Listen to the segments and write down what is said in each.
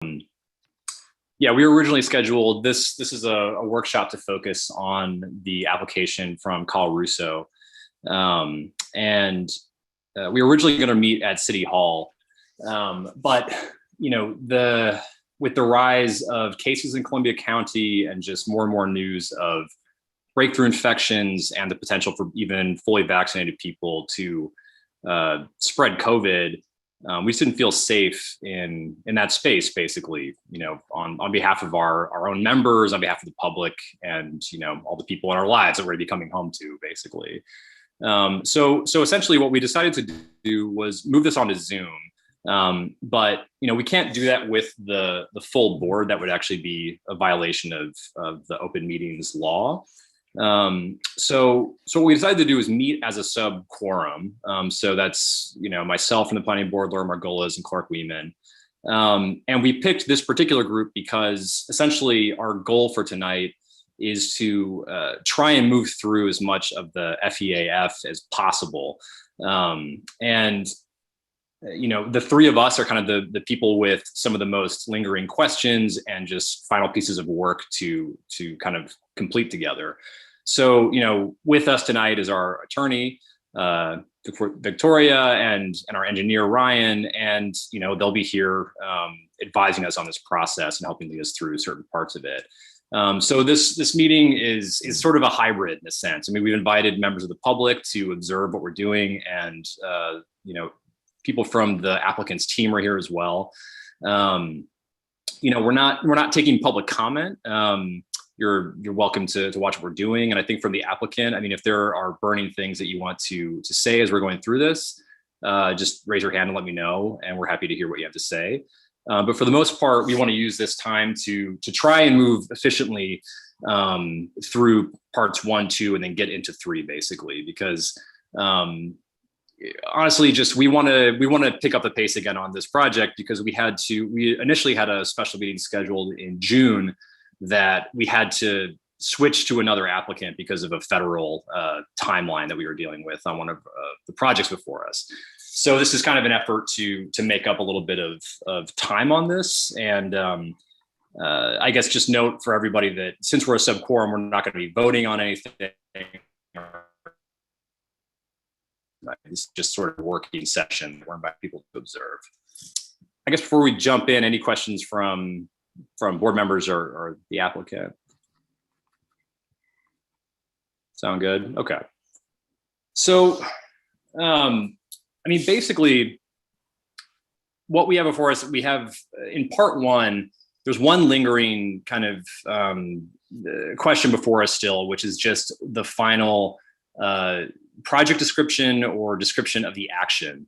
Yeah, we were originally scheduled. This is a workshop to focus on the application from Carl Russo, and we were originally going to meet at City Hall, but with the rise of cases in Columbia County and just more and more news of breakthrough infections and the potential for even fully vaccinated people to spread COVID. We just didn't feel safe in that space, basically, on behalf of our own members, on behalf of the public, and all the people in our lives that we're going to be coming home to, basically. So essentially, what we decided to do was move this onto Zoom. But we can't do that with the full board. That would actually be a violation of the open meetings law. So what we decided to do is meet as a sub quorum. So that's, myself and the planning board, Laura Margolis and Clark Weeman. And we picked this particular group because essentially our goal for tonight is to try and move through as much of the FEAF as possible. The three of us are kind of the people with some of the most lingering questions and just final pieces of work to kind of complete together. So, with us tonight is our attorney, Victoria, and our engineer, Ryan, and, they'll be here advising us on this process and helping lead us through certain parts of it. So this meeting is sort of a hybrid in a sense. I mean, we've invited members of the public to observe what we're doing, and, people from the applicant's team are here as well. We're not taking public comment. You're welcome to watch what we're doing. And I think from the applicant, I mean, if there are burning things that you want to say as we're going through this, just raise your hand and let me know, and we're happy to hear what you have to say. But for the most part, we want to use this time to try and move efficiently through parts 1, 2, and then get into 3, basically, because honestly, just we want to pick up the pace again on this project, because we initially had a special meeting scheduled in June that we had to switch to another applicant because of a federal timeline that we were dealing with on one of the projects before us. So this is kind of an effort to make up a little bit of time on this. And I guess just note for everybody that since we're a sub quorum, we're not going to be voting on anything. It's just sort of a working session where we invite people to observe. I guess before we jump in, any questions from board members or the applicant? Sound good? Okay. So, basically, what we have before us, we have in part 1, there's one lingering kind of question before us still, which is just the final project description or description of the action.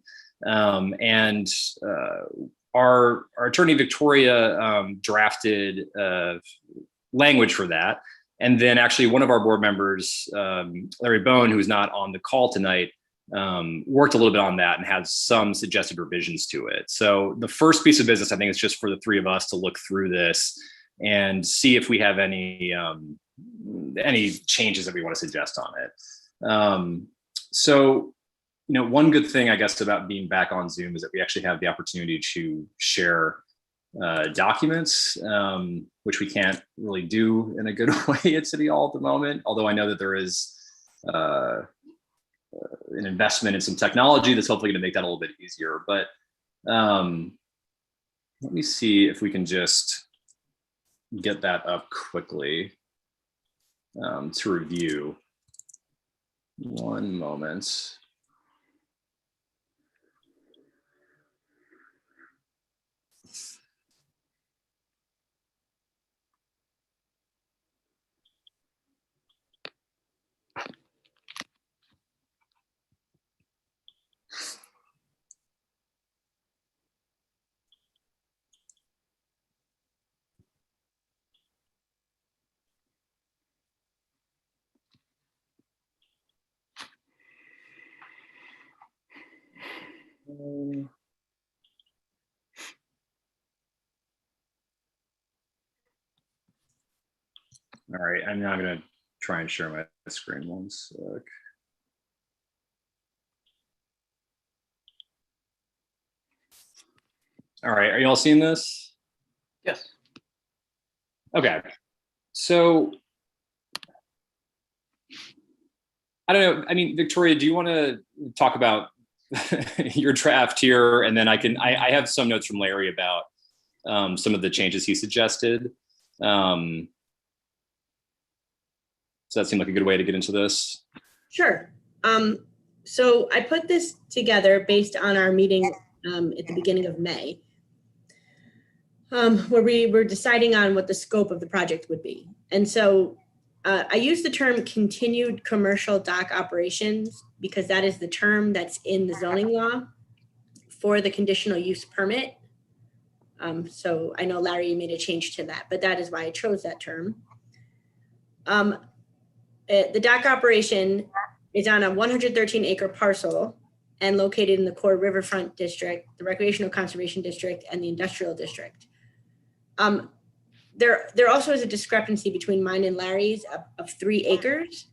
Our attorney Victoria drafted language for that. And then actually one of our board members, Larry Bone, who's not on the call tonight, worked a little bit on that and had some suggested revisions to it. So the first piece of business, I think, is just for the three of us to look through this and see if we have any changes that we want to suggest on it. So, one good thing, I guess, about being back on Zoom is that we actually have the opportunity to share documents, which we can't really do in a good way at City Hall at the moment, although I know that there is an investment in some technology that's hopefully going to make that a little bit easier. But let me see if we can just get that up quickly to review. One moment. All right, I'm now going to try and share my screen one sec. All right, are you all seeing this? Yes. Okay. So I don't know. I mean, Victoria, do you want to talk about your draft here? And then I have some notes from Larry about some of the changes he suggested. Does that seem like a good way to get into this? Sure. So I put this together based on our meeting at the beginning of May, where we were deciding on what the scope of the project would be. And so I use the term continued commercial dock operations because that is the term that's in the zoning law for the conditional use permit. So I know, Larry, you made a change to that, but that is why I chose that term. The dock operation is on a 113-acre parcel and located in the core riverfront district, the recreational conservation district, and the industrial district. There also is a discrepancy between mine and Larry's of 3 acres.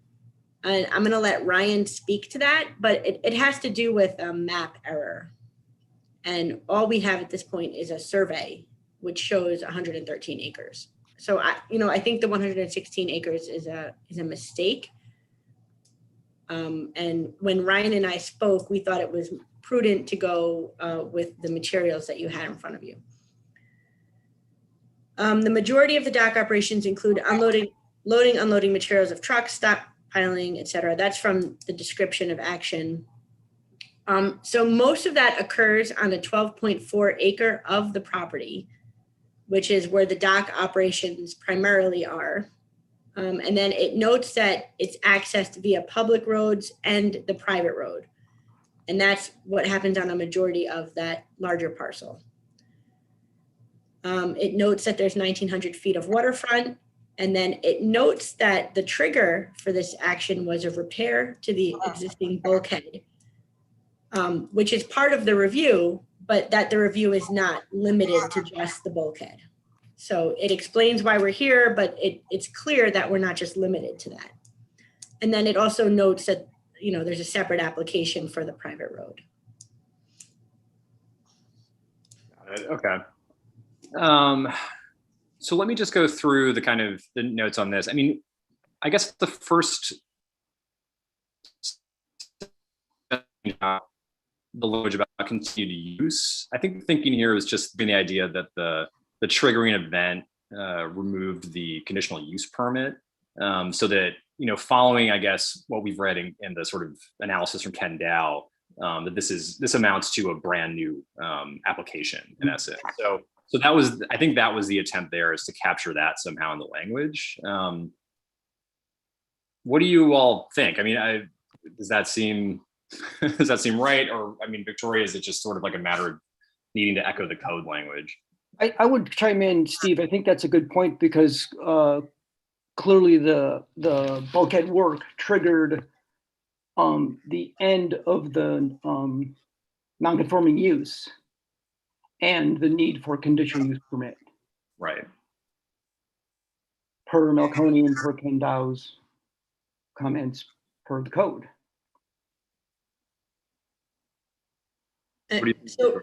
And I'm going to let Ryan speak to that, but it has to do with a map error. And all we have at this point is a survey, which shows 113 acres. So I think the 116 acres is a mistake. And when Ryan and I spoke, we thought it was prudent to go with the materials that you had in front of you. The majority of the dock operations include loading, unloading materials of trucks, stockpiling, et cetera. That's from the description of action. So most of that occurs on a 12.4 acre of the property, which is where the dock operations primarily are. And then it notes that it's accessed via public roads and the private road. And that's what happens on a majority of that larger parcel. It notes that there's 1,900 feet of waterfront. And then it notes that the trigger for this action was a repair to the existing bulkhead, which is part of the review, but that the review is not limited to just the bulkhead. So it explains why we're here, but it's clear that we're not just limited to that. And then it also notes that, there's a separate application for the private road. Got it. Okay. So let me just go through the notes on this. I mean, I guess the first the language about continued use. I think the thinking here is just the idea that the triggering event removed the conditional use permit, so that following, I guess, what we've read in the sort of analysis from Ken Dow, that this amounts to a brand new application in essence. So that was, I think that was the attempt there, is to capture that somehow in the language. What do you all think? I mean, does that seem right? Or, I mean, Victoria, is it just sort of like a matter of needing to echo the code language? I would chime in, Steve. I think that's a good point because clearly the bulkhead work triggered the end of the non-conforming use and the need for conditional use permit. Right. Per Melconian and per Ken Dow's comments per the code. So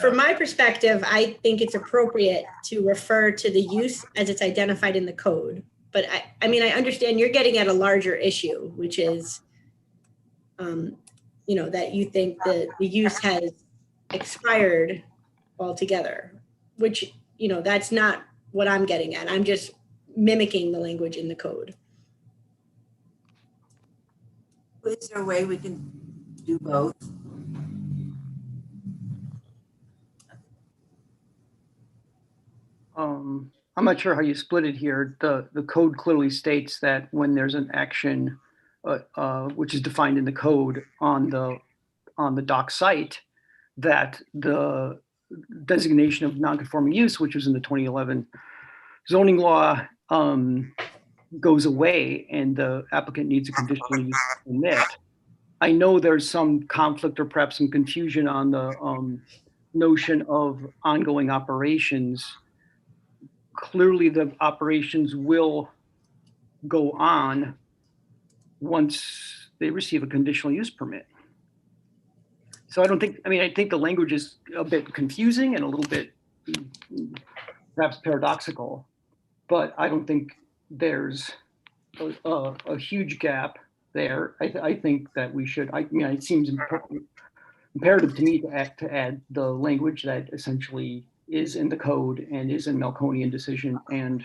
from my perspective, I think it's appropriate to refer to the use as it's identified in the code. But I mean, I understand you're getting at a larger issue, which is, that you think the use has expired altogether, which, that's not what I'm getting at. I'm just mimicking the language in the code. Is there a way we can do both? I'm not sure how you split it here. The code clearly states that when there's an action, which is defined in the code on the dock site, that the designation of non-conforming use, which was in the 2011 zoning law, goes away, and the applicant needs a conditional use permit. I know there's some conflict or perhaps some confusion on the notion of ongoing operations. Clearly, the operations will go on once they receive a conditional use permit. So I think the language is a bit confusing and a little bit perhaps paradoxical, but I don't think there's a huge gap there. I think that we should, it seems imperative to me to add the language that essentially is in the code and is in Melconian decision and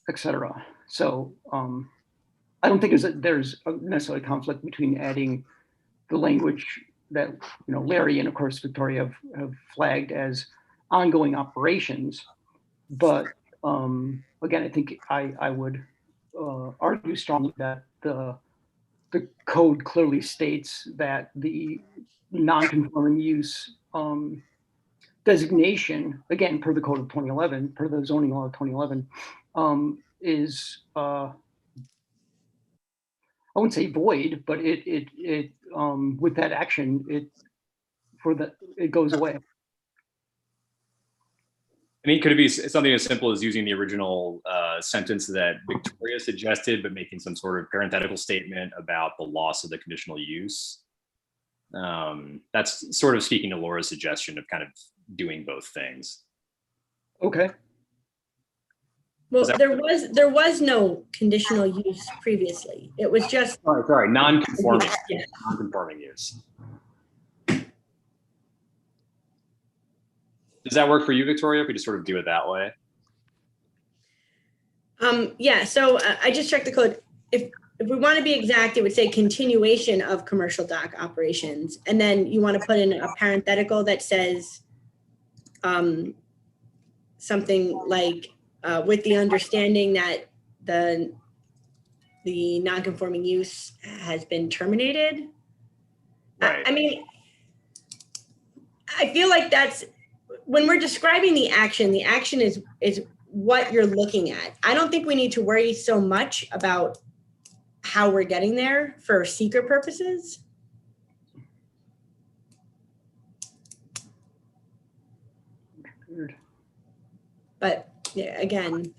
et cetera. So I don't think there's necessarily a conflict between adding the language that Larry and of course Victoria have flagged as ongoing operations, but again, I think I would argue strongly that the code clearly states that the non-conforming use designation, again, per the code of 2011, per the zoning law of 2011, is I wouldn't say void, but it with that action, it goes away. I mean, could it be something as simple as using the original sentence that Victoria suggested, but making some sort of parenthetical statement about the loss of the conditional use? That's sort of speaking to Laura's suggestion of kind of doing both things. Okay. Well, there was no conditional use previously. It was just. Sorry, non-conforming, Yeah. non-conforming use. Does that work for you, Victoria, if we just sort of do it that way? Yeah, so I just checked the code. If we want to be exact, it would say continuation of commercial dock operations. And then you want to put in a parenthetical that says something like with the understanding that the non-conforming use has been terminated. Right. I mean, I feel like that's, when we're describing the action is what you're looking at. I don't think we need to worry so much about how we're getting there for seeker purposes. But yeah, again,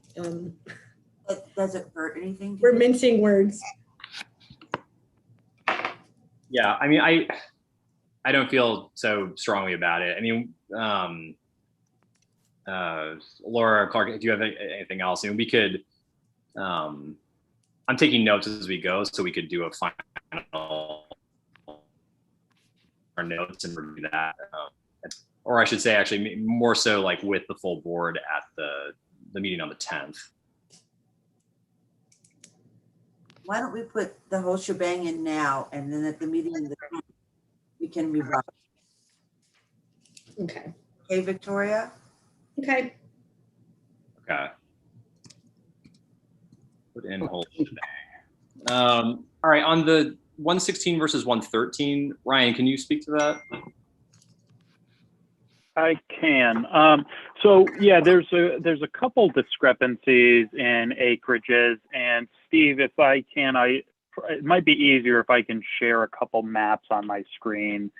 Does it hurt anything? we're mincing words. Yeah, I mean, I don't feel so strongly about it. I mean, Laura, Clark, do you have anything else? I mean, we could, I'm taking notes as we go, so we could do a final our notes and review that. Or I should say, actually, more so like with the full board at the meeting on the 10th. Why don't we put the whole shebang in now, and then at the meeting we can revise. Okay. Okay, Victoria? Okay. Okay. Put in whole shebang. All right, on the 116 versus 113, Ryan, can you speak to that? I can. So yeah, there's a couple discrepancies in acreages, and Steve, if I can, it might be easier if I can share a couple maps on my screen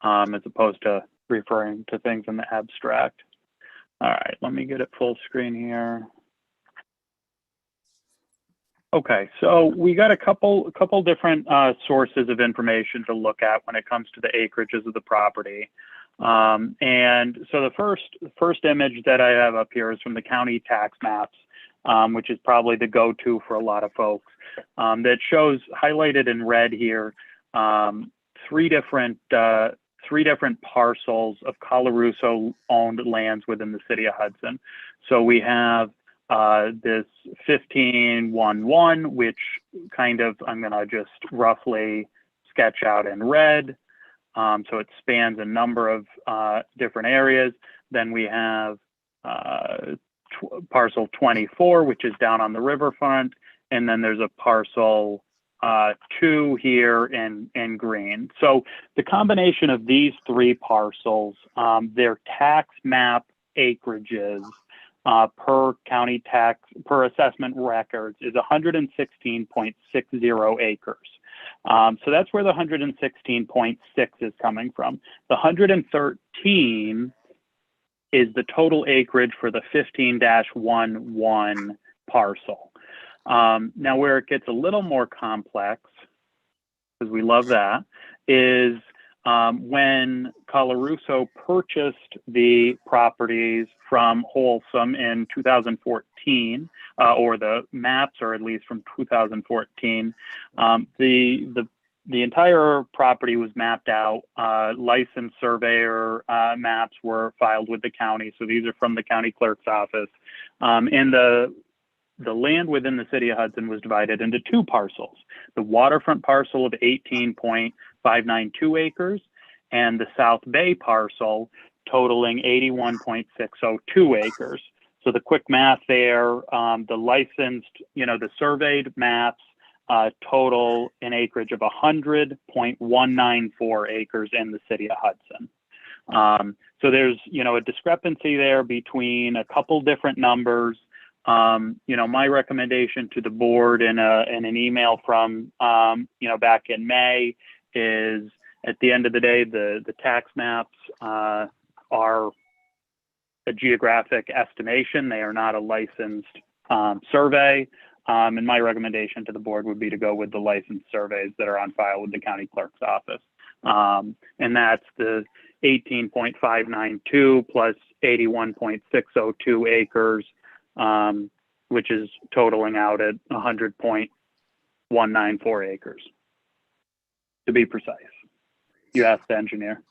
as opposed to referring to things in the abstract. All right, let me get it full screen here. Okay, so we got a couple different sources of information to look at when it comes to the acreages of the property. And so the first image that I have up here is from the county tax maps, which is probably the go-to for a lot of folks. That shows highlighted in red here three different parcels of Colorusso-owned lands within the city of Hudson. So we have this 1511, which kind of I'm gonna just roughly sketch out in red. So it spans a number of different areas. Then we have parcel 24, which is down on the riverfront. And then there's a parcel 2 here in green. So the combination of these three parcels, their tax map acreages per county tax, per assessment records is 116.60 acres. So that's where the 116.6 is coming from. The 113 is the total acreage for the 15-11 parcel. Now where it gets a little more complex, because we love that, is when Colarusso purchased the properties from Wholesome in 2014, or the maps are at least from 2014, the entire property was mapped out. Licensed surveyor maps were filed with the county. So these are from the county clerk's office. And the land within the city of Hudson was divided into two parcels: the waterfront parcel of 18.592 acres and the South Bay parcel totaling 81.602 acres. So the quick math there, the licensed, the surveyed maps total an acreage of 100.194 acres in the city of Hudson. So there's, a discrepancy there between a couple different numbers. My recommendation to the board in an email from, back in May is, at the end of the day, the tax maps are a geographic estimation. They are not a licensed survey. And my recommendation to the board would be to go with the licensed surveys that are on file with the county clerk's office. And that's the 18.592 plus 81.602 acres, which is totaling out at 100.194 acres, to be precise. You asked the engineer.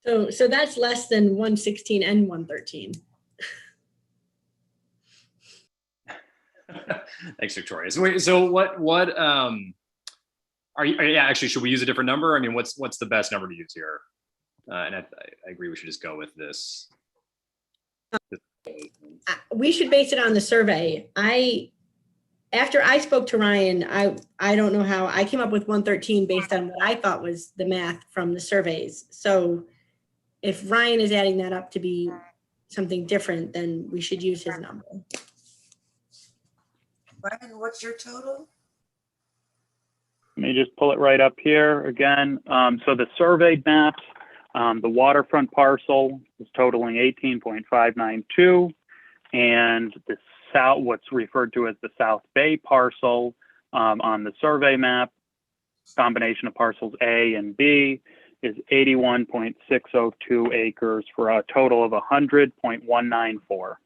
So that's less than 116 and 113. Thanks, Victoria. So what are you, yeah, actually, should we use a different number? I mean, what's the best number to use here? And I agree we should just go with this. We should base it on the survey. After I spoke to Ryan, I don't know how I came up with 113 based on what I thought was the math from the surveys. So if Ryan is adding that up to be something different, then we should use his number. Ryan, what's your total? Let me just pull it right up here again. So the surveyed maps, the waterfront parcel is totaling 18.592, and the what's referred to as the South Bay parcel on the survey map, combination of parcels A and B, is 81.602 acres for a total of 100.194.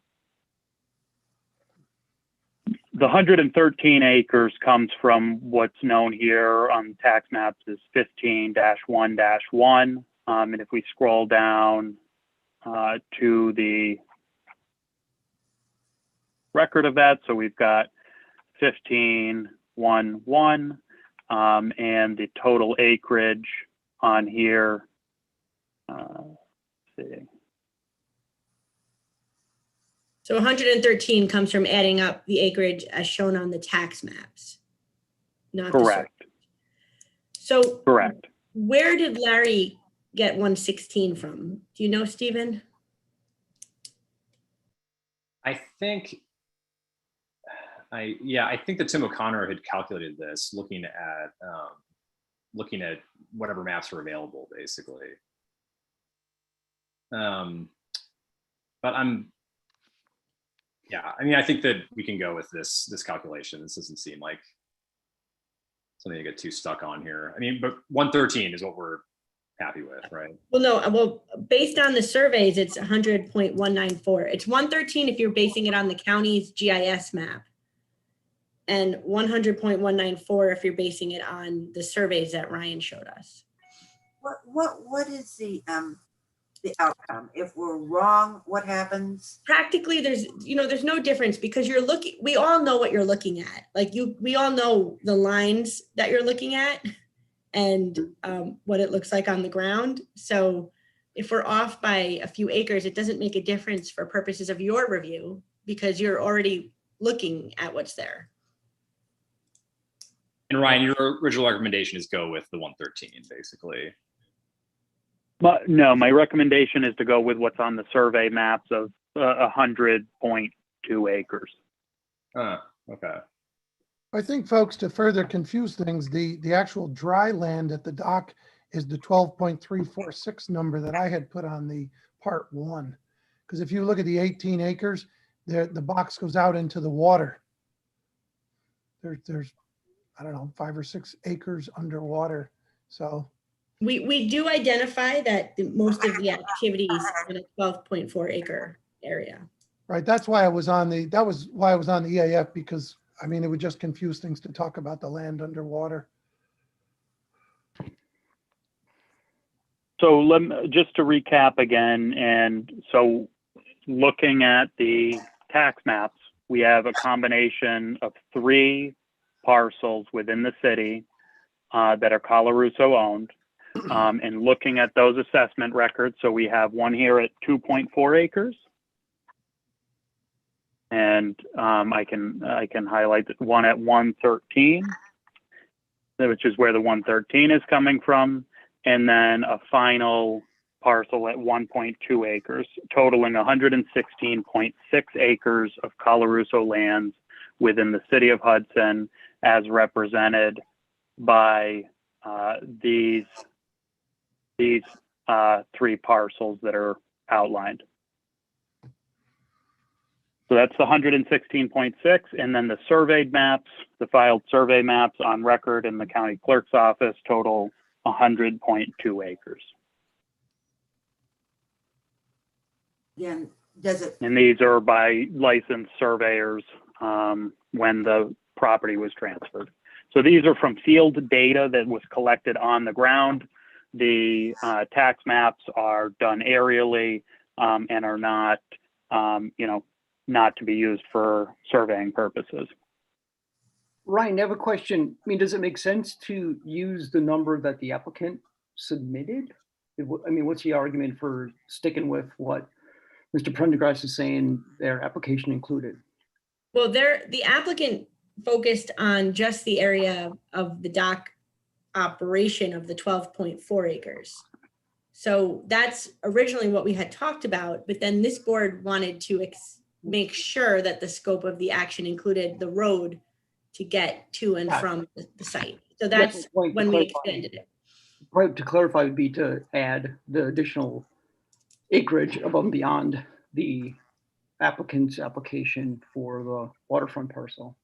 The 113 acres comes from what's known here on tax maps as 15-1-1. And if we scroll down to the record of that, so we've got 15.1-1, and the total acreage on here, let's see. So 113 comes from adding up the acreage as shown on the tax maps. Not correct. So correct. Where did Larry get 116 from? Do you know, Stephen? I think that Tim O'Connor had calculated this looking at whatever maps are available, basically. But I think that we can go with this calculation. This doesn't seem like something to get too stuck on here. But 113 is what we're happy with, right? Well, based on the surveys, it's 100.194. It's 113 if you're basing it on the county's GIS map, and 100.194 if you're basing it on the surveys that Ryan showed us. What is the outcome? If we're wrong, what happens? Practically, there's no difference, because we all know what you're looking at. We all know the lines that you're looking at and what it looks like on the ground. So if we're off by a few acres, it doesn't make a difference for purposes of your review, because you're already looking at what's there. And Ryan, your original recommendation is go with the 113, basically. But no, my recommendation is to go with what's on the survey maps of 100.2 acres. Okay. I think, folks, to further confuse things, the actual dry land at the dock is the 12.346 number that I had put on the part 1. Because if you look at the 18 acres, the box goes out into the water. There's I don't know, 5 or 6 acres underwater. So We do identify that most of the activities in a 12.4 acre area. Right, that's why I was on the, that was why I was on the EAF, because, I mean, it would just confuse things to talk about the land underwater. So just to recap again, and so looking at the tax maps, we have a combination of 3 parcels within the city that are Colarusso owned. And looking at those assessment records, so we have one here at 2.4 acres. And I can highlight one at 113, which is where the 113 is coming from, and then a final parcel at 1.2 acres, totaling 116.6 acres of Colarusso lands within the city of Hudson, as represented by these 3 parcels that are outlined. So that's the 116.6, and then the surveyed maps, the filed survey maps on record in the county clerk's office total 100.2 acres. Again, does it, And these are by licensed surveyors when the property was transferred. So these are from field data that was collected on the ground. The tax maps are done aerially and are not, not to be used for surveying purposes. Ryan, I have a question. I mean, does it make sense to use the number that the applicant submitted? I mean, what's the argument for sticking with what Mr. Prendergast is saying their application included? Well, the applicant focused on just the area of the dock operation of the 12.4 acres. So that's originally what we had talked about, but then this board wanted to make sure that the scope of the action included the road to get to and from the site. So that's when we extended it. Point to clarify would be to add the additional acreage above and beyond the applicant's application for the waterfront parcel.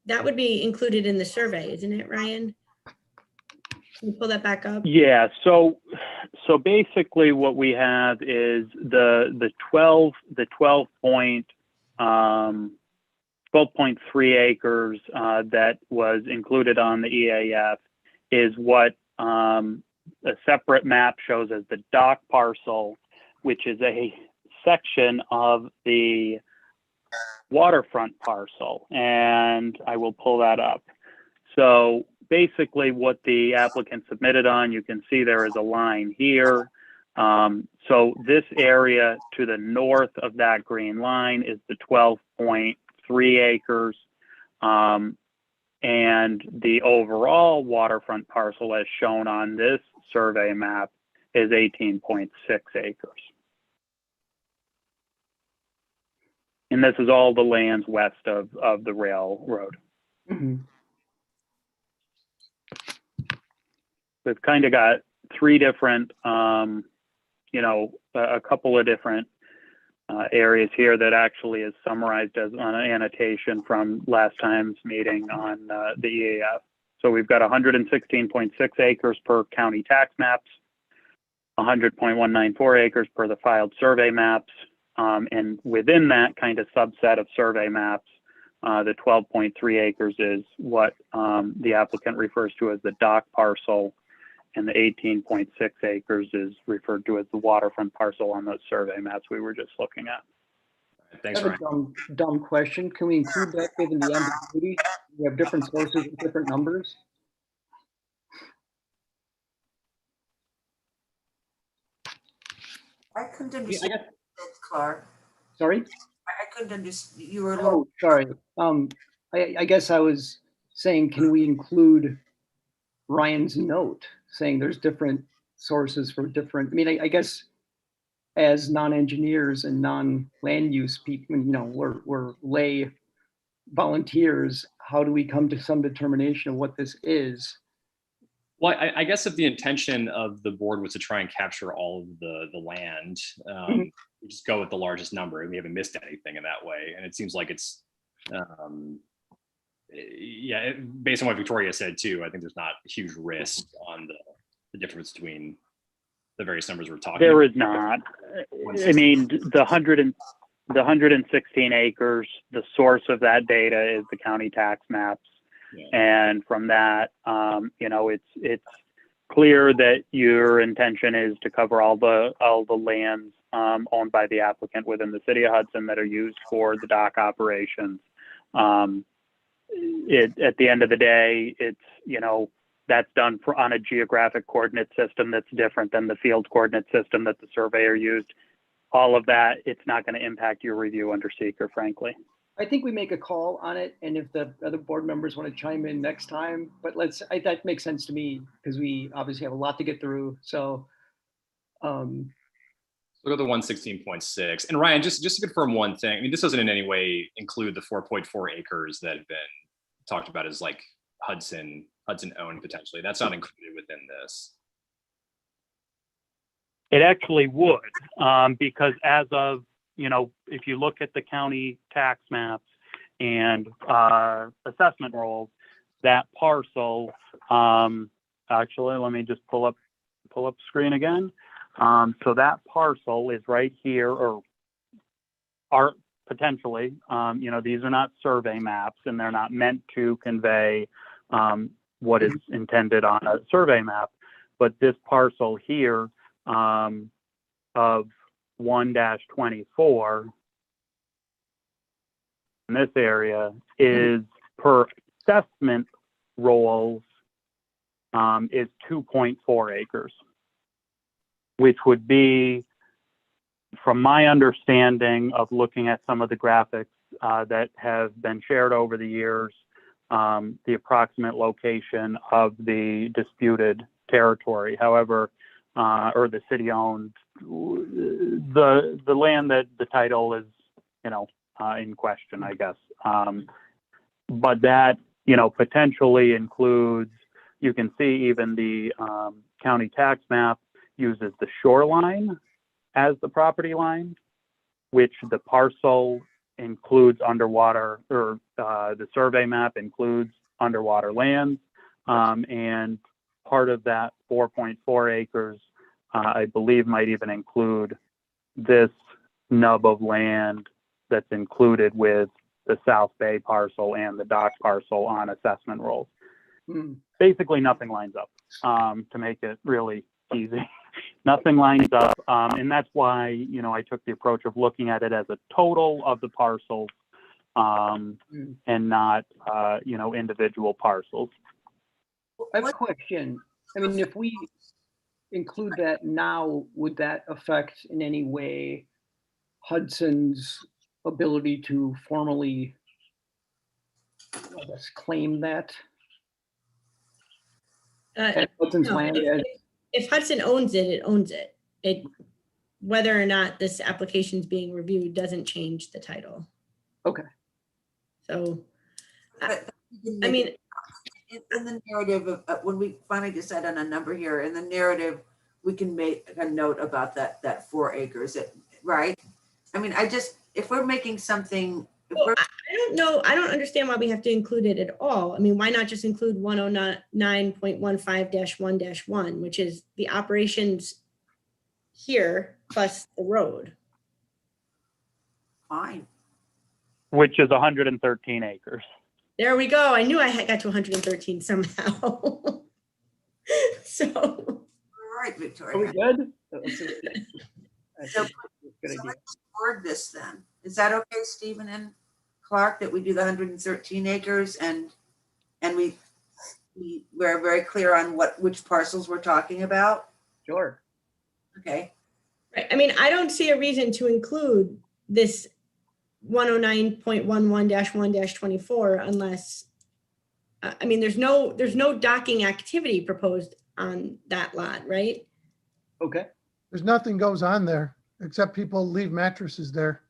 That would be included in the survey, isn't it, Ryan? Can you pull that back up? Yeah, so basically what we have is the 12.3 acres that was included on the EAF is what a separate map shows as the dock parcel, which is a section of the waterfront parcel, and I will pull that up. So basically what the applicant submitted on, you can see there is a line here. So this area to the north of that green line is the 12.3 acres. And the overall waterfront parcel as shown on this survey map is 18.6 acres. And this is all the lands west of the railroad. Mhm. We've kind of got 3 different, a couple of different areas here that actually is summarized as an annotation from last time's meeting on the EAF. So we've got 116.6 acres per county tax maps, 100.194 acres per the filed survey maps. And within that kind of subset of survey maps, the 12.3 acres is what the applicant refers to as the dock parcel, and the 18.6 acres is referred to as the waterfront parcel on those survey maps we were just looking at. Thanks, I have Ryan. a dumb question. Can we include that given the ambiguity? We have different sources with different numbers. I couldn't I understand guess, that, Clark. sorry? I couldn't understand, you were a little, Oh, sorry. I guess I was saying, can we include Ryan's note saying there's different sources for different, I mean, I guess as non-engineers and non-land use people, we're lay volunteers. How do we come to some determination of what this is? Well, I guess if the intention of the board was to try and capture all of the land, Mhm. we just go with the largest number, and we haven't missed anything in that way. And it seems like it's, yeah, based on what Victoria said too, I think there's not a huge risk on the difference between the various numbers we're talking There about. is not. I mean, the 116 acres, the source of that data is the county tax maps. Yeah. And from that, you know, it's clear that your intention is to cover all the lands owned by the applicant within the city of Hudson that are used for the dock operations. At the end of the day, it's, you know, that's done on a geographic coordinate system that's different than the field coordinate system that the surveyor used. All of that, it's not going to impact your review under seeker, frankly. I think we make a call on it, and if the other board members want to chime in next time, but that makes sense to me, because we obviously have a lot to get through, so. Look at the 116.6. And Ryan, just to confirm one thing, I mean, this doesn't in any way include the 4.4 acres that have been talked about as like Hudson owned potentially. That's not included within this. It actually would, because as of, you know, if you look at the county tax maps and assessment rolls, that parcel, actually, let me just pull up screen again. So that parcel is right here, or are potentially, you know, these are not survey maps and they're not meant to convey what is intended on a survey map, but this parcel here of 1-24 in this area is per assessment rolls is 2.4 acres, which would be, from my understanding of looking at some of the graphics that have been shared over the years, the approximate location of the disputed territory. However, or the city owned, the land that the title is, you know, in question, I guess. But that, you know, potentially includes, you can see even the county tax map uses the shoreline as the property line, which the parcel includes underwater, or the survey map includes underwater lands. And part of that 4.4 acres, I believe, might even include this nub of land that's included with the South Bay parcel and the dock parcel on assessment rolls. Basically, nothing lines up, to make it really easy. Nothing lines up. And that's why, you know, I took the approach of looking at it as a total of the parcels and not, you know, individual parcels. I have a question. I mean, if we include that now, would that affect in any way Hudson's ability to formally, I guess, claim that as Hudson's No, land? if Hudson owns it, it owns it. Whether or not this application is being reviewed doesn't change the title. Okay. So, But I mean, in the narrative of when we finally decide on a number here, in the narrative, we can make a note about that 4 acres, right? I mean, if we're making something, well, I don't know. I don't understand why we have to include it at all. I mean, why not just include 109.15-1-1, which is the operations here plus the road? fine. Which is 113 acres. There we go. I knew I had got to 113 somehow. So, All right, Are we Victoria. good? So Good idea. let's word this then. Is that okay, Stephen and Clark, that we do the 113 acres and we're very clear on which parcels we're talking about? Sure. Okay. right. I mean, I don't see a reason to include this 109.11-1-24 unless, I mean, there's no docking activity proposed on that lot, right? Okay. There's nothing goes on there except people leave mattresses there.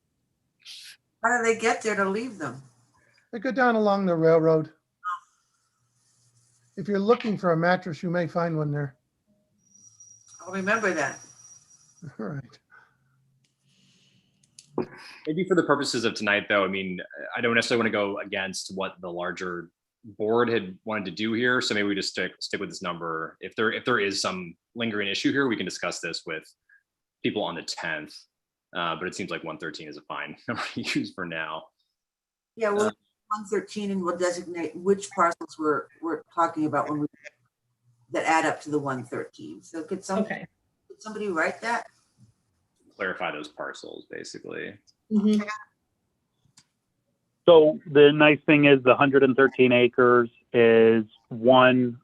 How do they get there to leave them? They go down along the railroad. If you're looking for a mattress, you may find one there. I'll remember that. All right. Maybe for the purposes of tonight, though, I mean, I don't necessarily want to go against what the larger board had wanted to do here. So maybe we just stick with this number. If there is some lingering issue here, we can discuss this with people on the 10th. But it seems like 113 is a fine number to use for now. Yeah, well, 113, and we'll designate which parcels we're talking about when we that add up to the 113. So could somebody write that? Clarify those parcels, basically. Mhm. So the nice thing is the 113 acres is one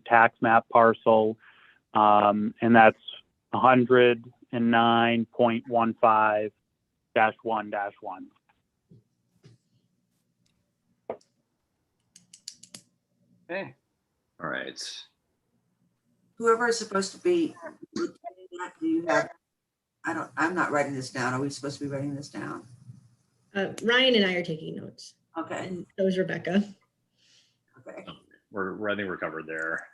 tax map parcel, and that's 109.15-1-1. Okay. All right. Whoever is supposed to be looking at that, do you have? I'm not writing this down. Are we supposed to be writing this down? Ryan and I are taking notes, Okay. and so is Rebecca. Okay. I think we're covered there.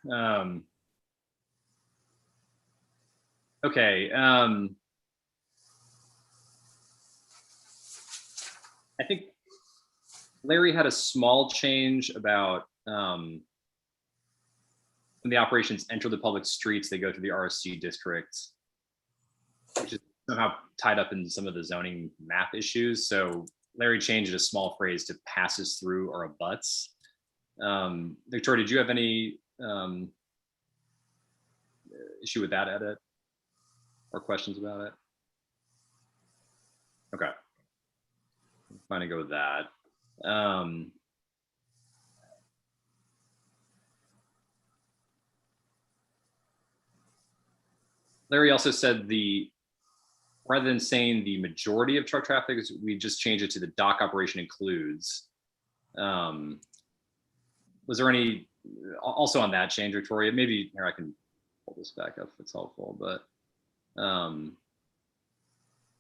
Okay. I think Larry had a small change about when the operations enter the public streets, they go through the RSC district, which is somehow tied up in some of the zoning map issues. So Larry changed a small phrase to passes through or abuts. Victoria, did you have any issue with that edit or questions about it? Okay. I'm fine to go with that. Larry also said rather than saying the majority of truck traffic, we just changed it to the dock operation includes. Was there any, also on that change, Victoria, maybe here I can pull this back up if it's helpful, but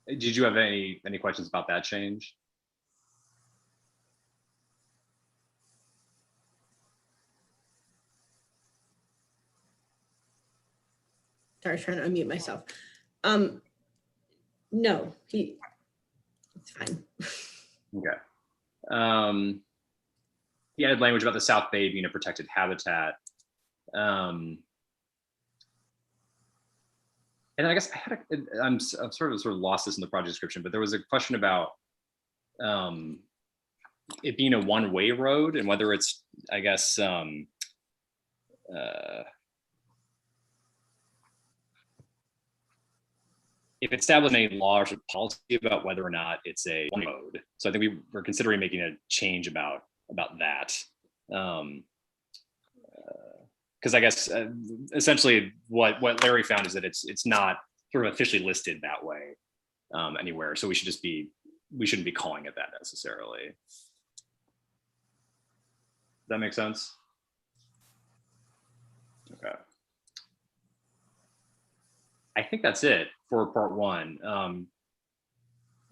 did you have any questions about that change? Sorry, I was trying to unmute myself. No, it's fine. Okay. He added language about the South Bay being a protected habitat. And I guess I'm sort of lost this in the project description, but there was a question about it being a one-way road and whether it's, I guess, if it's established any law or policy about whether or not it's a one road. So I think we were considering making a change about that. Because I guess essentially what Larry found is that it's not sort of officially listed that way anywhere. So we shouldn't be calling it that necessarily. Does that make sense? Okay. I think that's it for part one.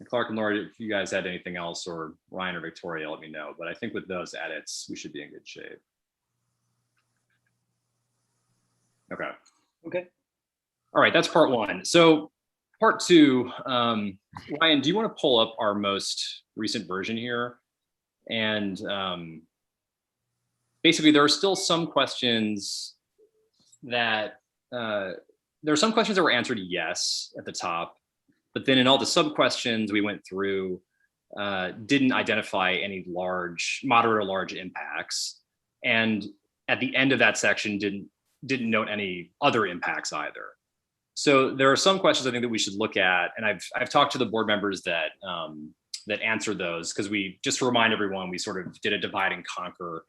Clark and Laura, if you guys had anything else, or Ryan or Victoria, let me know. But I think with those edits, we should be in good shape. Okay. Okay. All right, that's part one. So part two, Ryan, do you want to pull up our most recent version here? And basically, there are still some questions that there are some questions that were answered yes at the top, but then in all the sub questions we went through, didn't identify any moderate or large impacts. And at the end of that section, didn't note any other impacts either. So there are some questions I think that we should look at. And I've talked to the board members that answered those, because we, just to remind everyone, we sort of did a divide and conquer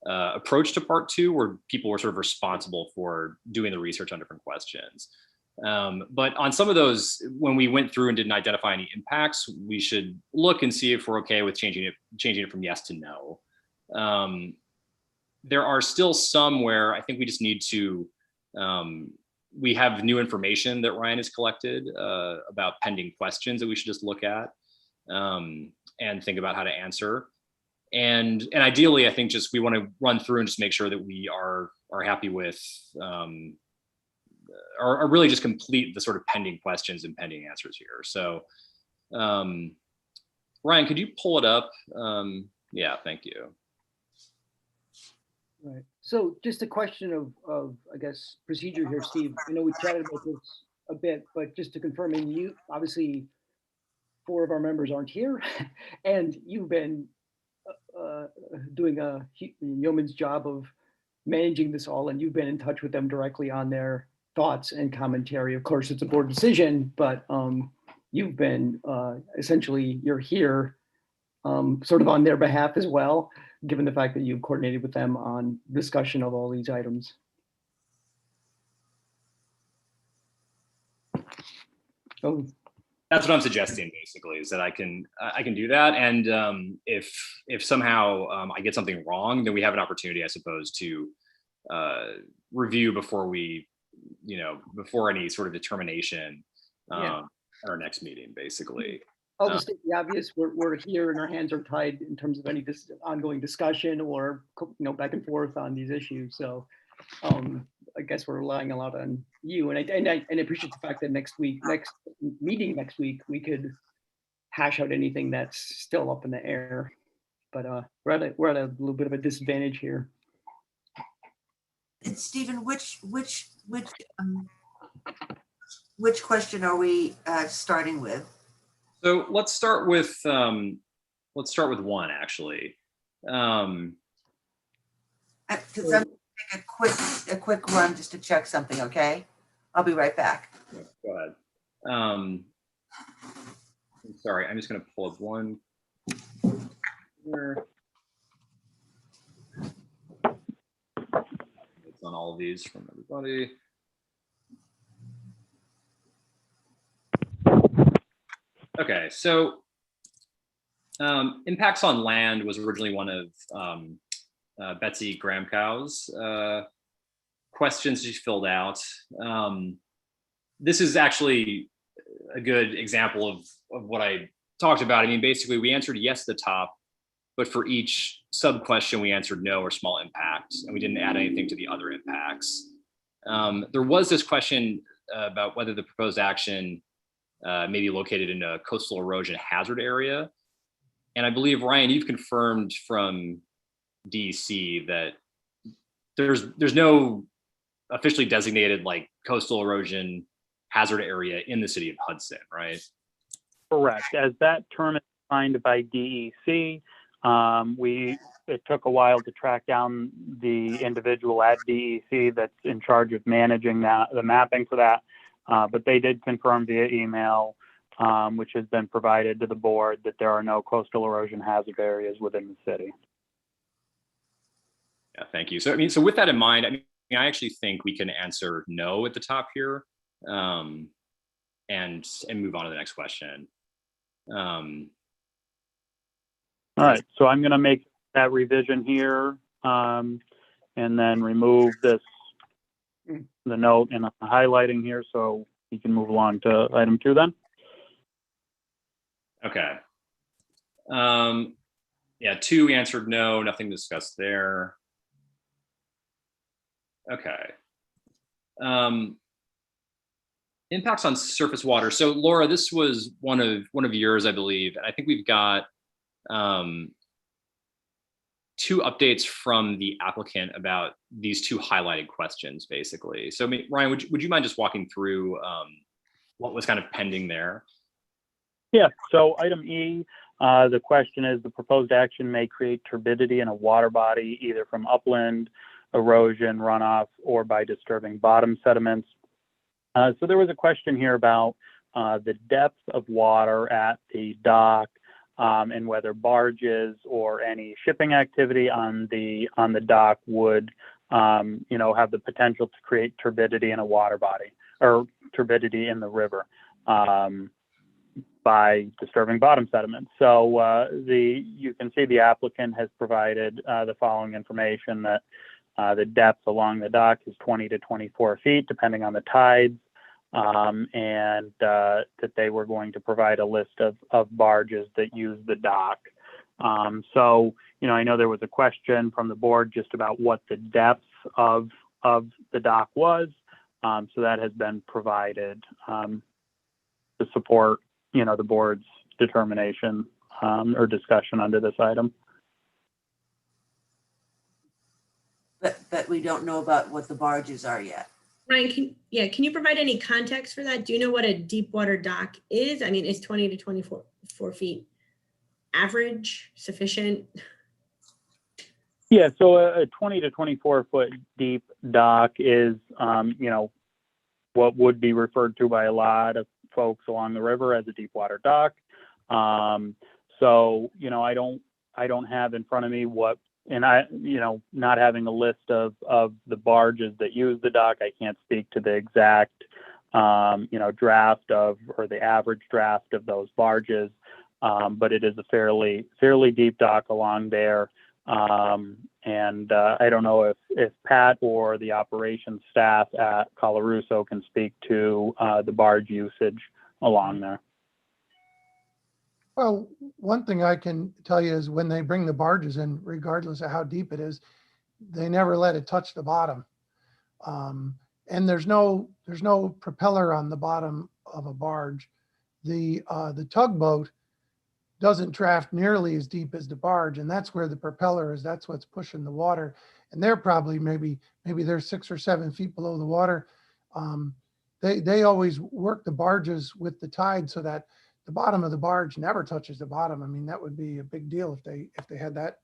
approach to part two, where people were sort of responsible for doing the research on different questions. But on some of those, when we went through and didn't identify any impacts, we should look and see if we're okay with changing it from yes to no. There are still some where I think we just need to, we have new information that Ryan has collected about pending questions that we should just look at and think about how to answer. And ideally, I think just we want to run through and just make sure that we are happy with, or really just complete the sort of pending questions and pending answers here. So Ryan, could you pull it up? Yeah, thank you. Right. So just a question of, I guess, procedure here, Steve. I know we chatted about this a bit, but just to confirm, and you, obviously, 4 of our members aren't here, and you've been doing a yeoman's job of managing this all, and you've been in touch with them directly on their thoughts and commentary. Of course, it's a board decision, but you've been essentially, you're here sort of on their behalf as well, given the fact that you've coordinated with them on discussion of all these items. Oh, That's what I'm suggesting, basically, is that I can do that, and if somehow I get something wrong, then we have an opportunity, I suppose, to review before we, before any sort of determination at our next meeting, basically. I'll just state the obvious. We're here and our hands are tied in terms of any ongoing discussion or back and forth on these issues. So I guess we're relying a lot on you, and I appreciate the fact that next meeting next week, we could hash out anything that's still up in the air. But we're at a little bit of a disadvantage here. And Stephen, which question are we starting with? So let's start with 1, actually. Because I'm taking a quick run just to check something. Okay, I'll be right back. Go ahead. I'm sorry, I'm just going to pull up one here. It's on all of these from everybody. Okay, so impacts on land was originally one of Betsy Gramkow's questions she filled out. This is actually a good example of what I talked about. I mean, basically, we answered yes at the top, but for each sub question, we answered no or small impact, and we didn't add anything to the other impacts. There was this question about whether the proposed action may be located in a coastal erosion hazard area. And I believe, Ryan, you've confirmed from DEC that there's no officially designated like coastal erosion hazard area in the city of Hudson, right? Correct. As that term is defined by DEC, it took a while to track down the individual at DEC that's in charge of managing the mapping for that. But they did confirm via email, which has been provided to the board, that there are no coastal erosion hazard areas within the city. Yeah, thank you. So, I mean, so with that in mind, I actually think we can answer no at the top here, and move on to the next question. All right, so I'm going to make that revision here, and then remove the note and highlighting here, so you can move along to item 2 then. Okay. Yeah, 2 we answered no, nothing discussed there. Okay. Impacts on surface water. So Laura, this was one of yours, I believe. And I think we've got 2 updates from the applicant about these 2 highlighted questions, basically. So Ryan, would you mind just walking through what was kind of pending there? Yeah, so item E, the question is, the proposed action may create turbidity in a water body, either from upland, erosion, runoff, or by disturbing bottom sediments. So there was a question here about the depth of water at the dock, and whether barges or any shipping activity on the dock would have the potential to create turbidity in a water body, or turbidity in the river, by disturbing bottom sediments. So you can see the applicant has provided the following information, that the depth along the dock is 20 to 24 feet, depending on the tides, and that they were going to provide a list of barges that use the dock. So, I know there was a question from the board just about what the depth of the dock was. So that has been provided to support, the board's determination or discussion under this item. But we don't know about what the barges are yet. Ryan, can you provide any context for that? Do you know what a deep water dock is? I mean, is 20 to 24 feet average, sufficient? Yeah, so a 20 to 24 foot deep dock is, what would be referred to by a lot of folks along the river as a deep water dock. So, I don't have in front of me not having a list of the barges that use the dock, I can't speak to the exact, draft of, or the average draft of those barges. But it is a fairly deep dock along there. And I don't know if Pat or the operations staff at Colarusso can speak to the barge usage along there. Well, one thing I can tell you is when they bring the barges in, regardless of how deep it is, they never let it touch the bottom. And there's no propeller on the bottom of a barge. The tugboat doesn't draft nearly as deep as the barge, and that's where the propeller is. That's what's pushing the water. And they're probably maybe they're 6 or 7 feet below the water. They always work the barges with the tide so that the bottom of the barge never touches the bottom. I mean, that would be a big deal if they had that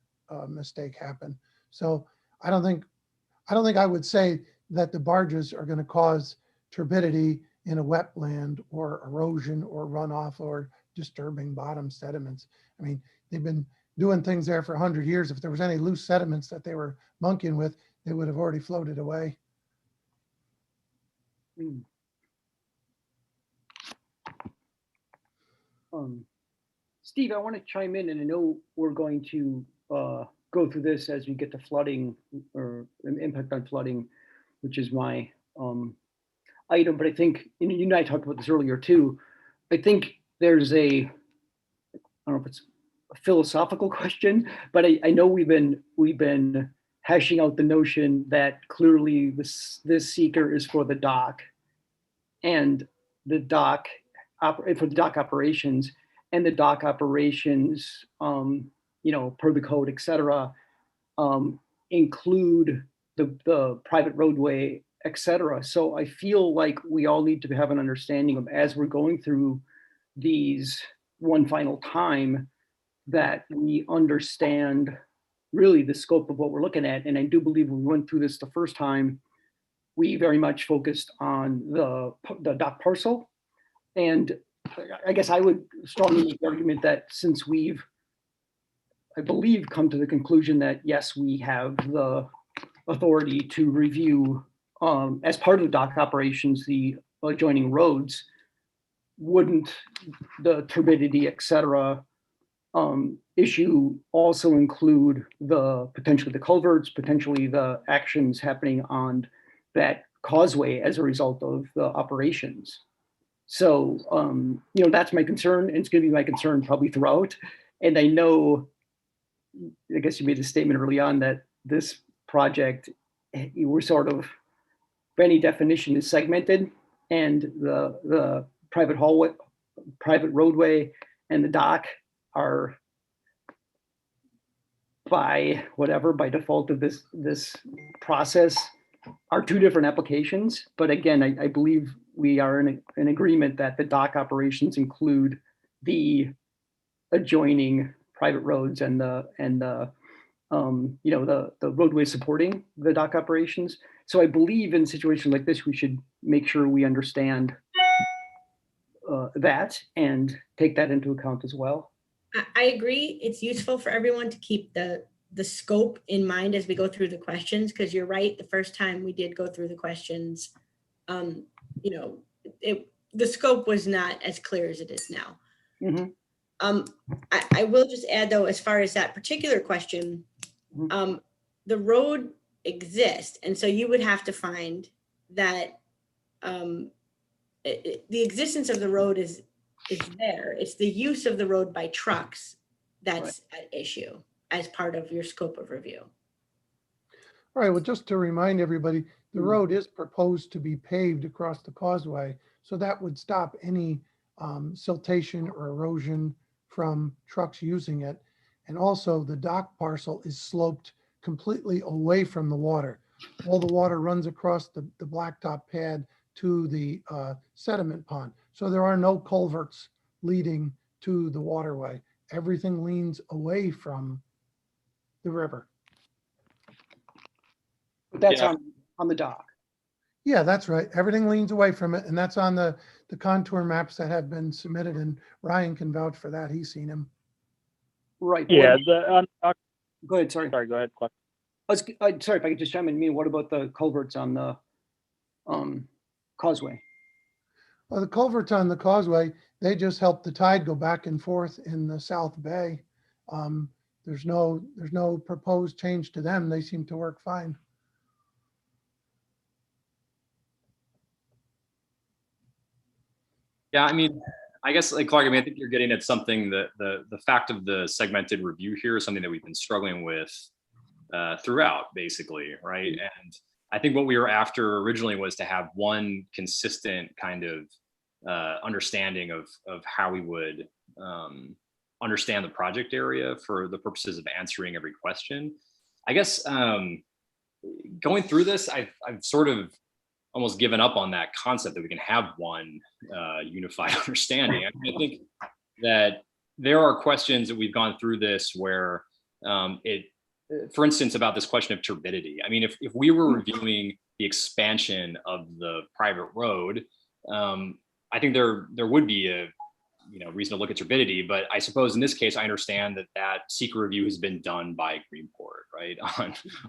mistake happen. So I don't think I would say that the barges are going to cause turbidity in a wetland or erosion or runoff or disturbing bottom sediments. I mean, they've been doing things there for 100 years. If there was any loose sediments that they were monkeying with, they would have already floated away. Steve, I want to chime in, and I know we're going to go through this as we get to flooding or impact on flooding, which is my item. But I think, you and I talked about this earlier too. I think there's I don't know if it's a philosophical question, but I know we've been hashing out the notion that clearly this seeker is for the dock and the dock for the dock operations, and the dock operations, per the code, et cetera, include the private roadway, et cetera. So I feel like we all need to have an understanding of, as we're going through these one final time, that we understand really the scope of what we're looking at. And I do believe when we went through this the first time, we very much focused on the dock parcel. And I guess I would strongly make the argument that since we've, I believe, come to the conclusion that yes, we have the authority to review as part of the dock operations, the adjoining roads, wouldn't the turbidity, et cetera, issue also include potentially the culverts, potentially the actions happening on that causeway as a result of the operations? So, that's my concern, and it's going to be my concern probably throughout. And I know, I guess you made a statement early on that this project, we're sort of, by any definition, is segmented, and the private hallway, private roadway, and the dock are by default of this process are two different applications. But again, I believe we are in agreement that the dock operations include the adjoining private roads and the roadway supporting the dock operations. So I believe in situations like this, we should make sure we understand that and take that into account as well. I agree. It's useful for everyone to keep the scope in mind as we go through the questions, because you're right. The first time we did go through the questions, the scope was not as clear as it is now. Mm-hmm. I will just add, though, as far as that particular question, the road exists, and so you would have to find that the existence of the road is there. It's the use of the road by trucks that's at issue as part of your scope of review. All right, well, just to remind everybody, the road is proposed to be paved across the causeway. So that would stop any siltation or erosion from trucks using it. And also the dock parcel is sloped completely away from the water. All the water runs across the blacktop pad to the sediment pond. So there are no culverts leading to the waterway. Everything leans away from the river. But that's Yeah. on the dock. Yeah, that's right. Everything leans away from it. And that's on the contour maps that have been submitted. And Ryan can vouch for that. He's seen them. Right. Yeah, Go ahead, sorry. sorry, go ahead. Clark. Sorry, if I could just chime in. I mean, what about the culverts on the causeway? Well, the culverts on the causeway, they just help the tide go back and forth in the South Bay. There's no proposed change to them. They seem to work fine. Yeah, I mean, I guess like Clark, I mean, I think you're getting at something that the fact of the segmented review here is something that we've been struggling with throughout, basically, right? And I think what we were after originally was to have one consistent kind of understanding of how we would understand the project area for the purposes of answering every question. I guess going through this, I've sort of almost given up on that concept that we can have one unified understanding. I mean, I think that there are questions that we've gone through this where for instance, about this question of turbidity. I mean, if we were reviewing the expansion of the private road, I think there would be a reason to look at turbidity. But I suppose in this case, I understand that secret review has been done by Greenport, right,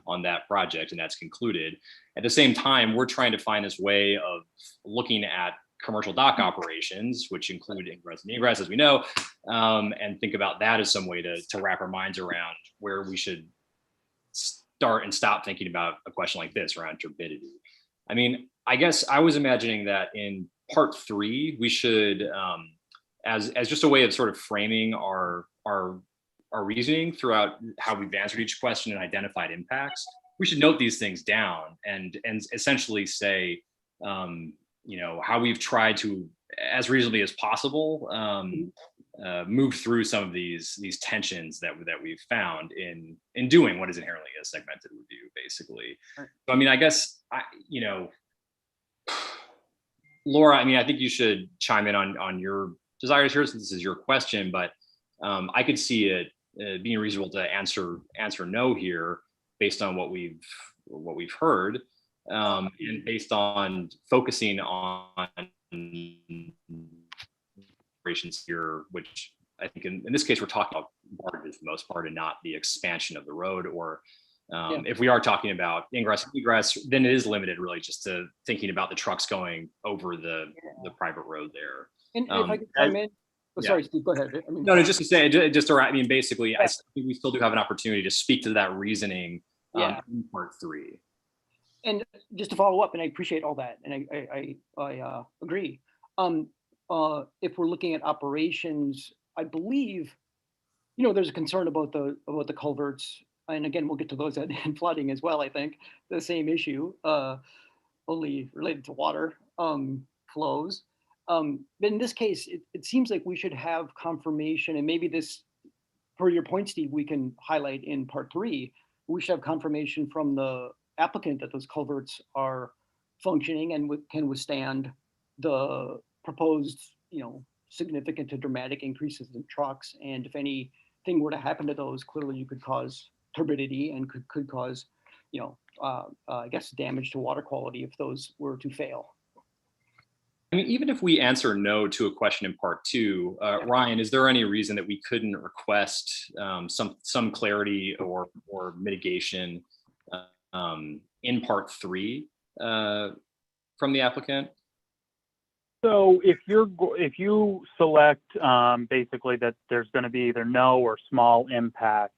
on that project, and that's concluded. At the same time, we're trying to find this way of looking at commercial dock operations, which include ingress and egress, as we know, and think about that as some way to wrap our minds around where we should start and stop thinking about a question like this around turbidity. I mean, I guess I was imagining that in part 3, we should, as just a way of sort of framing our reasoning throughout how we've answered each question and identified impacts, we should note these things down and essentially say, how we've tried to, as reasonably as possible, move through some of these tensions that we've found in doing what is inherently a segmented review, basically. So, I mean, I guess Laura, I mean, I think you should chime in on your desires here, since this is your question, but I could see it being reasonable to answer no here based on what we've heard, and based on focusing on operations here, which I think in this case we're talking about barges for the most part and not the expansion of the road, or if we are talking about ingress and egress, then it is limited really just to thinking about the trucks going over the private road there. And if I could chime in, sorry, Steve, go ahead. I mean, No, just to say, I mean, basically, I think we still do have an opportunity to speak to that reasoning in part 3. And just to follow up, and I appreciate all that, and I agree. If we're looking at operations, I believe, there's a concern about the culverts, and again, we'll get to those in flooding as well. I think the same issue, only related to water flows. But in this case, it seems like we should have confirmation, and maybe this, per your point, Steve, we can highlight in part 3. We should have confirmation from the applicant that those culverts are functioning and can withstand the proposed, significant to dramatic increases in trucks. And if anything were to happen to those, clearly you could cause turbidity and could cause, I guess, damage to water quality if those were to fail. I mean, even if we answer no to a question in part 2, Ryan, is there any reason that we couldn't request some clarity or mitigation in part 3 from the applicant? So if you select basically that there's going to be either no or small impact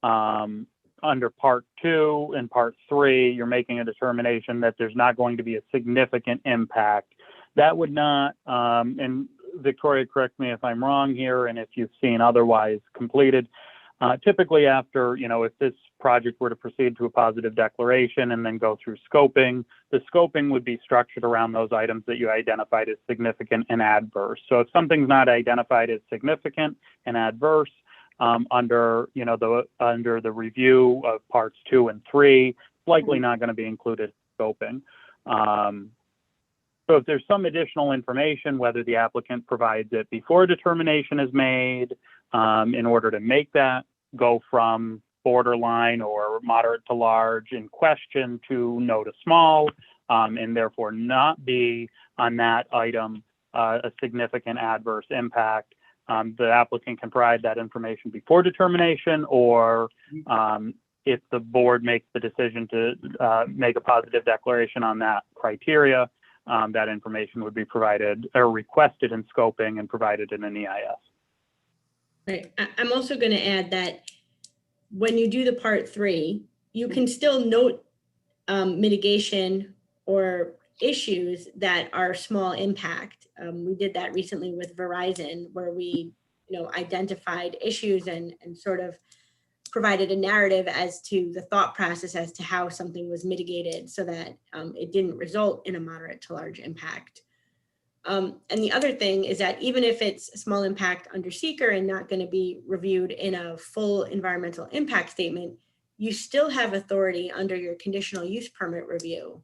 under part 2 and part 3, you're making a determination that there's not going to be a significant impact. That would not, and Victoria, correct me if I'm wrong here, and if you've seen otherwise completed, Typically after, if this project were to proceed to a positive declaration and then go through scoping, the scoping would be structured around those items that you identified as significant and adverse. So if something's not identified as significant and adverse, under the review of parts 2 and 3, it's likely not going to be included in scoping. So if there's some additional information, whether the applicant provides it before determination is made, in order to make that go from borderline or moderate to large in question to no to small, and therefore not be on that item a significant adverse impact, the applicant can provide that information before determination, or if the board makes the decision to make a positive declaration on that criteria, that information would be provided or requested in scoping and provided in an EIS. Right. I'm also going to add that when you do the part 3, you can still note mitigation or issues that are small impact. We did that recently with Verizon, where we, identified issues and sort of provided a narrative as to the thought process as to how something was mitigated so that it didn't result in a moderate to large impact. And the other thing is that even if it's a small impact under seeker and not going to be reviewed in a full environmental impact statement, you still have authority under your conditional use permit review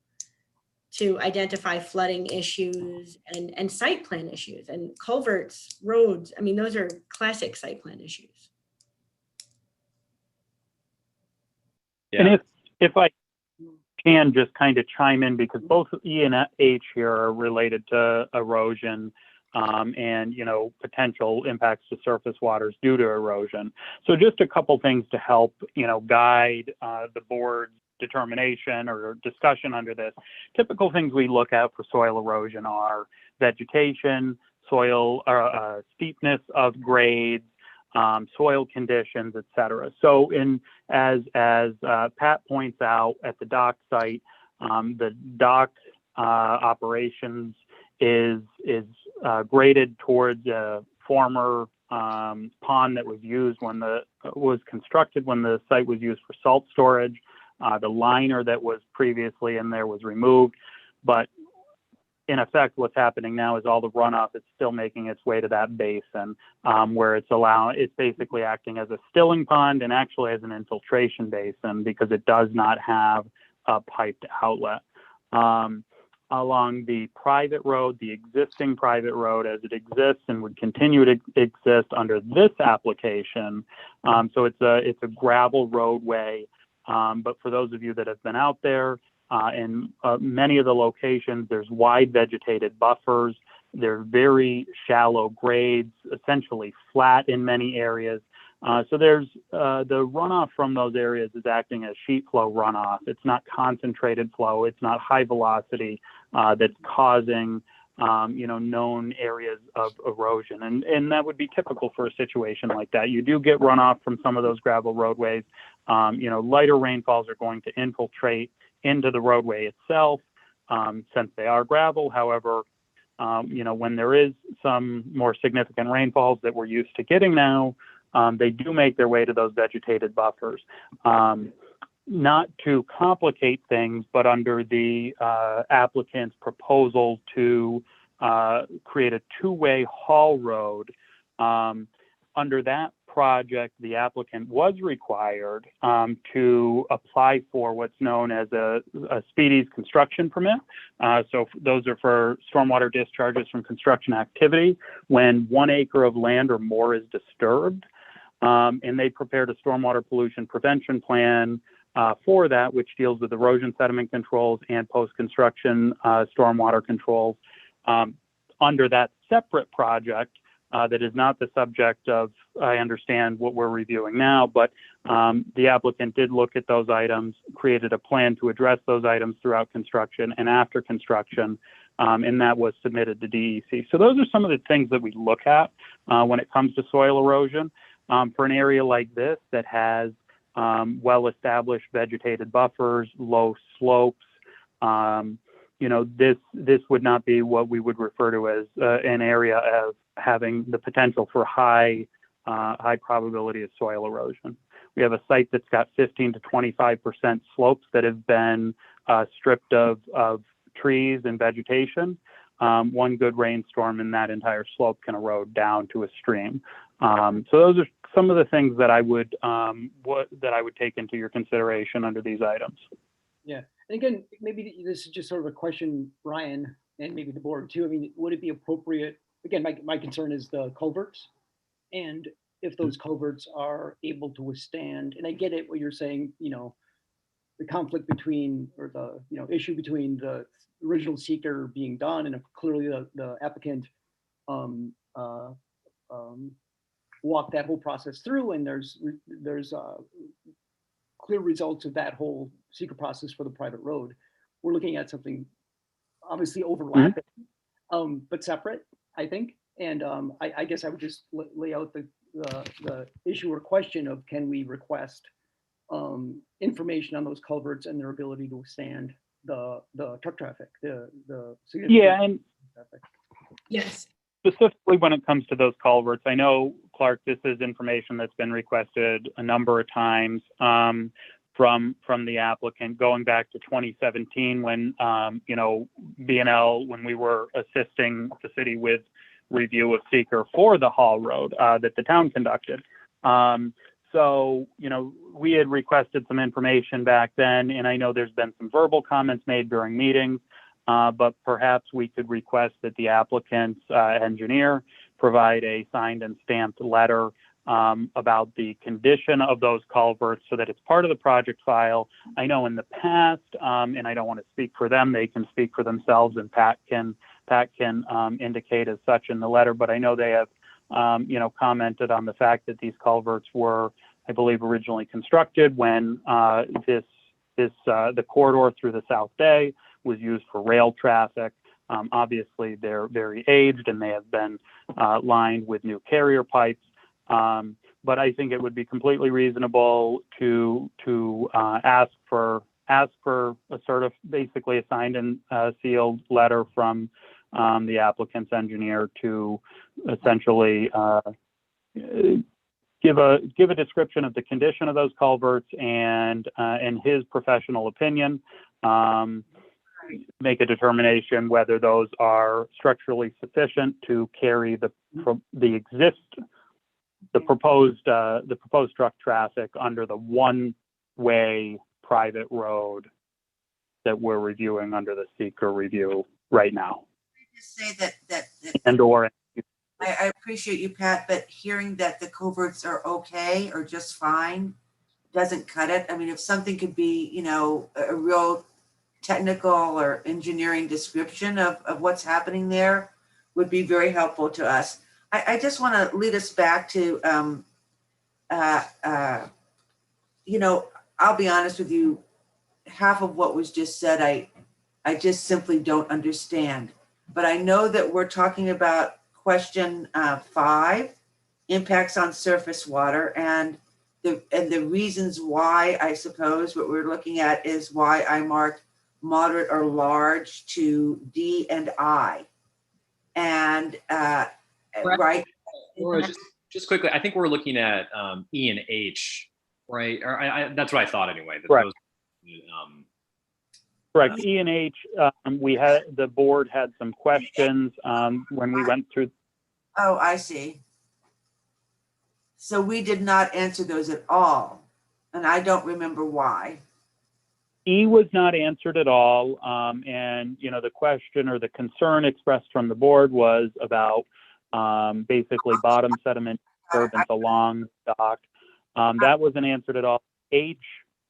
to identify flooding issues and site plan issues and culverts, roads. I mean, those are classic site plan issues. Yeah. And if I can just kind of chime in, because both E and H here are related to erosion and potential impacts to surface waters due to erosion. So just a couple things to help guide the board's determination or discussion under this. Typical things we look at for soil erosion are vegetation, soil steepness of grades, soil conditions, et cetera. So as Pat points out at the dock site, the dock operations is graded towards a former pond that was constructed when the site was used for salt storage. The liner that was previously in there was removed, but in effect, what's happening now is all the runoff is still making its way to that basin, where it's basically acting as a stilling pond and actually as an infiltration basin because it does not have a piped outlet. Along the private road, the existing private road as it exists and would continue to exist under this application. So it's a gravel roadway, but for those of you that have been out there, in many of the locations, there's wide vegetated buffers. They're very shallow grades, essentially flat in many areas. So there's the runoff from those areas is acting as sheet flow runoff. It's not concentrated flow. It's not high velocity that's causing known areas of erosion. And that would be typical for a situation like that. You do get runoff from some of those gravel roadways. Lighter rainfalls are going to infiltrate into the roadway itself, since they are gravel. However, when there is some more significant rainfalls that we're used to getting now, they do make their way to those vegetated buffers. Not to complicate things, but under the applicant's proposal to create a two-way haul road, under that project, the applicant was required to apply for what's known as a SPDES construction permit. So those are for stormwater discharges from construction activity when 1 acre of land or more is disturbed. And they prepared a stormwater pollution prevention plan for that, which deals with erosion sediment controls and post-construction stormwater controls. Under that separate project, that is not the subject of, I understand, what we're reviewing now, but the applicant did look at those items, created a plan to address those items throughout construction and after construction, and that was submitted to DEC. So those are some of the things that we look at when it comes to soil erosion. For an area like this that has well-established vegetated buffers, low slopes, this would not be what we would refer to as an area of having the potential for high high probability of soil erosion. We have a site that's got 15 to 25% slopes that have been stripped of trees and vegetation. One good rainstorm and that entire slope can erode down to a stream. So those are some of the things that I would take into your consideration under these items. Yeah, and again, maybe this is just sort of a question, Ryan, and maybe the board too. I mean, would it be appropriate? Again, my concern is the culverts, and if those culverts are able to withstand. And I get it, what you're saying. You know, the conflict between, or the issue between the original seeker being done, and if clearly the applicant walked that whole process through, and there's clear results of that whole seeker process for the private road. We're looking at something obviously overlapping, but separate, I think. And I guess I would just lay out the issue or question of, can we request information on those culverts and their ability to withstand the truck traffic, the Yeah, and traffic. Yes. specifically when it comes to those culverts, I know, Clark, this is information that's been requested a number of times from the applicant, going back to 2017 when, B&L, when we were assisting the city with review of seeker for the Hall Road that the town conducted. So, we had requested some information back then, and I know there's been some verbal comments made during meetings, but perhaps we could request that the applicant's engineer provide a signed and stamped letter about the condition of those culverts so that it's part of the project file. I know in the past, and I don't want to speak for them, they can speak for themselves, and Pat can indicate as such in the letter, but I know they have commented on the fact that these culverts were, I believe, originally constructed when the corridor through the South Bay was used for rail traffic. Obviously, they're very aged and they have been lined with new carrier pipes. But I think it would be completely reasonable to ask for a sort of basically a signed and sealed letter from the applicant's engineer to essentially give a description of the condition of those culverts and his professional opinion. Make a determination whether those are structurally sufficient to carry the proposed truck traffic under the one-way private road that we're reviewing under the seeker review right now. Just say that And/or I appreciate you, Pat, but hearing that the culverts are okay or just fine doesn't cut it. I mean, if something could be, a real technical or engineering description of what's happening there would be very helpful to us. I just want to lead us back to, I'll be honest with you, half of what was just said, I just simply don't understand. But I know that we're talking about question 5, impacts on surface water, and the reasons why, I suppose what we're looking at is why I marked moderate or large to D and I. And right. Or just quickly, I think we're looking at E and H, right? Or that's what I thought anyway. Correct. Those, Correct. E and H, the board had some questions when we went through. Oh, I see. So we did not answer those at all, and I don't remember why. E was not answered at all, and the question or the concern expressed from the board was about basically bottom sediment disturbance along the dock. That wasn't answered at all. H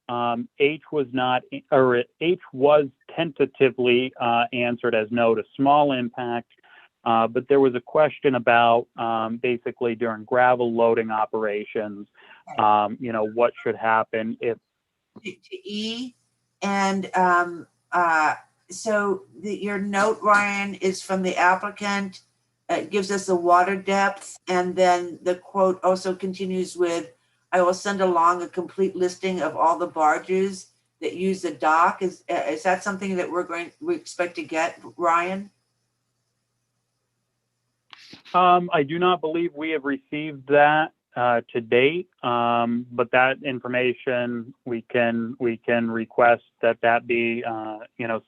was not, or H was tentatively answered as no to small impact, but there was a question about basically during gravel loading operations, what should happen if. To E, and so your note, Ryan, is from the applicant. It gives us a water depth, and then the quote also continues with, I will send along a complete listing of all the barges that use the dock. Is that something that we expect to get, Ryan? I do not believe we have received that to date, but that information we can request that be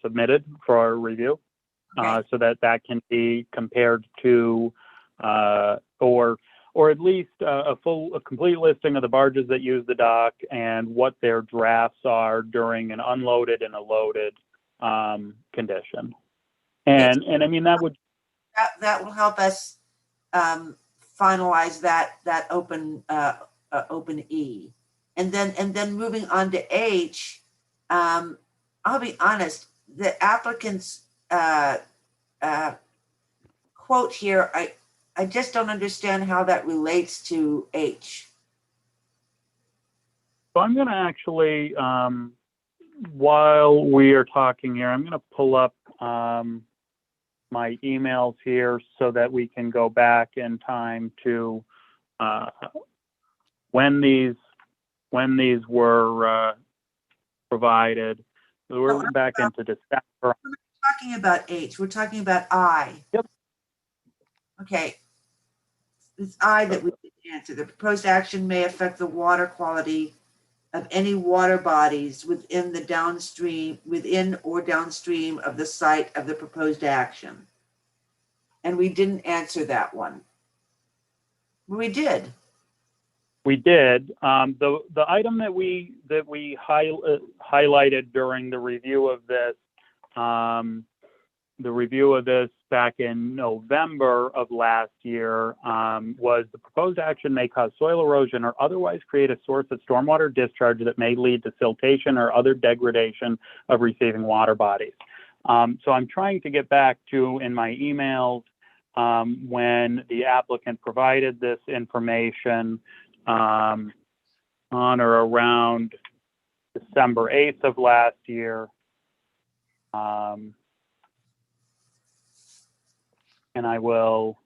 submitted for our review, Okay. so that can be compared to or at least a complete listing of the barges that use the dock and what their drafts are during an unloaded and a loaded condition. And I mean that would That will help us finalize that open E. And then moving on to H, I'll be honest, the applicant's quote here, I just don't understand how that relates to H. So I'm going to actually, while we are talking here, I'm going to pull up my emails here so that we can go back in time to when these were provided. So we're back into December. Talking about H, we're talking about I. Yep. Okay. It's I that we didn't answer. The proposed action may affect the water quality of any water bodies within or downstream of the site of the proposed action. And we didn't answer that one. We did. We did. The item that we highlighted during the review of this back in November of last year was the proposed action may cause soil erosion or otherwise create a source of stormwater discharge that may lead to siltation or other degradation of receiving water bodies. So I'm trying to get back to in my emails when the applicant provided this information on or around December 8th of last year. And I will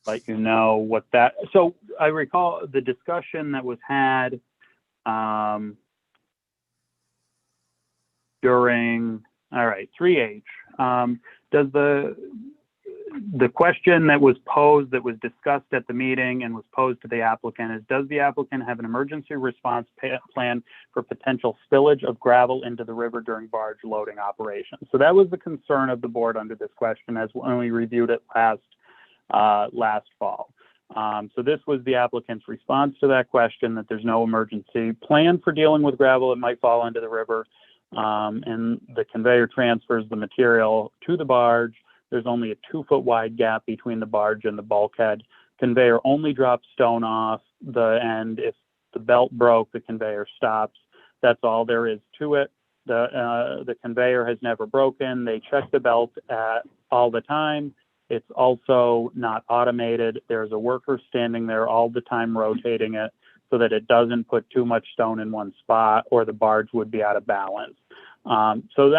let you know what that. So I recall the discussion that was had during. All right, 3H. Does the question that was posed, that was discussed at the meeting and was posed to the applicant is, does the applicant have an emergency response plan for potential spillage of gravel into the river during barge loading operations? So that was the concern of the board under this question as when we reviewed it last fall. So this was the applicant's response to that question, that there's no emergency plan for dealing with gravel that might fall into the river, and the conveyor transfers the material to the barge. There's only a 2-foot wide gap between the barge and the bulkhead. Conveyor only drops stone off the end. If the belt broke, the conveyor stops. That's all there is to it. The conveyor has never broken. They check the belt all the time. It's also not automated. There's a worker standing there all the time rotating it so that it doesn't put too much stone in one spot or the barge would be out of balance. So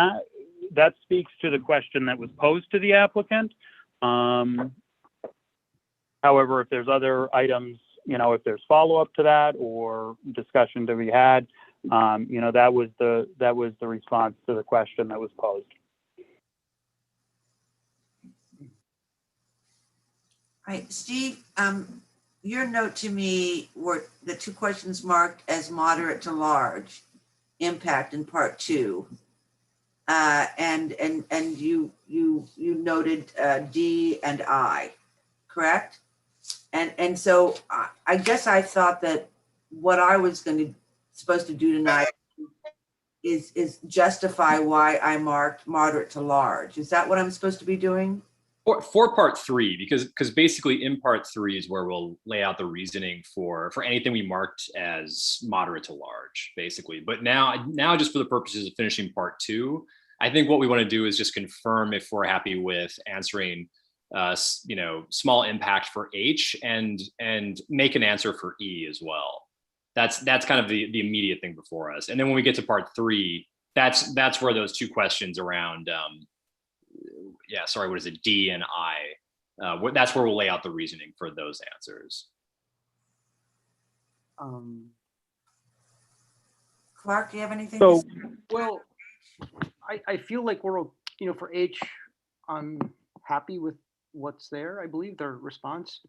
that speaks to the question that was posed to the applicant. However, if there's other items, if there's follow-up to that or discussion to be had, that was the response to the question that was posed. All right, Steve, your note to me were the 2 questions marked as moderate to large impact in part 2. And you noted D and I, correct? And so I guess I thought that what I was supposed to do tonight is justify why I marked moderate to large. Is that what I'm supposed to be doing? For part 3, because basically in part 3 is where we'll lay out the reasoning for anything we marked as moderate to large, basically. But now just for the purposes of finishing part 2, I think what we want to do is just confirm if we're happy with answering, small impact for H and make an answer for E as well. That's kind of the immediate thing before us. And then when we get to part 3, that's where those 2 questions around, what is it, D and I, that's where we'll lay out the reasoning for those answers. Clark, do you have anything? So, Well, I feel like we're, for H, I'm happy with what's there, I believe, their response.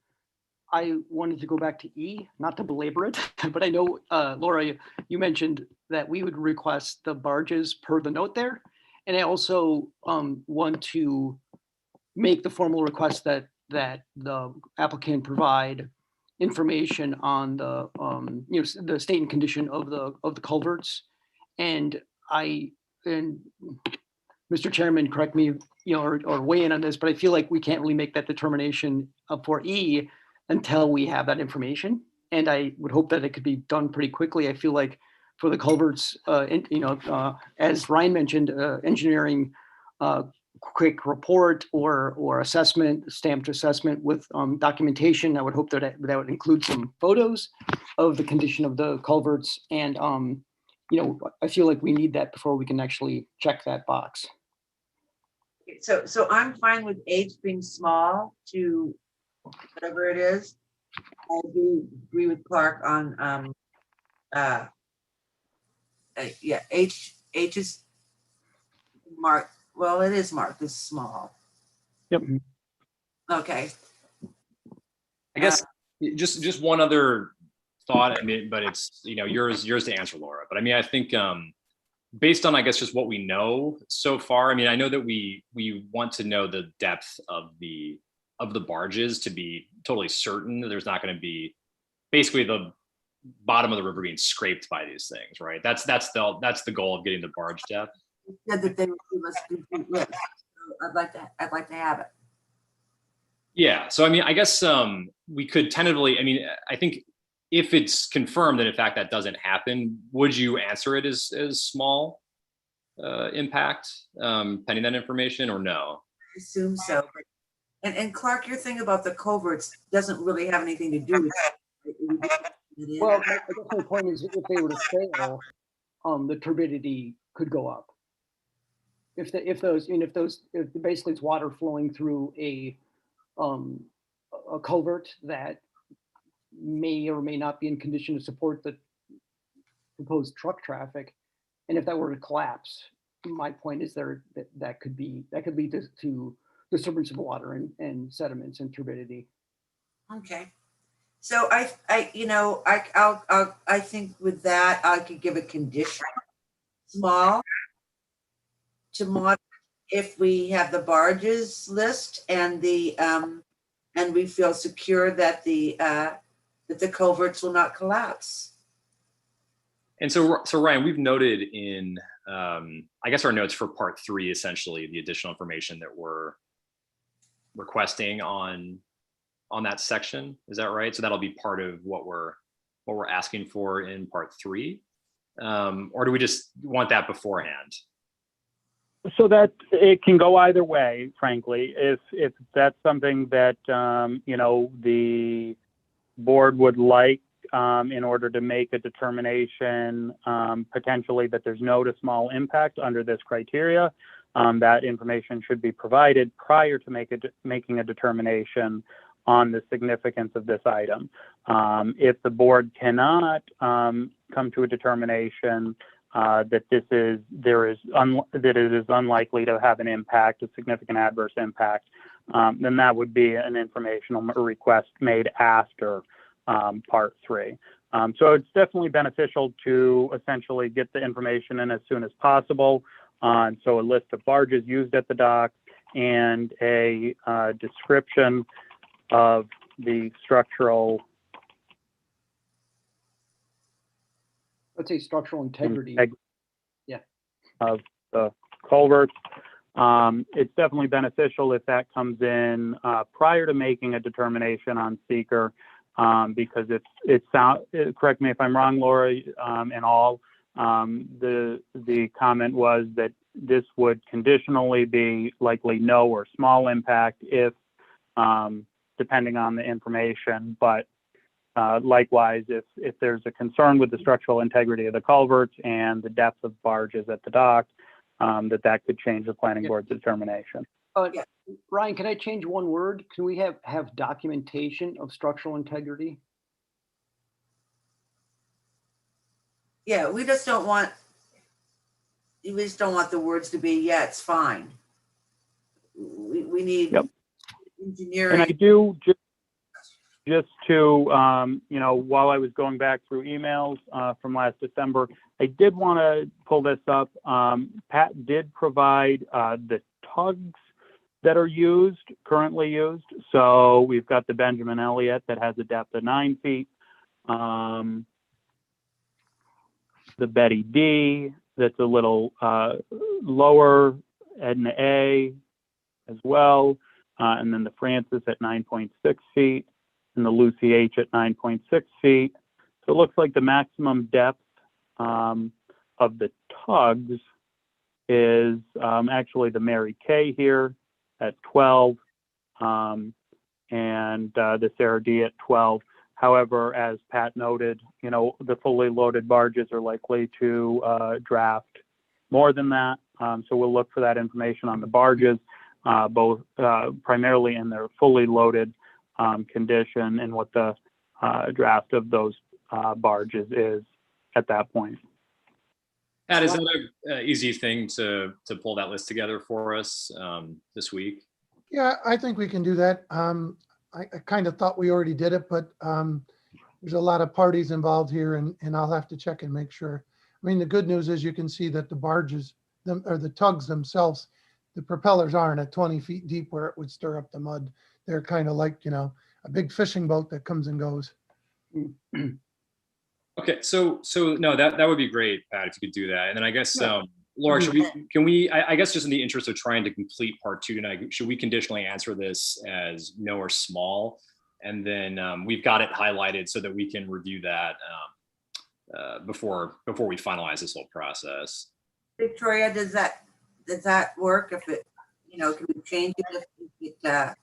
I wanted to go back to E, not to belabor it, but I know, Laura, you mentioned that we would request the barges per the note there. And I also want to make the formal request that the applicant provide information on the, the state and condition of the culverts. And Mr. Chairman, correct me, or weigh in on this, but I feel like we can't really make that determination for E until we have that information. And I would hope that it could be done pretty quickly. I feel like for the culverts, as Ryan mentioned, engineering quick report or assessment, stamped assessment with documentation. I would hope that that would include some photos of the condition of the culverts. And, I feel like we need that before we can actually check that box. So I'm fine with H being small to whatever it is. I do agree with Clark on, yeah, H is marked, well, it is marked as small. Yep. Okay. I guess just one other thought. I mean, but it's yours to answer, Laura. But I mean, I think based on, I guess, just what we know so far. I mean, I know that we want to know the depth of the barges to be totally certain that there's not going to be basically the bottom of the river being scraped by these things, right? That's the goal of getting the barge depth. You said that they would give us a complete list. So I'd like to have it. Yeah. So I mean, I guess we could tentatively. I mean, I think if it's confirmed that in fact that doesn't happen, would you answer it as small impact pending that information, or no? I assume so. And Clark, your thing about the culverts doesn't really have anything to do with it. Well, I guess my point is, if they were to fail, the turbidity could go up. If basically it's water flowing through a culvert that may or may not be in condition to support the proposed truck traffic, and if that were to collapse, my point is that could lead to disturbance of water and sediments and turbidity. Okay. So I think with that, I could give a condition, small to moderate, if we have the barges list and and we feel secure that the culverts will not collapse. And so Ryan, we've noted in, I guess, our notes for part 3, essentially the additional information that we're requesting on that section. Is that right? So that'll be part of what we're asking for in part 3, or do we just want that beforehand? So that it can go either way, frankly. If that's something that the board would like in order to make a determination potentially that there's no to small impact under this criteria, that information should be provided prior to making a determination on the significance of this item. If the board cannot come to a determination that it is unlikely to have an impact, a significant adverse impact, then that would be an informational request made after part 3. So it's definitely beneficial to essentially get the information in as soon as possible. So a list of barges used at the dock and a description of the structural, Let's say structural integrity. Yeah. Of the culverts. It's definitely beneficial if that comes in prior to making a determination on seeker, because correct me if I'm wrong, Laura, the comment was that this would conditionally be likely no or small impact if depending on the information, but likewise, if there's a concern with the structural integrity of the culverts and the depth of barges at the dock, that could change the planning board's determination. Ryan, can I change one word? Can we have documentation of structural integrity? Yeah, we just don't want the words to be, yeah, it's fine. We need, Yep. And I engineering. do just to, while I was going back through emails from last December, I did want to pull this up. Pat did provide the tugs that are currently used. So we've got the Benjamin Elliott that has a depth of 9 feet. The Betty D that's a little lower, Edna A as well. And then the Francis at 9.6 feet and the Lucy H at 9.6 feet. So it looks like the maximum depth of the tugs is actually the Mary Kay here at 12 and the Sarah D at 12. However, as Pat noted, the fully loaded barges are likely to draft more than that. So we'll look for that information on the barges, both primarily in their fully loaded condition and what the draft of those barges is at that point. Pat, is that an easy thing to pull that list together for us this week? Yeah, I think we can do that. I kind of thought we already did it, but there's a lot of parties involved here and I'll have to check and make sure. I mean, the good news is you can see that the barges, or the tugs themselves, the propellers aren't at 20 feet deep where it would stir up the mud. They're kind of like, a big fishing boat that comes and goes. Okay, so no, that would be great, Pat, if you could do that. And then I guess, Laura, can we, I guess just in the interest of trying to complete part 2 tonight, should we conditionally answer this as no or small? And then we've got it highlighted so that we can review that before we finalize this whole process. Victoria, does that work? If it, can we change it if it,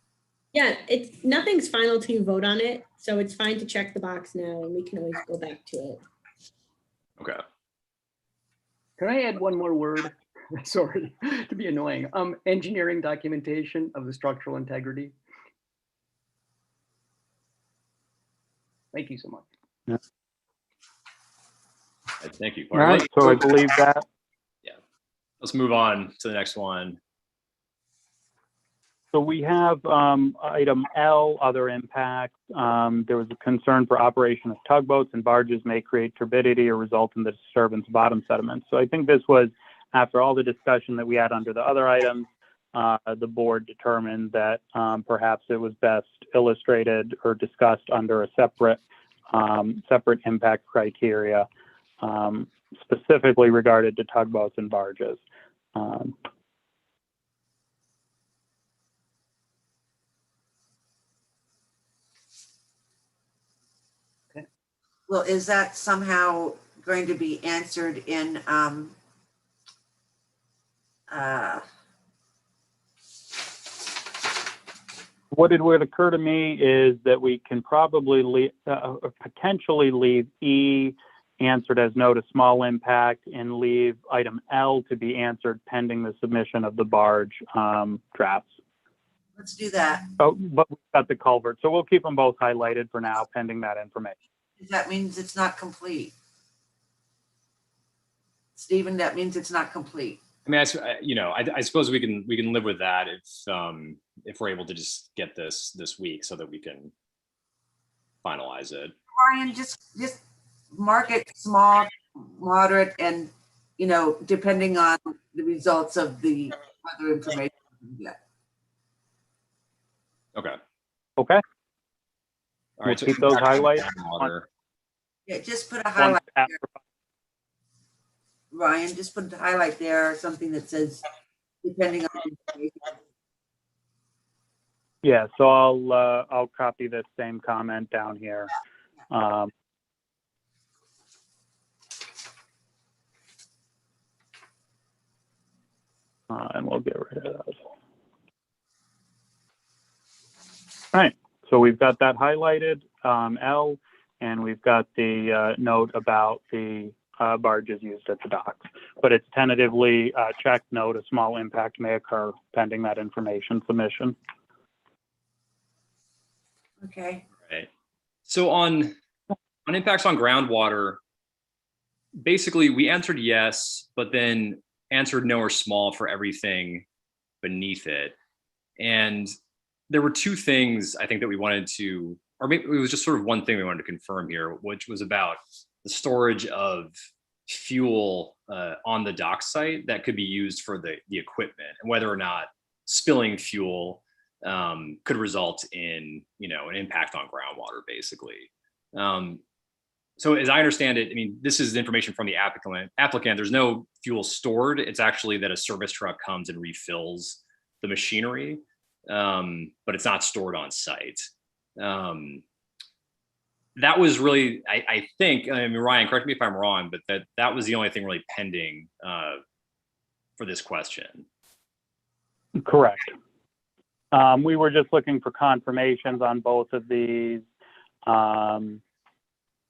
Yeah, nothing's final till you vote on it, so it's fine to check the box now and we can always go back to it. Okay. Can I add one more word? Sorry to be annoying. Engineering documentation of the structural integrity. Thank you so much. Thank you. All right, so I believe that. Let's move on to the next one. So we have item L, other impacts. There was a concern for operation of tugboats and barges may create turbidity or result in the disturbance of bottom sediments. So I think this was after all the discussion that we had under the other items, the board determined that perhaps it was best illustrated or discussed under a separate impact criteria, specifically regarded to tugboats and barges. well, is that somehow going to be answered in What would occur to me is that we can probably potentially leave E answered as no to small impact and leave item L to be answered pending the submission of the barge drafts. let's do that. Oh, but we've got the culvert, so we'll keep them both highlighted for now pending that information. That means it's not complete. Stephen, that means it's not complete. I mean, I suppose we can live with that if we're able to just get this week so that we can finalize it. Brian, just mark it small, moderate, and depending on the results of the other information we get. Okay. Okay. All right. We'll keep those highlights. Yeah, just put a highlight Once there. Ryan, just put the highlight there, something that says depending on the information. Yeah, so I'll copy this same comment down here. And we'll get rid of those. All right, so we've got that highlighted, L, and we've got the note about the barges used at the docks. But it's tentatively checked, note a small impact may occur pending that information submission. Okay. Right. So on impacts on groundwater, basically we answered yes, but then answered no or small for everything beneath it. And there were two things I think that we wanted to, or maybe it was just sort of one thing we wanted to confirm here, which was about the storage of fuel on the dock site that could be used for the equipment, and whether or not spilling fuel could result in, you know, an impact on groundwater, basically. So as I understand it, I mean, this is information from the applicant. There's no fuel stored. It's actually that a service truck comes and refills the machinery, but it's not stored on site. That was really, I think, I mean, Ryan, correct me if I'm wrong, but that was the only thing really pending for this question. Correct. We were just looking for confirmations on both of these.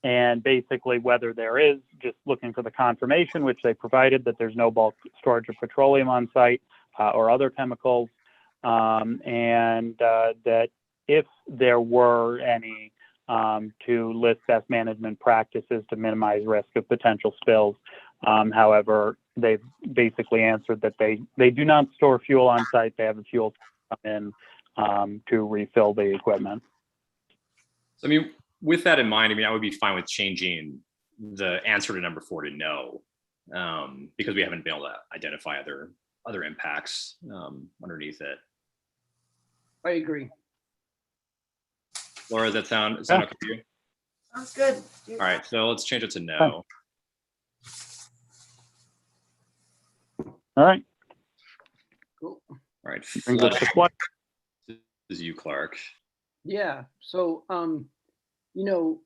And basically whether there is, just looking for the confirmation, which they provided, that there's no bulk storage of petroleum on site or other chemicals. And that if there were any, to list best management practices to minimize risk of potential spills. However, they've basically answered that they do not store fuel on site. They have a fuel come in to refill the equipment. So, I mean, with that in mind, I mean, I would be fine with changing the answer to number 4 to no, because we haven't been able to identify other impacts underneath it. I agree. Laura, does that sound okay to you? Sounds good. All right, so let's change it to no. All right. Cool. All right, Brings us to flood. this is you, Clark. Yeah, so, you know,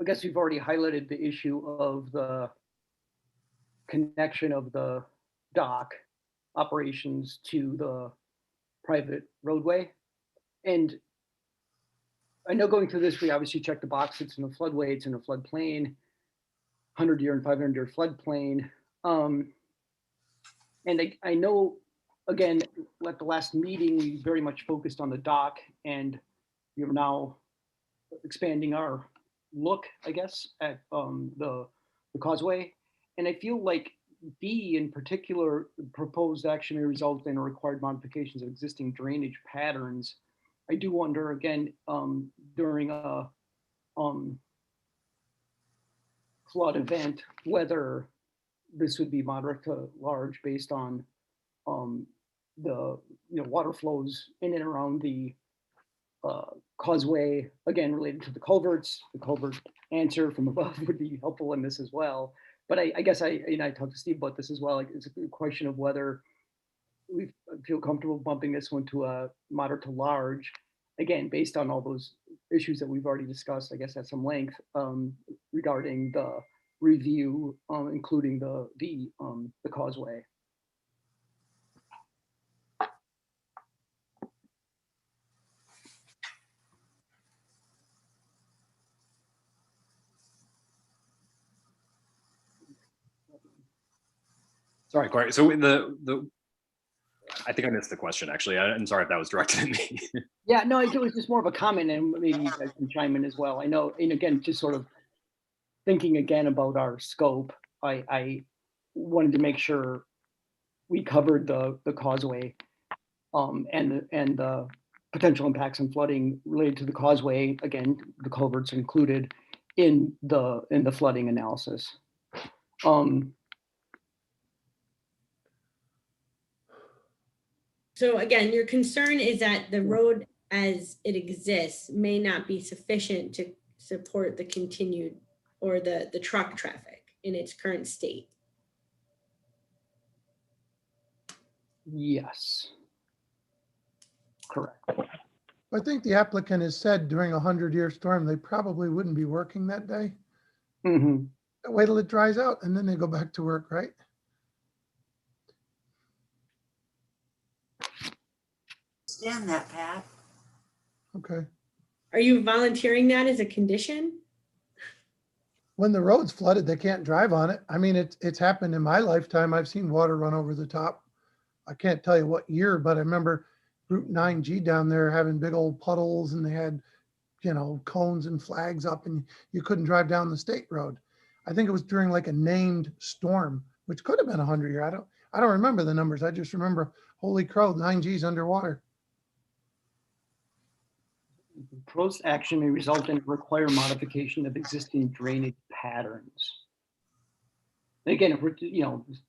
I guess we've already highlighted the issue of the connection of the dock operations to the private roadway. And I know going through this, we obviously checked the box. It's in a floodway, it's in a floodplain, 100-year and 500-year floodplain. And I know, again, at the last meeting, we very much focused on the dock, and we're now expanding our look, I guess, at the causeway. And I feel like B in particular, proposed action may result in required modifications of existing drainage patterns. I do wonder, again, during a flood event, whether this would be moderate to large based on the water flows in and around the causeway, again, related to the culverts. The culvert answer from above would be helpful in this as well. But I guess I talked to Steve about this as well. Like, it's a question of whether we feel comfortable bumping this one to a moderate to large, again, based on all those issues that we've already discussed, I guess at some length, regarding the review, including the causeway. Sorry, Clark. So I think I missed the question, actually. I'm sorry if that was directed at me. Yeah, no, it was just more of a comment, and maybe you guys can chime in as well. I know, and again, just sort of thinking again about our scope, I wanted to make sure we covered the causeway and the potential impacts on flooding related to the causeway. Again, the culverts included in the flooding analysis. So again, your concern is that the road as it exists may not be sufficient to support the continued or the truck traffic in its current state. Yes. Correct. I think the applicant has said during a 100-year storm, they probably wouldn't be working that day. Mm-hmm. Wait till it dries out and then they go back to work, right? Stand that, Pat. Okay. Are you volunteering that as a condition? When the road's flooded, they can't drive on it. I mean, it's happened in my lifetime. I've seen water run over the top. I can't tell you what year, but I remember Route 9G down there having big old puddles, and they had, cones and flags up, and you couldn't drive down the state road. I think it was during like a named storm, which could have been 100-year. I don't remember the numbers. I just remember, holy crow, 9G's underwater. proposed action may result in require modification of existing drainage patterns. And again, if we're,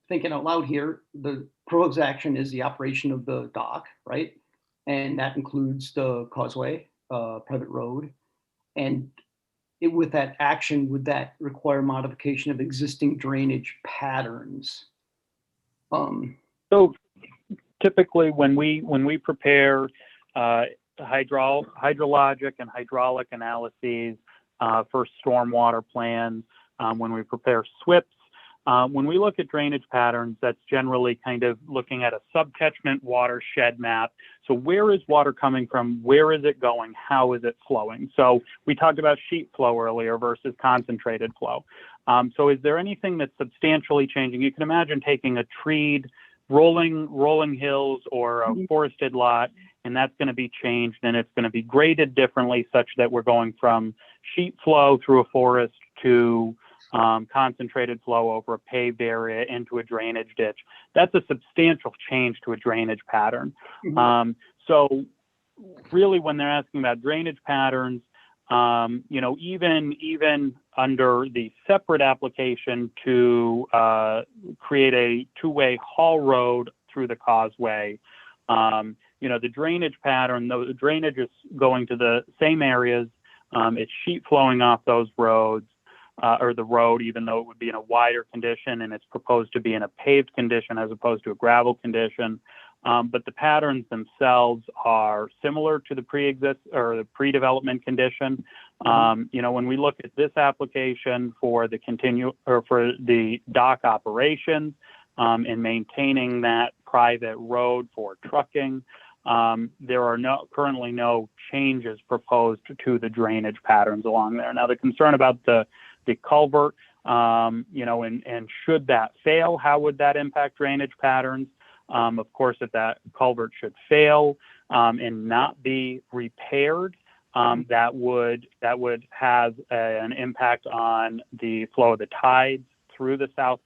thinking out loud here, the proposed action is the operation of the dock, right? And that includes the causeway, private road. And with that action, would that require modification of existing drainage patterns? So typically when we prepare hydrologic and hydraulic analyses for stormwater plans, when we prepare SWIPs, when we look at drainage patterns, that's generally kind of looking at a subcatchment watershed map. So where is water coming from? Where is it going? How is it flowing? So we talked about sheet flow earlier versus concentrated flow. So is there anything that's substantially changing? You can imagine taking a treed, rolling hills or a forested lot, and that's going to be changed, and it's going to be graded differently such that we're going from sheet flow through a forest to concentrated flow over a paved area into a drainage ditch. That's a substantial change to a drainage pattern. So really when they're asking about drainage patterns, even under the separate application to create a two-way haul road through the causeway, the drainage pattern, the drainage is going to the same areas. It's sheet flowing off those roads. Or the road, even though it would be in a wider condition, and it's proposed to be in a paved condition as opposed to a gravel condition. But the patterns themselves are similar to the pre-development condition. When we look at this application for the dock operations and maintaining that private road for trucking, there are currently no changes proposed to the drainage patterns along there. Now, the concern about the culvert, and should that fail, how would that impact drainage patterns? Of course, if that culvert should fail and not be repaired, that would have an impact on the flow of the tides through the South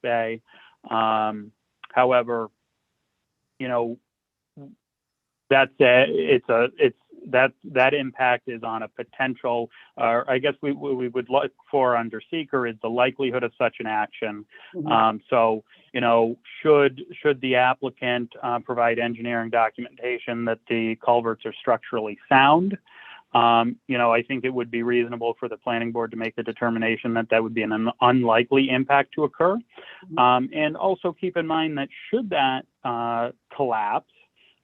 Bay. However, that impact is on a potential, I guess we would look for under seeker is the likelihood of such an action. So, should the applicant provide engineering documentation that the culverts are structurally sound, I think it would be reasonable for the planning board to make the determination that would be an unlikely impact to occur. And also keep in mind that should that collapse,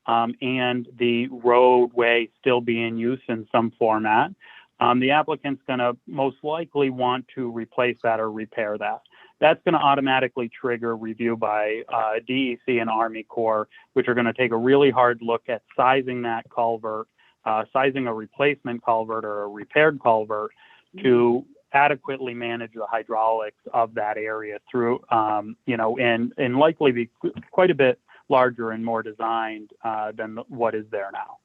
and the roadway still be in use in some format, the applicant's going to most likely want to replace that or repair that. That's going to automatically trigger review by DEC and Army Corps, which are going to take a really hard look at sizing that culvert, sizing a replacement culvert or a repaired culvert to adequately manage the hydraulics of that area through, and likely be quite a bit larger and more designed than what is there now.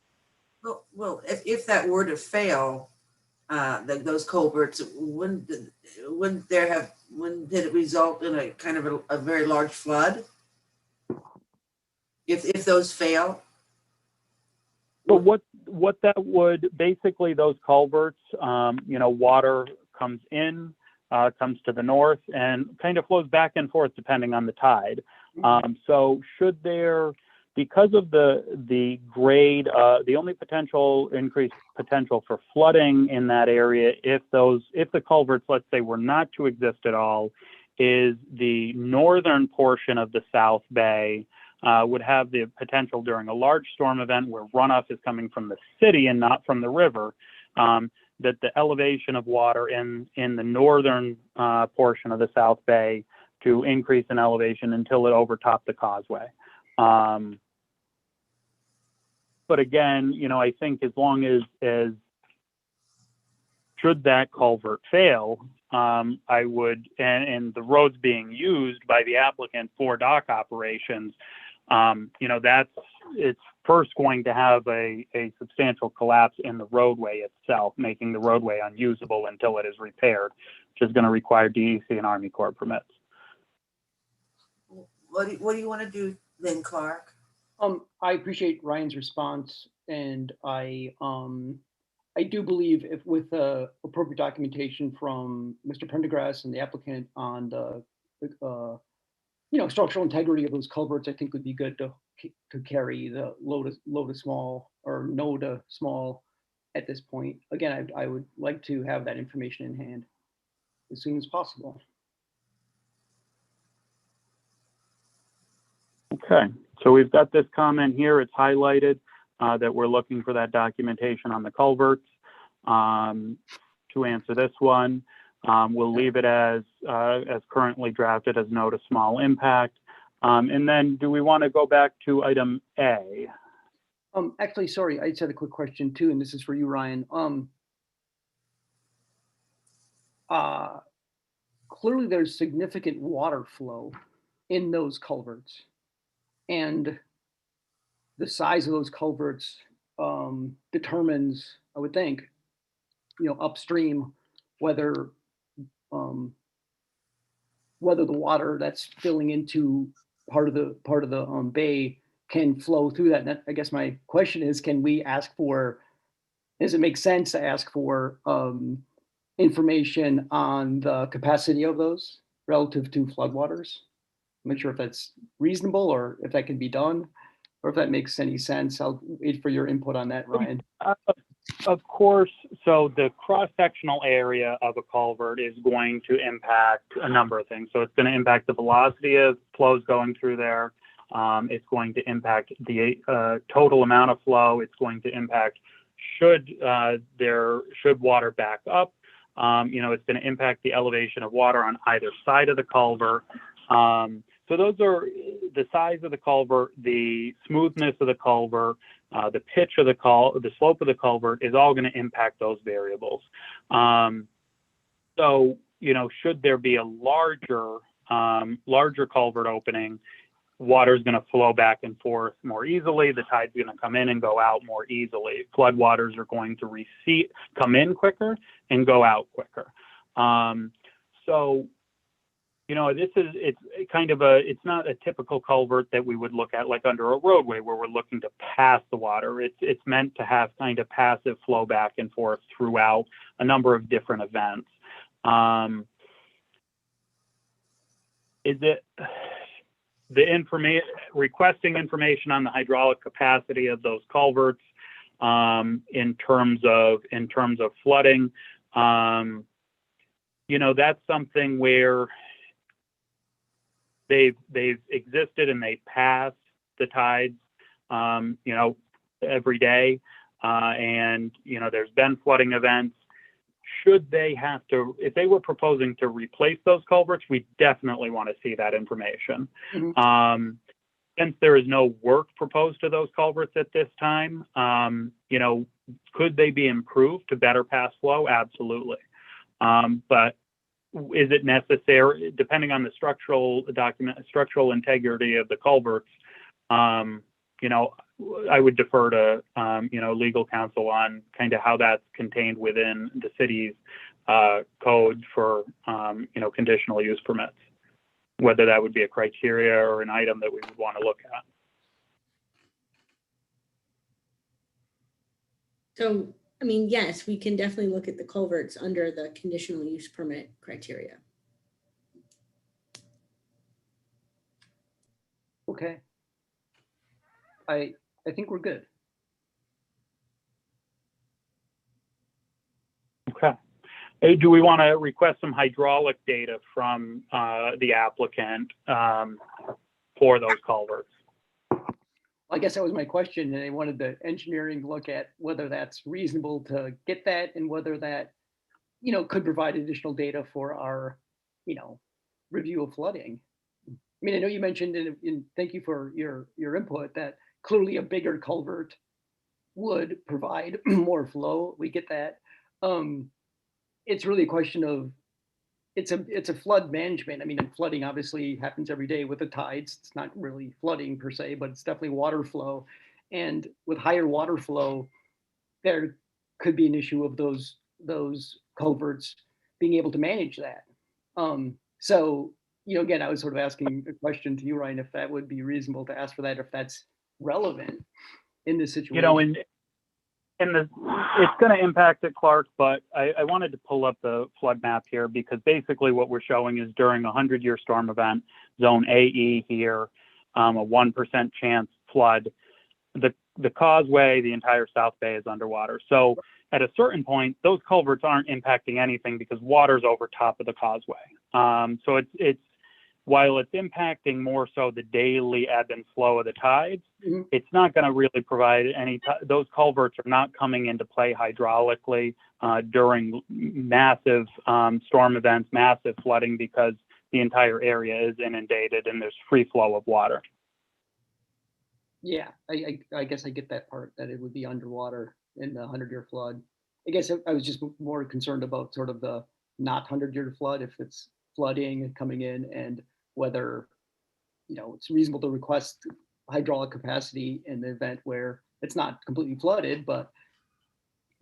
Well, if that were to fail, those culverts, wouldn't did it result in a kind of a very large flood? If those fail? But what that would basically, those culverts, water comes in, comes to the north and kind of flows back and forth depending on the tide. So should there, because of the grade, the only increased potential for flooding in that area, if the culverts, let's say, were not to exist at all, is the northern portion of the South Bay would have the potential during a large storm event where runoff is coming from the city and not from the river, that the elevation of water in the northern portion of the South Bay to increase in elevation until it overtopped the causeway. But again, I think as long as should that culvert fail, I would, and the road's being used by the applicant for dock operations, it's first going to have a substantial collapse in the roadway itself, making the roadway unusable until it is repaired, which is going to require DEC and Army Corps permits. What do you want to do then, Clark? I appreciate Ryan's response. And I do believe if with appropriate documentation from Mr. Prendergast and the applicant on the, structural integrity of those culverts, I think would be good to carry the low to small or no to small at this point. Again, I would like to have that information in hand as soon as possible. Okay, so we've got this comment here. It's highlighted that we're looking for that documentation on the culverts. To answer this one, we'll leave it as currently drafted as no to small impact. And then do we want to go back to item A? Actually, sorry, I just had a quick question too, and this is for you, Ryan. Clearly there's significant water flow in those culverts. And the size of those culverts determines, I would think, upstream whether the water that's filling into part of the bay can flow through that. And I guess my question is, can we ask for? Does it make sense to ask for information on the capacity of those relative to floodwaters? I'm not sure if that's reasonable or if that can be done, or if that makes any sense. I'll wait for your input on that, Ryan. Of course, so the cross-sectional area of a culvert is going to impact a number of things. So it's going to impact the velocity of flows going through there. It's going to impact the total amount of flow. It's going to impact should water back up. It's going to impact the elevation of water on either side of the culvert. So those are the size of the culvert, the smoothness of the culvert, the pitch of the slope of the culvert is all going to impact those variables. So, should there be a larger culvert opening, water is going to flow back and forth more easily. The tide's going to come in and go out more easily. Floodwaters are going to come in quicker and go out quicker. So, it's not a typical culvert that we would look at like under a roadway where we're looking to pass the water. It's meant to have kind of passive flow back and forth throughout a number of different events. Requesting information on the hydraulic capacity of those culverts in terms of flooding, that's something where they've existed and they pass the tides, every day. And, there's been flooding events. Should they have to, if they were proposing to replace those culverts, we definitely want to see that information. Mm-hmm. Since there is no work proposed to those culverts at this time, could they be improved to better pass flow? Absolutely. But is it necessary, depending on the structural integrity of the culverts, I would defer to, legal counsel on kind of how that's contained within the city's code for, conditional use permits, whether that would be a criteria or an item that we would want to look at. So, yes, we can definitely look at the culverts under the conditional use permit criteria. Okay. I think we're good. Okay. Hey, do we want to request some hydraulic data from the applicant for those culverts? I guess that was my question, and I wanted the engineering to look at whether that's reasonable to get that and whether that, could provide additional data for our, review of flooding. I know you mentioned, and thank you for your input, that clearly a bigger culvert would provide more flow. We get that. It's really a question of, it's a flood management. And flooding obviously happens every day with the tides. It's not really flooding per se, but it's definitely water flow. And with higher water flow, there could be an issue of those culverts being able to manage that. So, again, I was sort of asking a question to you, Ryan, if that would be reasonable to ask for that, if that's relevant in this situation. And it's going to impact it, Clark, but I wanted to pull up the flood map here because basically what we're showing is during a 100-year storm event, zone AE here, a 1% chance flood. The causeway, the entire South Bay is underwater. So at a certain point, those culverts aren't impacting anything because water's over top of the causeway. So it's while it's impacting more so the daily ebb and flow of the tides, it's not going to really provide any, those culverts are not coming into play hydraulically during massive storm events, massive flooding, because the entire area is inundated and there's free flow of water. Yeah, I guess I get that part, that it would be underwater in the 100-year flood. I guess I was just more concerned about sort of the not 100-year flood, if it's flooding and coming in, and whether, you know, it's reasonable to request hydraulic capacity in the event where it's not completely flooded, but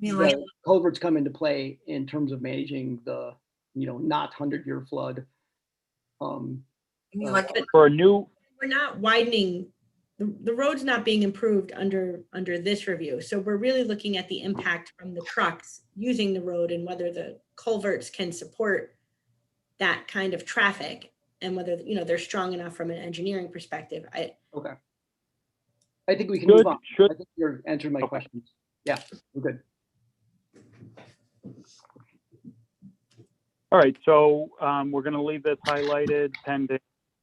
the culverts come into play in terms of managing the, you know, not 100-year flood. For a new, We're not widening, the road's not being improved under this review. So we're really looking at the impact from the trucks using the road and whether the culverts can support that kind of traffic and whether, you know, they're strong enough from an engineering perspective. Okay. I think we can move on. I think you're answering my questions. Yeah, we're good. All right, so we're going to leave this highlighted pending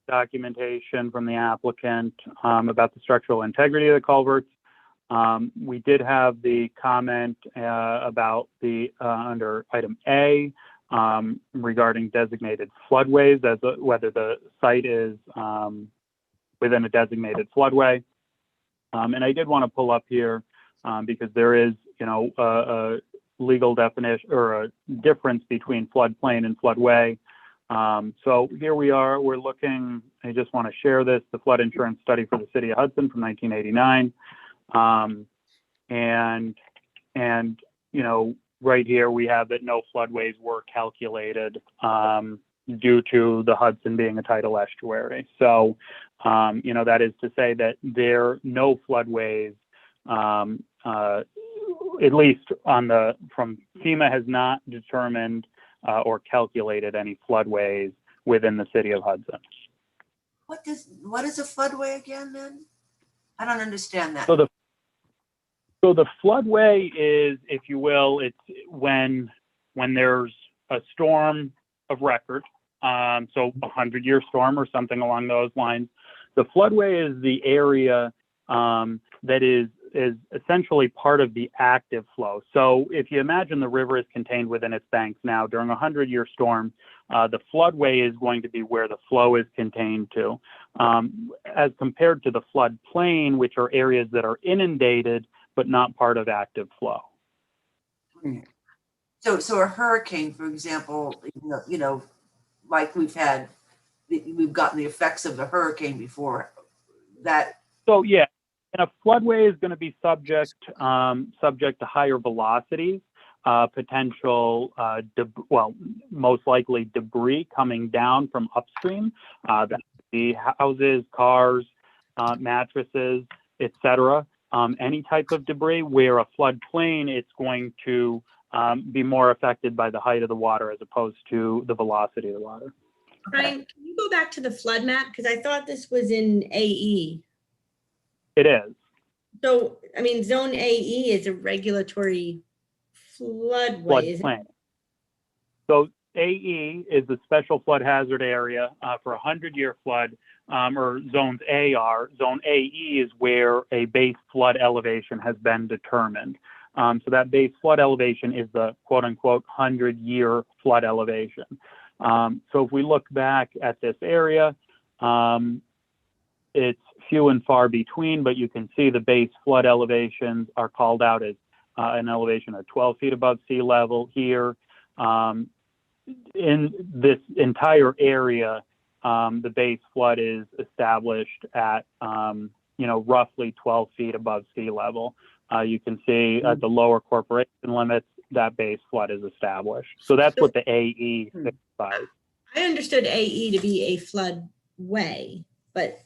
documentation from the applicant about the structural integrity of the culverts. We did have the comment about the under item A regarding designated floodways, as whether the site is within a designated floodway. And I did want to pull up here because there is, you know, a legal definition or a difference between floodplain and floodway. So here we are, we're looking, I just want to share this, the flood insurance study for the city of Hudson from 1989. And, you know, right here we have that no floodways were calculated due to the Hudson being a tidal estuary. So, you know, that is to say that there no floodways, at least on the, from FEMA has not determined or calculated any floodways within the city of Hudson. What is a floodway again then? I don't understand that. So the floodway is, if you will, it's when there's a storm of record, so a 100-year storm or something along those lines. The floodway is the area that is essentially part of the active flow. So if you imagine the river is contained within its banks now, during a 100-year storm, the floodway is going to be where the flow is contained to, as compared to the floodplain, which are areas that are inundated but not part of active flow. So a hurricane, for example, you know, like we've gotten the effects of the hurricane before. So yeah, and a floodway is going to be subject to higher velocities, potential, most likely debris coming down from upstream. That could be houses, cars, mattresses, etc. Any type of debris. Where a floodplain, it's going to be more affected by the height of the water as opposed to the velocity of the water. Brian, can you go back to the flood map? Because I thought this was in AE. It is. So, I mean, zone AE is a regulatory floodway, isn't it? Floodplain. So AE is the special flood hazard area for a 100-year flood, or zones A are. Zone AE is where a base flood elevation has been determined. So that base flood elevation is the quote unquote 100-year flood elevation. So if we look back at this area, it's few and far between, but you can see the base flood elevations are called out as an elevation of 12 feet above sea level here. In this entire area, the base flood is established at, roughly 12 feet above sea level. You can see at the lower corporation limits, that base flood is established. So that's what the AE signifies. I understood AE to be a floodway, but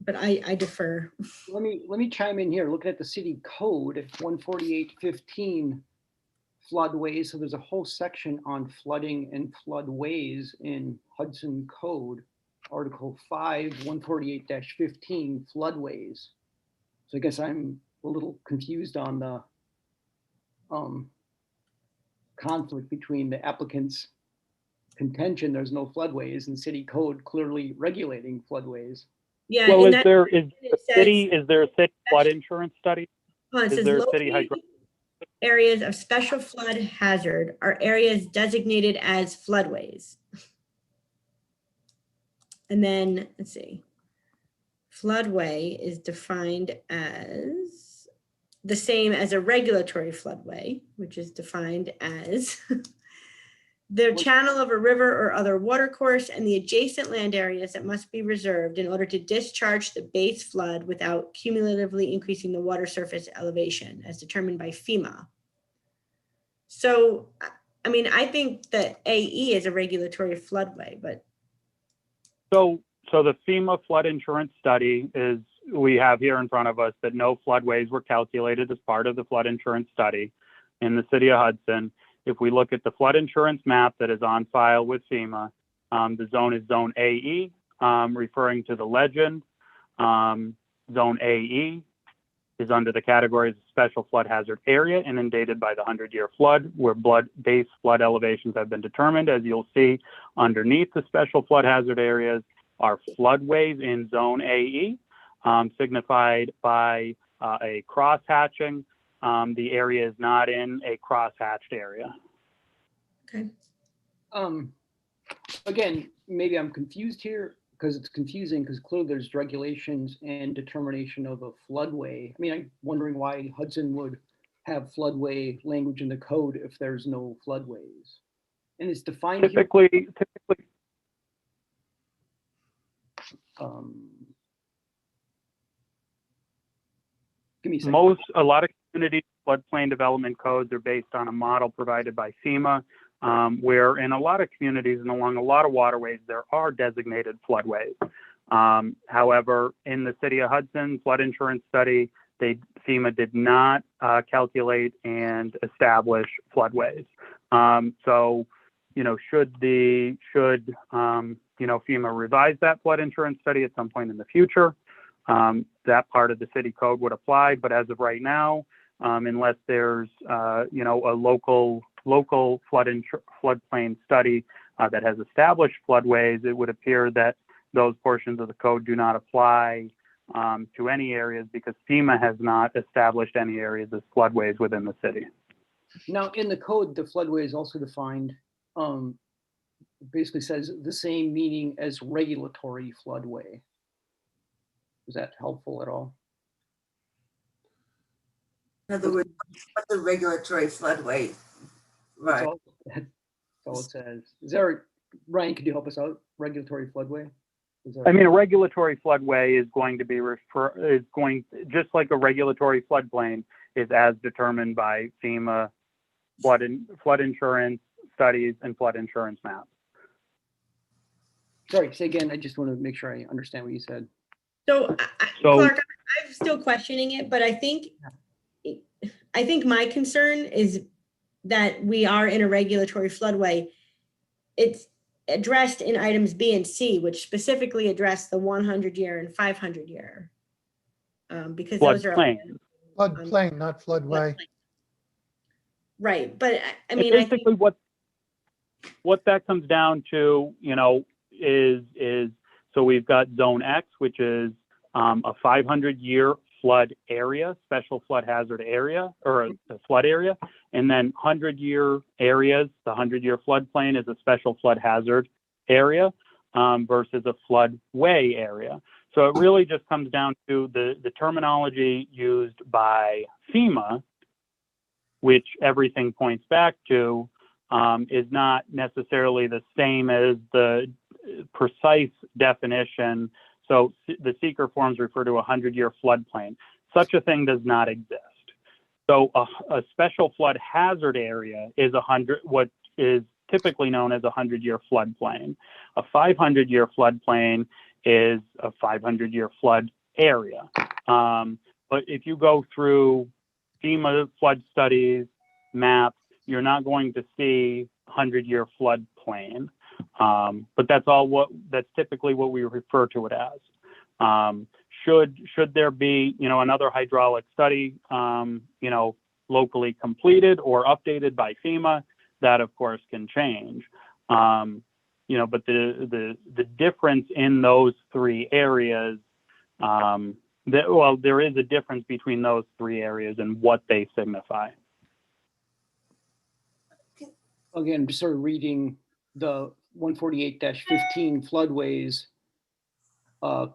but I defer. Let me chime in here. Looking at the city code, 14815 floodways. So there's a whole section on flooding and floodways in Hudson Code, Article 5, 148-15 floodways. So I guess I'm a little confused on the conflict between the applicant's contention there's no floodways and city code clearly regulating floodways. Yeah. Well, and is that- there a city flood insurance study? it Is says there a city located areas of special flood hazard are areas designated as floodways. And then, let's see. Floodway is defined as the same as a regulatory floodway, which is defined as the channel of a river or other watercourse and the adjacent land areas that must be reserved in order to discharge the base flood without cumulatively increasing the water surface elevation as determined by FEMA. So, I mean, I think that AE is a regulatory floodway, but So the FEMA flood insurance study is, we have here in front of us that no floodways were calculated as part of the flood insurance study in the city of Hudson. If we look at the flood insurance map that is on file with FEMA, the zone is zone AE, referring to the legend. Zone AE is under the categories of special flood hazard area inundated by the 100-year flood, where base flood elevations have been determined. As you'll see, underneath the special flood hazard areas are floodways in zone AE, signified by a cross hatching. The area is not in a cross-hatched area. okay. Again, maybe I'm confused here because it's confusing because clearly there's regulations and determination of a floodway. I mean, I'm wondering why Hudson would have floodway language in the code if there's no floodways. And it's defined here. Typically, Give me a second. a lot of community floodplain development codes are based on a model provided by FEMA, where in a lot of communities and along a lot of waterways, there are designated floodways. However, in the city of Hudson flood insurance study, FEMA did not calculate and establish floodways. So, you know, should FEMA revise that flood insurance study at some point in the future, that part of the city code would apply. But as of right now, unless there's a local floodplain study that has established floodways, it would appear that those portions of the code do not apply to any areas because FEMA has not established any areas as floodways within the city. Now, in the code, the floodway is also defined, basically says the same meaning as regulatory floodway. Is that helpful at all? In other words, what's a regulatory floodway? That's Right. all it says. Is there, Ryan, could you help us out? Regulatory floodway? I mean, a regulatory floodway is going to be just like a regulatory floodplain is as determined by FEMA flood insurance studies and flood insurance maps. Sorry, say again. I just want to make sure I understand what you said. So, So- Clark, I'm still questioning it, but I think my concern is that we are in a regulatory floodway. It's addressed in items B and C, which specifically address the 100-year and 500-year. Because those are Floodplain. Floodplain, not floodway. right. But I And mean, I think basically what that comes down to, is so we've got zone X, which is a 500-year flood area, special flood hazard area, or a flood area, and then 100-year areas. The 100-year floodplain is a special flood hazard area versus a floodway area. So it really just comes down to the terminology used by FEMA, which everything points back to, is not necessarily the same as the precise definition. So the seeker forms refer to a 100-year floodplain. Such a thing does not exist. So a special flood hazard area is what is typically known as a 100-year floodplain. A 500-year floodplain is a 500-year flood area. But if you go through FEMA flood studies, maps, you're not going to see 100-year flood plain. But that's typically what we refer to it as. Should there be, another hydraulic study, locally completed or updated by FEMA, that of course can change. But the difference in those three areas, there is a difference between those three areas and what they signify. Again, just sort of reading the 148-15 floodways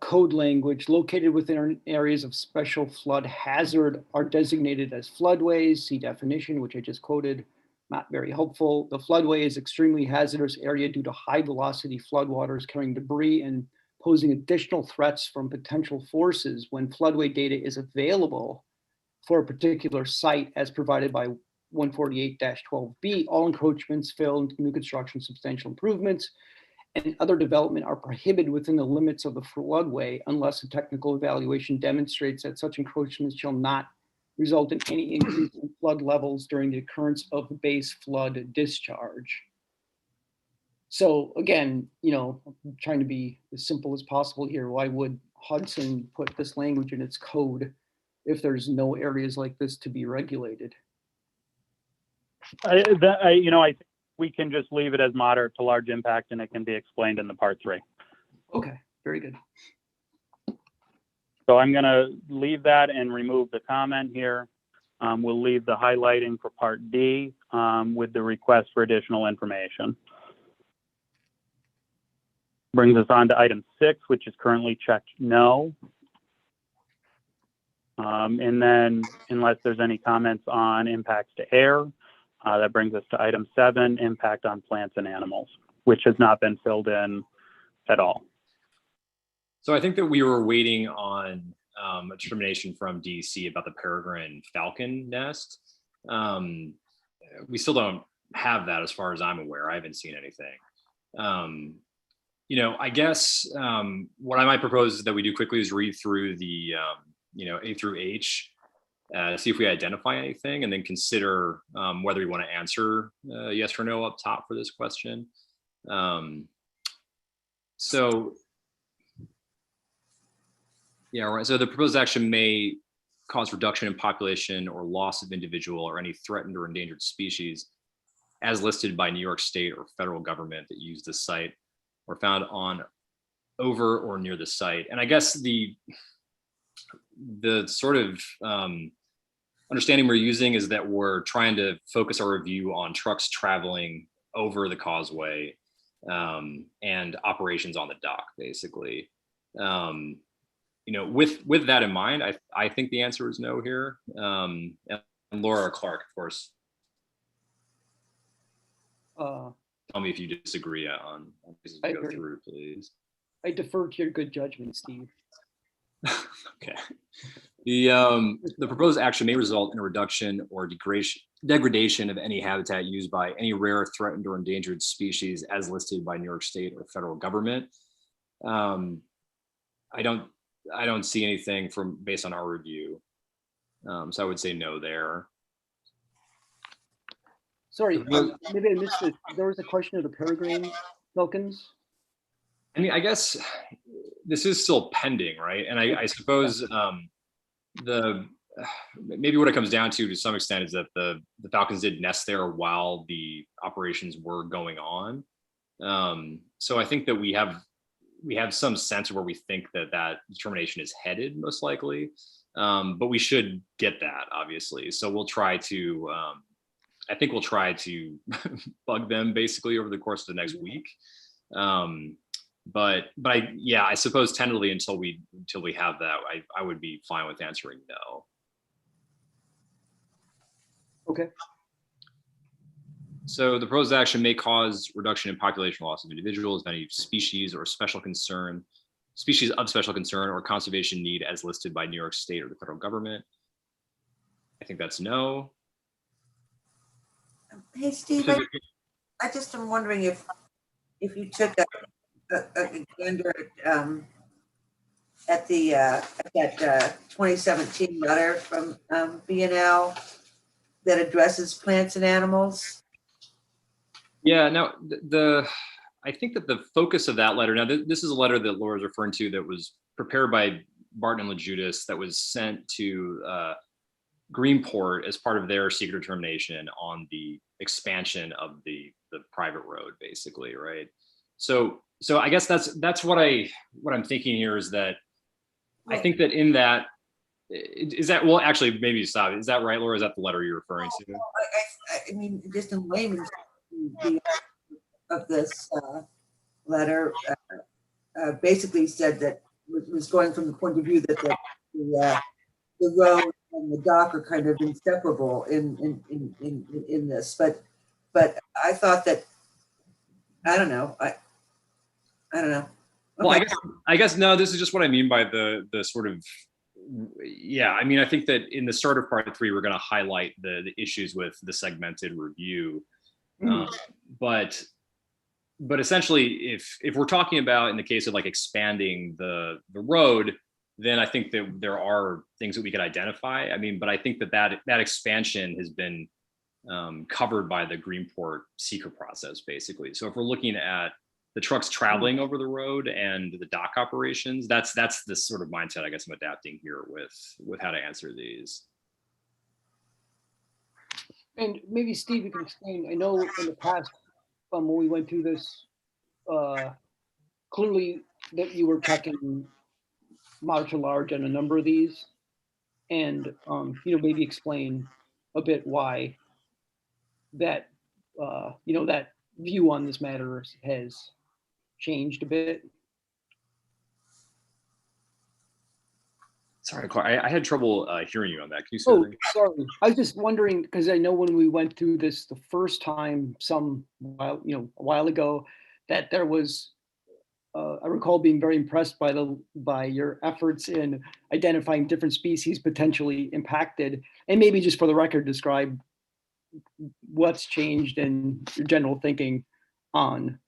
code language. Located within areas of special flood hazard are designated as floodways. See definition, which I just quoted. Not very helpful. The floodway is extremely hazardous area due to high velocity floodwaters carrying debris and posing additional threats from potential forces when floodway data is available for a particular site as provided by 148-12B. All encroachments, fill, new construction, substantial improvements, and other development are prohibited within the limits of the floodway unless a technical evaluation demonstrates that such encroachments shall not result in any increase in flood levels during the occurrence of base flood discharge. So again, I'm trying to be as simple as possible here. Why would Hudson put this language in its code if there's no areas like this to be regulated? I think we can just leave it as moderate to large impact, and it can be explained in the part 3. Okay, very good. So I'm going to leave that and remove the comment here. We'll leave the highlighting for part D with the request for additional information. Brings us on to item 6, which is currently checked no. And then unless there's any comments on impacts to air, that brings us to item 7, impact on plants and animals, which has not been filled in at all. So I think that we were waiting on a determination from DEC about the peregrine falcon nest. We still don't have that as far as I'm aware. I haven't seen anything. I guess what I might propose is that we do quickly is read through the, A through H, see if we identify anything, and then consider whether we want to answer yes or no up top for this question. So the proposed action may cause reduction in population or loss of individual or any threatened or endangered species as listed by New York State or federal government that use the site or found on, over, or near the site. And I guess the sort of understanding we're using is that we're trying to focus our review on trucks traveling over the causeway and operations on the dock, basically. With that in mind, I think the answer is no here. And Laura Clark, of course. Tell me if you disagree on this as we go through, please. I defer to your good judgment, Steve. Okay. The proposed action may result in a reduction or degradation of any habitat used by any rare, threatened, or endangered species as listed by New York State or federal government. I don't see anything based on our review. So I would say no there. Sorry, maybe I missed it. There was a question of the peregrine falcons. I mean, I guess this is still pending, right? And I suppose maybe what it comes down to some extent is that the falcons did nest there while the operations were going on. So I think that we have some sense of where we think that determination is headed, most likely. But we should get that, obviously. So we'll try to. I think we'll try to bug them basically over the course of the next week. But I suppose tentatively until we have that, I would be fine with answering no. Okay. So the proposed action may cause reduction in population loss of individuals, any species of special concern or conservation need as listed by New York State or the federal government. I think that's no. Hey, Steve, I just am wondering if you took a gander at at that 2017 letter from B&L that addresses plants and animals? Yeah, now I think that the focus of that letter, now this is a letter that Laura's referring to that was prepared by Barton and LaJudas that was sent to Greenport as part of their secret determination on the expansion of the private road, basically, right? So I guess that's what I'm thinking here is that I think that in that is that well actually maybe stop. Is that right, Laura? Is that the letter you're referring to? I mean, just in layman's terms, of this letter basically said that was going from the point of view that the road and the dock are kind of inseparable in this, but I thought that I don't know. I don't know. Well, Okay. I guess no. This is just what I mean by the sort of yeah. I mean, I think that in the start of part 3, we're going to highlight the issues with the segmented review, but essentially, if we're talking about in the case of like expanding the road, then I think that there are things that we could identify. I mean, but I think that expansion has been covered by the Greenport seeker process, basically. So if we're looking at the trucks traveling over the road and the dock operations, that's the sort of mindset I guess I'm adapting here with how to answer these. And maybe Steve, you can explain, I know in the past, when we went through this, clearly that you were checking moderate to large on a number of these. And, maybe explain a bit why that, that view on this matter has changed a bit. Sorry, Clark, I had trouble hearing you on that. Can you say Oh, that again? sorry. I was just wondering, because I know when we went through this the first time, a while ago, that there was, I recall being very impressed by your efforts in identifying different species potentially impacted, and maybe just for the record, describe what's changed in your general thinking on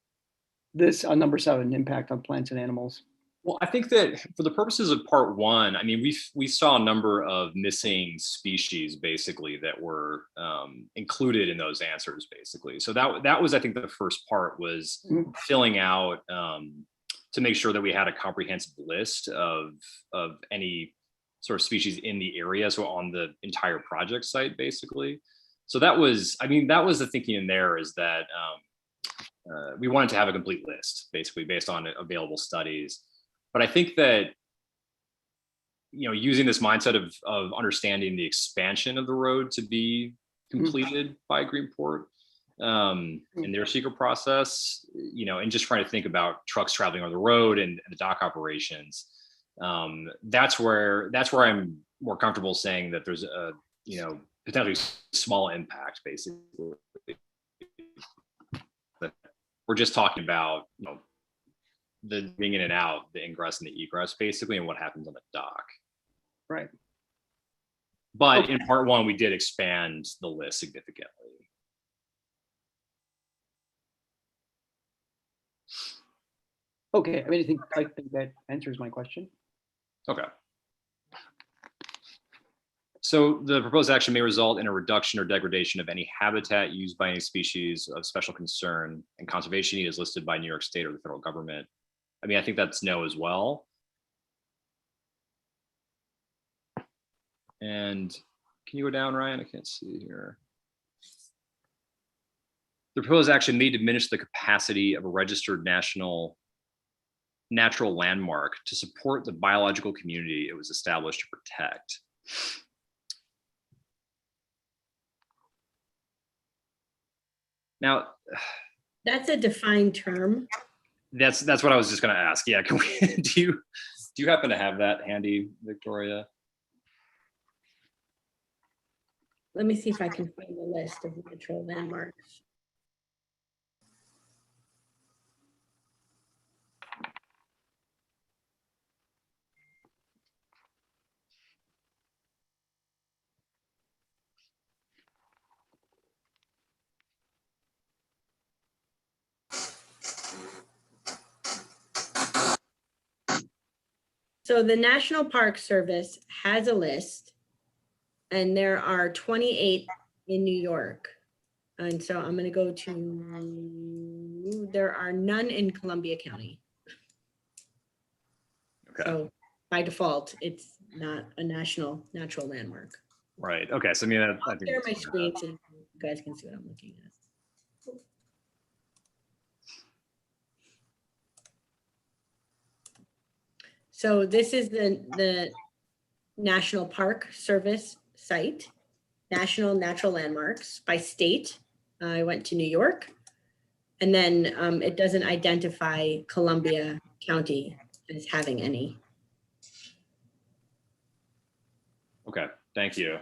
this, on number 7, impact on plants and animals. Well, I think that for the purposes of part 1, I mean, we saw a number of missing species basically that were included in those answers, basically. So that was, I think, the first part was filling out to make sure that we had a comprehensive list of any sort of species in the area, so on the entire project site, basically. So that was the thinking in there, is that we wanted to have a complete list, basically, based on available studies. But I think that, using this mindset of understanding the expansion of the road to be completed by Greenport in their secret process, and just trying to think about trucks traveling on the road and the dock operations, that's where I'm more comfortable saying that there's a, potentially small impact, basically. But we're just talking about, the being in and out, the ingress and the egress, basically, and what happens on the dock. Right. But in part 1, we did expand the list significantly. Okay, I think that answers my question. Okay. So the proposed action may result in a reduction or degradation of any habitat used by any species of special concern, and conservation need is listed by New York State or the federal government. I mean, I think that's no as well. And can you go down, Ryan? I can't see here. The proposed action may diminish the capacity of a registered natural landmark to support the biological community it was established to protect. Now, That's a defined term. that's what I was just going to ask. Yeah, can we? Do you happen to have that handy, Victoria? Let me see if I can find the list of natural landmarks. So the National Park Service has a list, and there are 28 in New York. And so I'm gonna go to, there are none in Columbia County. Okay. So by default, it's not a national natural landmark. Right. Okay. So I mean, I I'll think share that's my fine. screen so you guys can see what I'm looking at. So this is the National Park Service site, National Natural Landmarks by state. I went to New York. And then it doesn't identify Columbia County as having any. Okay. Thank you.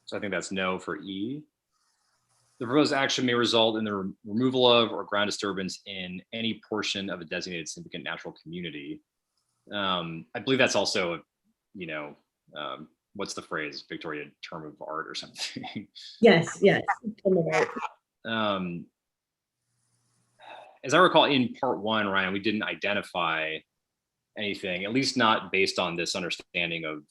So I think that's no for E. The proposed action may result in the removal of or ground disturbance in any portion of a designated significant natural community. I believe that's also, you know, what's the phrase, Victoria, term of art or something. Yes, yes. As I recall, in part one, Ryan, we didn't identify anything, at least not based on this understanding of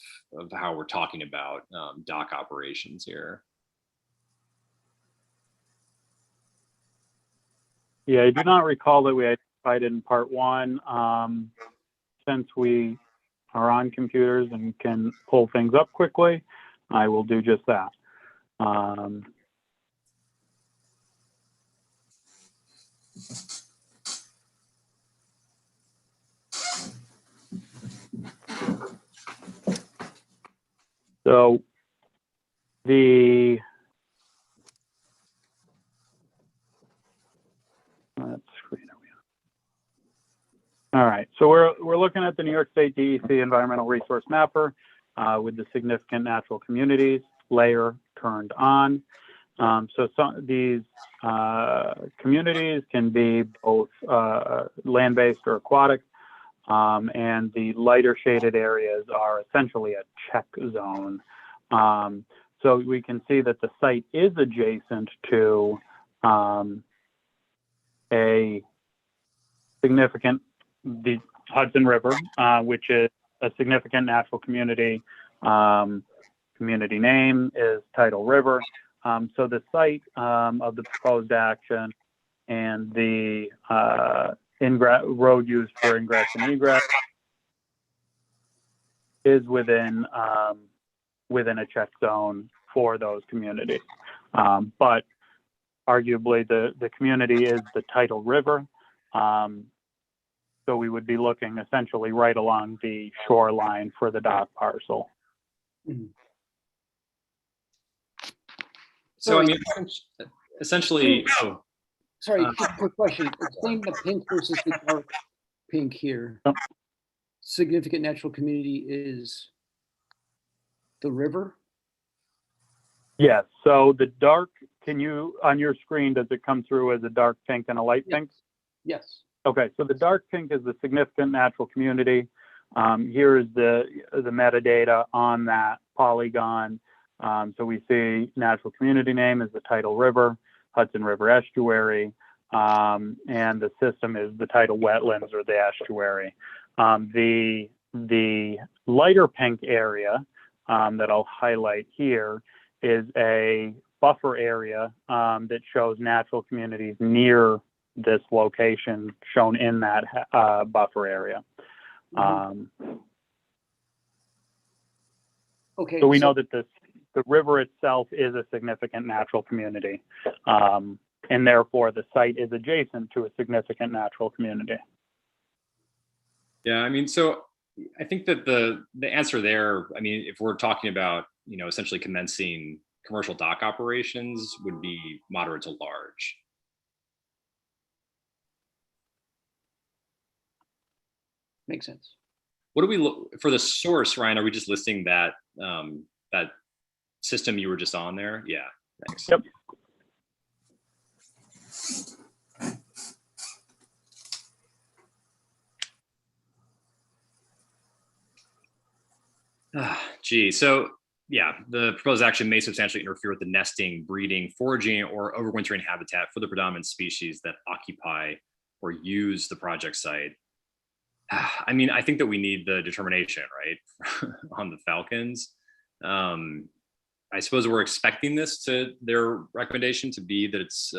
how we're talking about dock operations here. Yeah, I do not recall that we identified it in part one. Since we are on computers and can pull things up quickly, I will do just that. So the let's screen it. All right, so we're looking at the New York State DEC Environmental Resource Mapper with the significant natural communities layer turned on. So these communities can be both land-based or aquatic, and the lighter shaded areas are essentially a check zone. So we can see that the site is adjacent to a significant, the Hudson River, which is a significant natural community. Community name is Tidal River. So the site of the proposed action and the road used for ingress and egress is within a check zone for those communities. But arguably the community is the Tidal River. So we would be looking essentially right along the shoreline for the dock parcel. So I mean, essentially, Sorry, just a quick question. Explain the pink versus the dark pink here. Yep. Significant natural community is the river? Yes, so the dark, can you, on your screen, does it come through as a dark pink and a light pink? Yes. Okay, so the dark pink is the significant natural community. Here is the metadata on that polygon. So we see natural community name is the Tidal River, Hudson River Estuary, and the system is the tidal wetlands or the estuary. The lighter pink area that I'll highlight here is a buffer area that shows natural communities near this location shown in that buffer area. Okay. So we know that the river itself is a significant natural community, and therefore the site is adjacent to a significant natural community. yeah, I mean, so I think that the answer there, I mean, if we're talking about, you know, essentially commencing commercial dock operations, would be moderate to large. Makes sense. What do we look for the source, Ryan? Are we just listing that that system you were just on there? Yeah, thanks. Yep. Gee, so the proposed action may substantially interfere with the nesting, breeding, foraging, or overwintering habitat for the predominant species that occupy or use the project site. I mean, I think that we need the determination, right, on the falcons. I suppose we're expecting their recommendation to be that it's,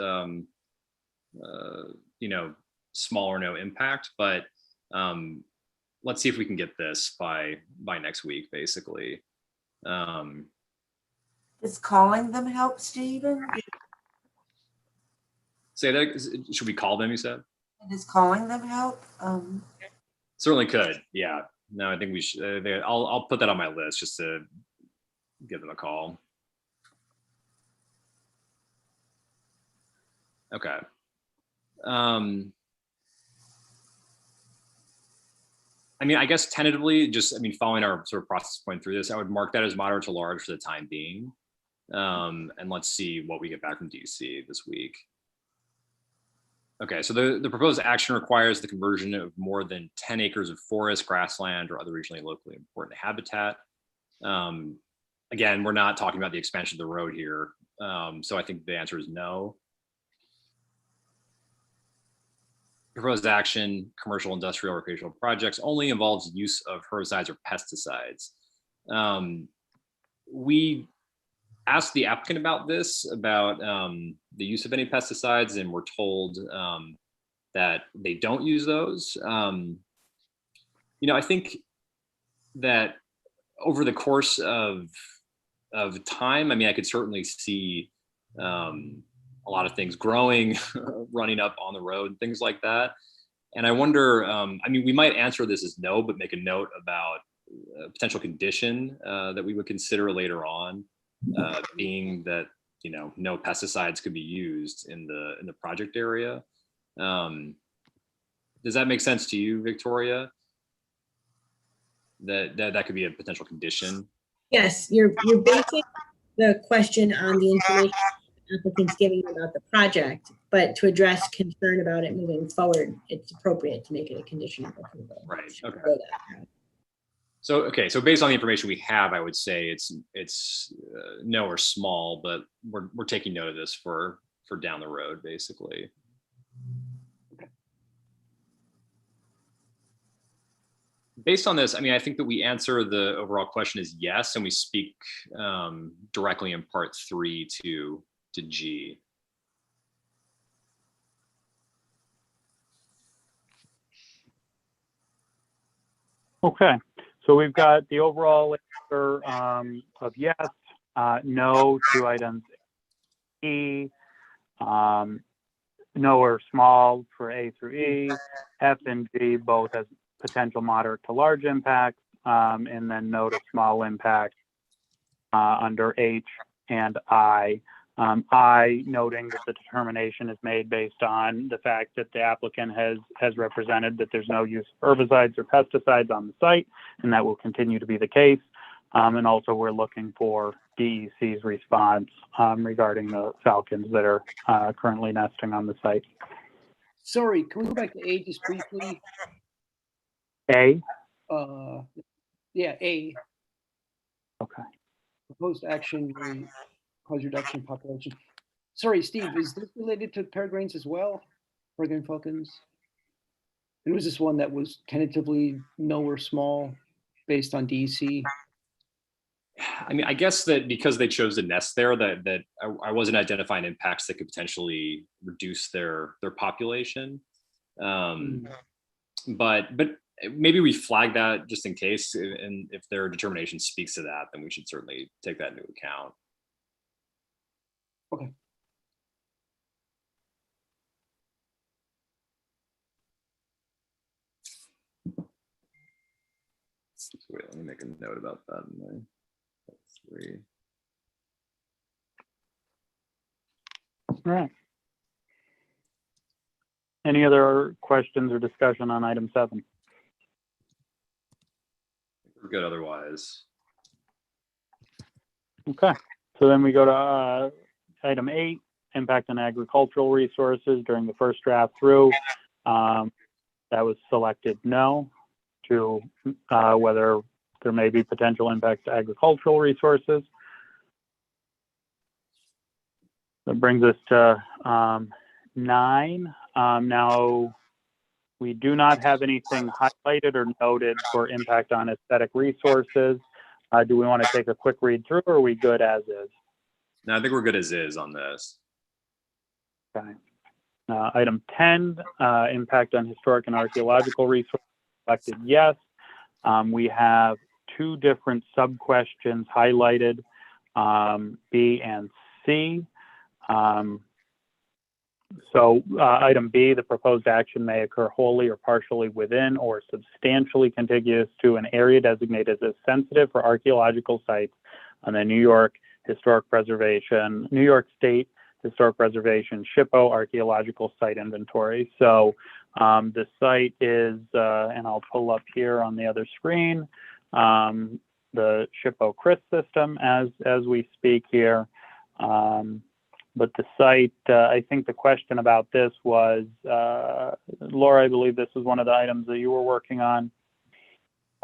small or no impact, but let's see if we can get this by next week, basically. Does calling them help, Stephen? Say that, should we call them, you said? Does calling them help? Certainly could, yeah. No, I think we should, I'll put that on my list just to give them a call. Okay. I mean, I guess tentatively, following our sort of process going through this, I would mark that as moderate to large for the time being. And let's see what we get back from DC this week. Okay, so the proposed action requires the conversion of more than 10 acres of forest, grassland, or other regionally locally important habitat. Again, we're not talking about the expansion of the road here. So I think the answer is no. Proposed action, commercial, industrial, recreational projects only involves use of herbicides or pesticides. We asked the applicant about this, about the use of any pesticides, and we're told that they don't use those. I think that over the course of time, I mean, I could certainly see a lot of things growing, running up on the road, things like that. And I wonder, I mean, we might answer this as no, but make a note about a potential condition that we would consider later on, being that, no pesticides could be used in the project area. Does that make sense to you, Victoria? That could be a potential condition? Yes, you're basing the question on the information applicants giving about the project, but to address concern about it moving forward, it's appropriate to make it a condition of approval. Right, Should okay. go that route. So based on the information we have, I would say it's no or small, but we're taking note of this for down the road, basically. Based on this, I mean, I think that we answer the overall question is yes, and we speak directly in part 3 to G. Okay, so we've got the overall answer of yes, no to items E, no or small for A through E, F and G both as potential moderate to large impact, and then no to small impact under H and I. I noting that the determination is made based on the fact that the applicant has represented that there's no use of herbicides or pesticides on the site, and that will continue to be the case. And also we're looking for DEC's response regarding the falcons that are currently nesting on the site. Sorry, can we go back to A just briefly? A? Yeah, A, Okay. proposed action will cause reduction in population. Sorry, Steve, is this related to peregrines as well? Peregrine falcons? And was this one that was tentatively no or small based on DEC? I mean, I guess that because they chose to nest there, that I wasn't identifying impacts that could potentially reduce their population. But maybe we flag that just in case, and if their determination speaks to that, then we should certainly take that into account. Okay. So wait, let me make a note about that. That's 3. All right. Any other questions or discussion on item 7? We're good otherwise. Okay, so then we go to item 8, impact on agricultural resources. During the first draft through, that was selected no to whether there may be potential impacts to agricultural resources. That brings us to 9. Now, we do not have anything highlighted or noted for impact on aesthetic resources. Do we want to take a quick read through, or are we good as is? No, I think we're good as is on this. Okay. Item 10, impact on historic and archaeological resources. Selected yes. We have 2 different sub-questions highlighted, B and C. Item B, the proposed action may occur wholly or partially within or substantially contiguous to an area designated as sensitive for archaeological sites on the New York State Historic Preservation SHPO Archaeological Site Inventory. So the site is, and I'll pull up here on the other screen, the SHPO CRIS system as we speak here. But the site, I think the question about this was, Laura, I believe this was one of the items that you were working on.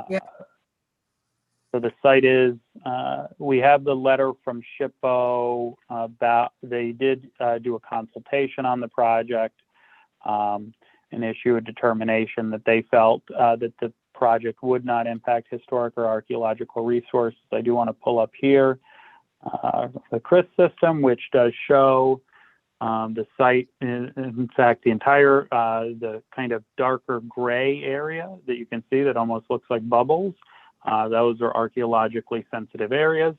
Yeah. So the site is, we have the letter from SHPO about, they did do a consultation on the project and issue a determination that they felt that the project would not impact historic or archaeological resources. I do want to pull up here the CRIS system, which does show the site, in fact, the entire, the kind of darker gray area that you can see that almost looks like bubbles. Those are archaeologically sensitive areas,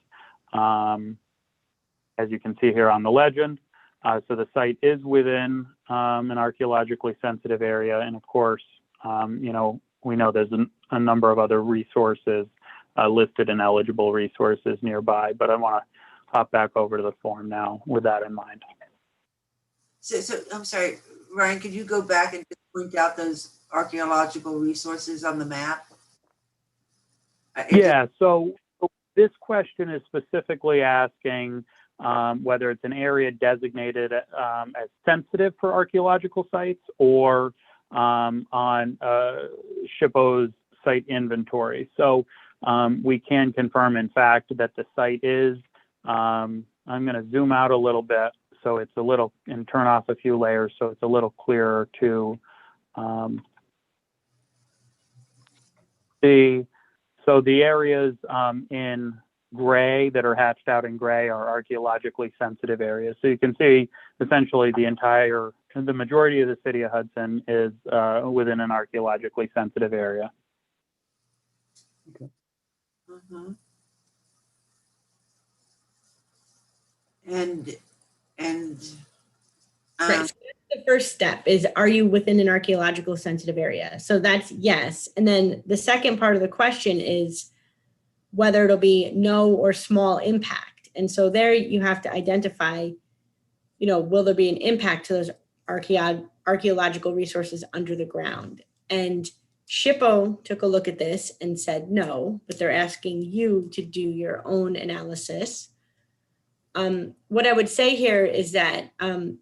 as you can see here on the legend. So the site is within an archaeologically sensitive area. And of course, you know, we know there's a number of other resources listed and eligible resources nearby, but I want to hop back over to the form now with that in mind. So I'm sorry, Ryan, could you go back and just point out those archaeological resources on the map? Yeah, so this question is specifically asking whether it's an area designated as sensitive for archaeological sites or on SHPO's site inventory. So we can confirm, in fact, that the site is, I'm going to zoom out a little bit so it's a little, and turn off a few layers so it's a little clearer to see. So the areas in gray that are hatched out in gray are archaeologically sensitive areas. So you can see essentially the majority of the city of Hudson is within an archaeologically sensitive area. Okay. Mm-hmm. And Right. So that's the first step is, are you within an archaeological sensitive area? So that's yes. And then the second part of the question is whether it'll be no or small impact. And so there you have to identify, you know, will there be an impact to those archaeological resources under the ground? And SHPO took a look at this and said no, but they're asking you to do your own analysis. What I would say here is that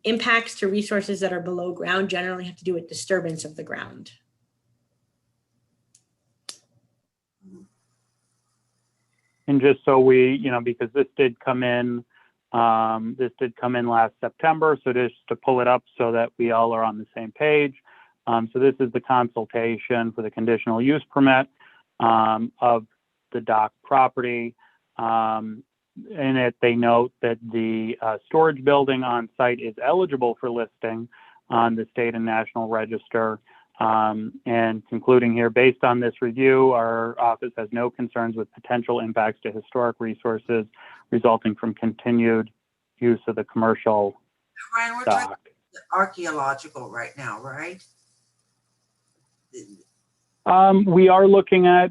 impacts to resources that are below ground generally have to do with disturbance of the ground. And just so we, you know, because this did come in last September, so just to pull it up so that we all are on the same page. So this is the consultation for the conditional use permit of the dock property. In it, they note that the storage building on site is eligible for listing on the state and national register. And concluding here, based on this review, our office has no concerns with potential impacts to historic resources resulting from continued use of the commercial Ryan, we're talking dock. archaeological right now, right? We are looking at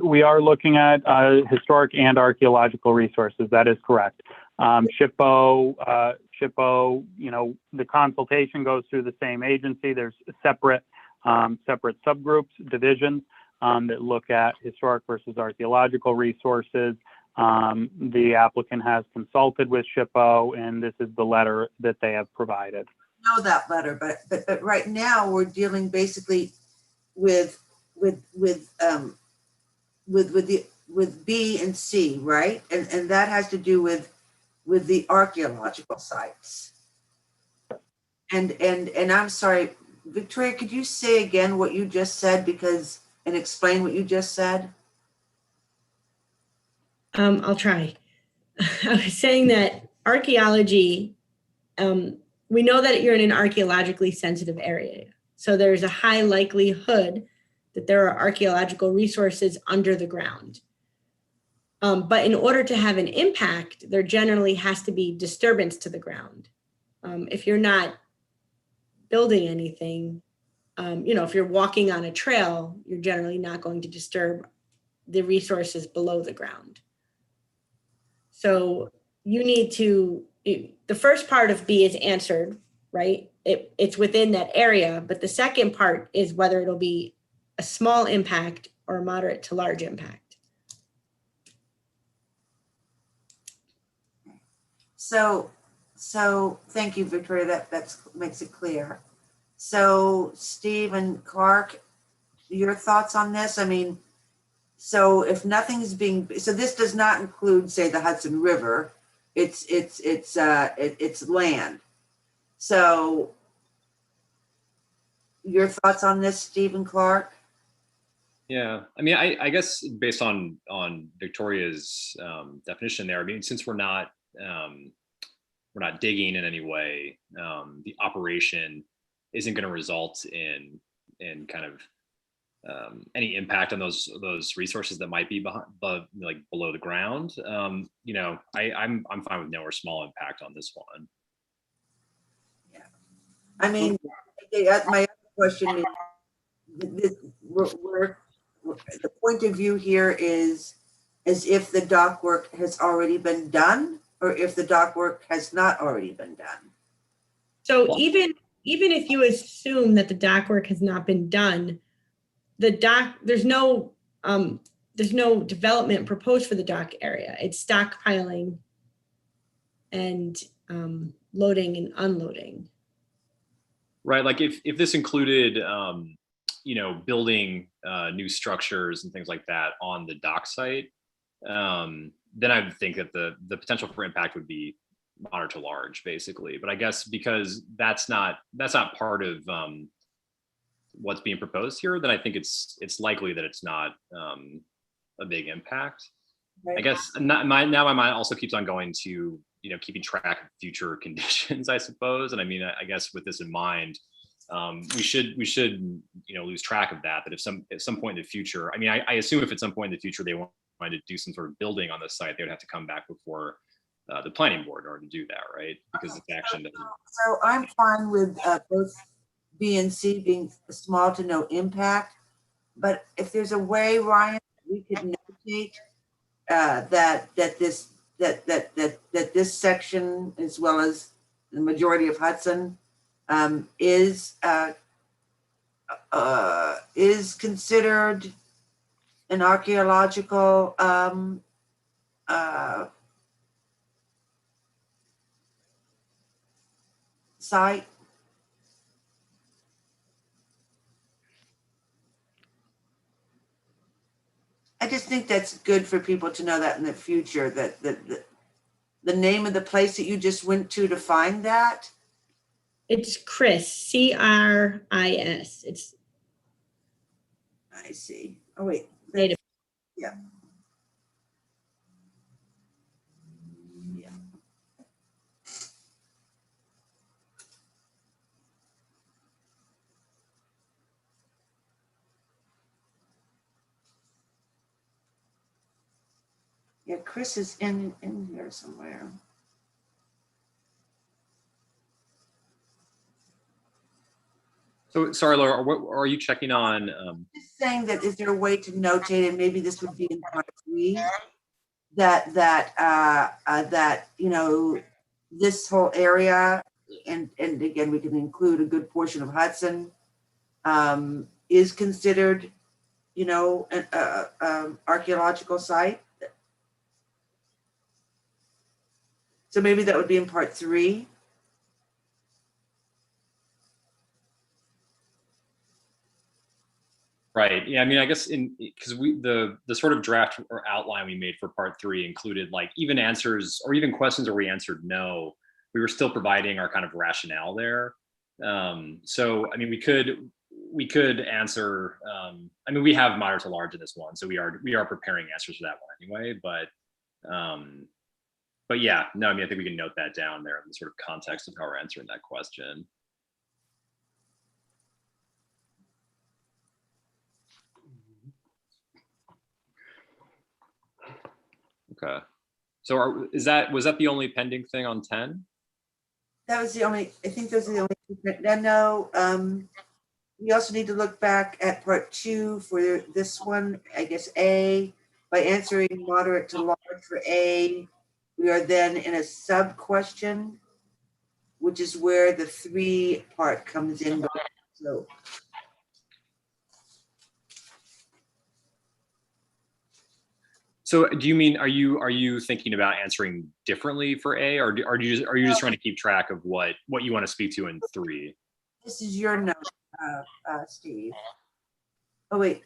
historic and archaeological resources. That is correct. SHPO, you know, the consultation goes through the same agency. There's separate subgroups, divisions that look at historic versus archaeological resources. The applicant has consulted with SHPO, and this is the letter that they have provided. I know that letter, but right now we're dealing basically with the with B and C, right? And that has to do with the archaeological sites. And I'm sorry, Victoria, could you say again what you just said and explain what you just said? I'll try. I was saying that archaeology, we know that you're in an archaeologically sensitive area. So there's a high likelihood that there are archaeological resources under the ground. But in order to have an impact, there generally has to be disturbance to the ground. If you're not building anything, if you're walking on a trail, you're generally not going to disturb the resources below the ground. So you need to, the first part of B is answered, right? It's within that area, but the second part is whether it'll be a small impact or a moderate to large impact. So thank you, Victoria. That makes it clear. So Steve and Clark, your thoughts on this? I mean, so if nothing's so this does not include, say, the Hudson River. It's land. So your thoughts on this, Steve and Clark? Yeah, I mean, I guess based on Victoria's definition there, I mean, since we're not digging in any way, the operation isn't going to result in kind of any impact on those resources that might be below the ground. I'm fine with no or small impact on this one. Yeah, I mean, my other question is, the point of view here is as if the dock work has already been done, or if the dock work has not already been done. So even if you assume that the dock work has not been done, there's no development proposed for the dock area. It's stockpiling and loading and unloading. Right, like if this included building new structures and things like that on the dock site, then I would think that the potential for impact would be moderate to large, basically. But I guess because that's not part of what's being proposed here, then I think it's likely that it's not a big impact. Right. I guess my mind also keeps on going to keeping track of future conditions, I suppose. And I mean, I guess with this in mind, we should lose track of that. But at some point in the future, I mean, I assume if at some point in the future they wanted to do some sort of building on the site, they would have to come back before the planning board in order to do that, right? Because it's action. So I'm fine with both B and C being small to no impact. But if there's a way, Ryan, we could notate that this section, as well as the majority of Hudson, is considered an archaeological site. I just think that's good for people to know that in the future, that the name of the place that you just went to find that. It's Chris, CRIS. It's. I see. Oh, wait. Native. Yeah. Yeah. Yeah, Chris is in here somewhere. So sorry, Laura, what are you checking on? Just saying that, is there a way to notate, and maybe this would be in part 3, that this whole area, and again we can include a good portion of Hudson, is considered an archaeological site. So maybe that would be in part 3. Right. Yeah. I mean, I guess because the sort of draft or outline we made for part three included like even answers or even questions where we answered no, we were still providing our kind of rationale there. So I mean, we could answer. I mean, we have moderate to large in this one, so we are preparing answers for that one anyway. But yeah, no, I mean, I think we can note that down there in the sort of context of how we're answering that question. Okay. So was that the only pending thing on 10? That was the only, I think those are the only two. No, we also need to look back at part 2 for this one, I guess A, by answering moderate to large for A, we are then in a sub question, which is where the 3 part comes in. So So do you mean, are you thinking about answering differently for A, or are you just trying to keep track of what you want to speak to in 3? this is your note, Steve. Oh, wait.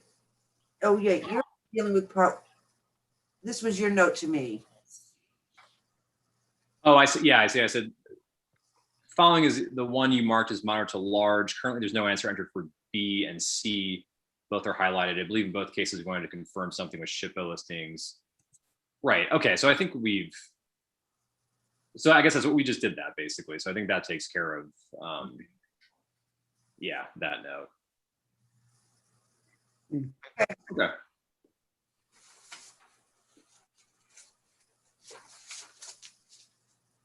Oh, yeah, you're dealing with part, this was your note to me. Oh, I see. Yeah, I see. I said following is the one you marked as moderate to large. Currently, there's no answer entered for B and C. Both are highlighted. I believe in both cases, we're going to confirm something with SHPO listings. Right. Okay. So I think so I guess that's what we just did that basically. So I think that takes care of, yeah, that note. Okay.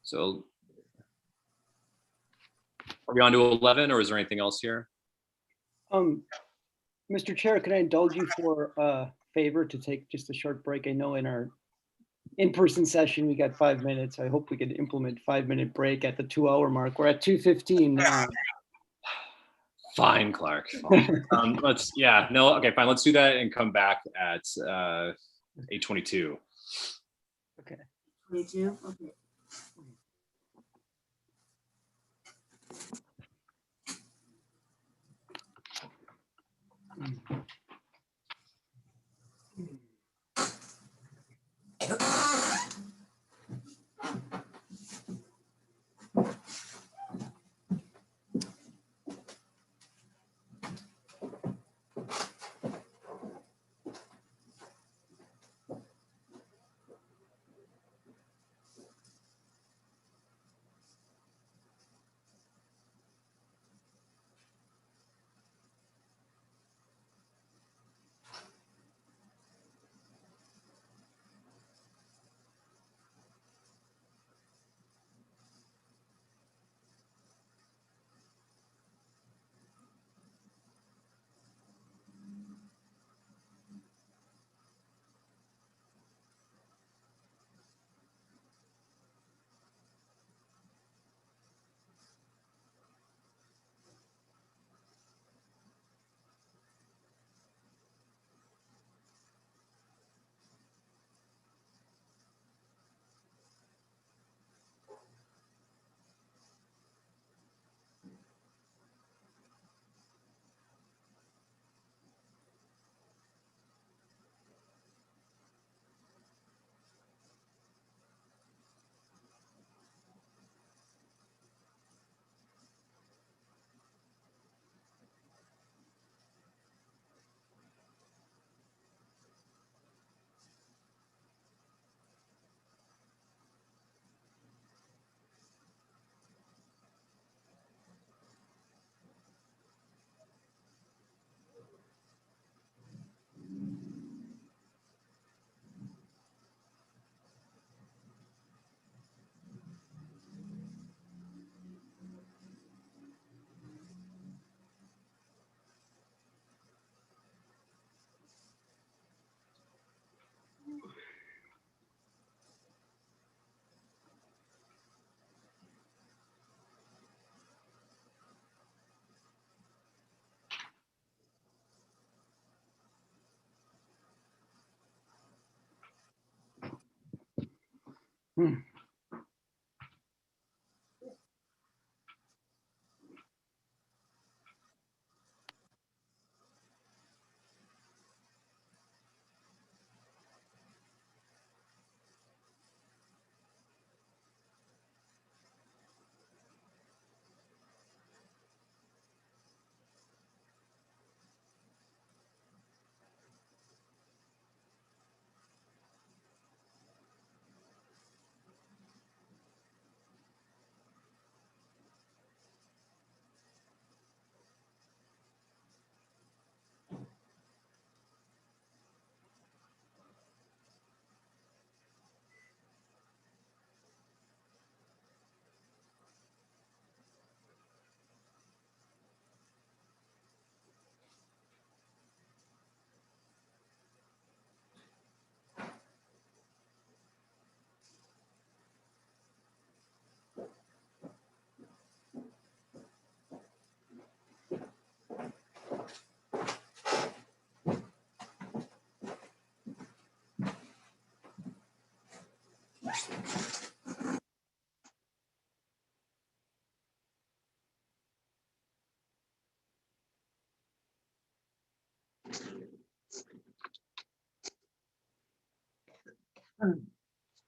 So are we on to 11 or is there anything else here? Mr. Chair, can I indulge you for a favor to take just a short break? I know in our in-person session, we got 5 minutes. I hope we could implement 5-minute break at the 2-hour mark. We're at 2:15 now. Fine, Clark. Fine. Okay, fine. Let's do that and come back at 8:22. Okay. 22, okay.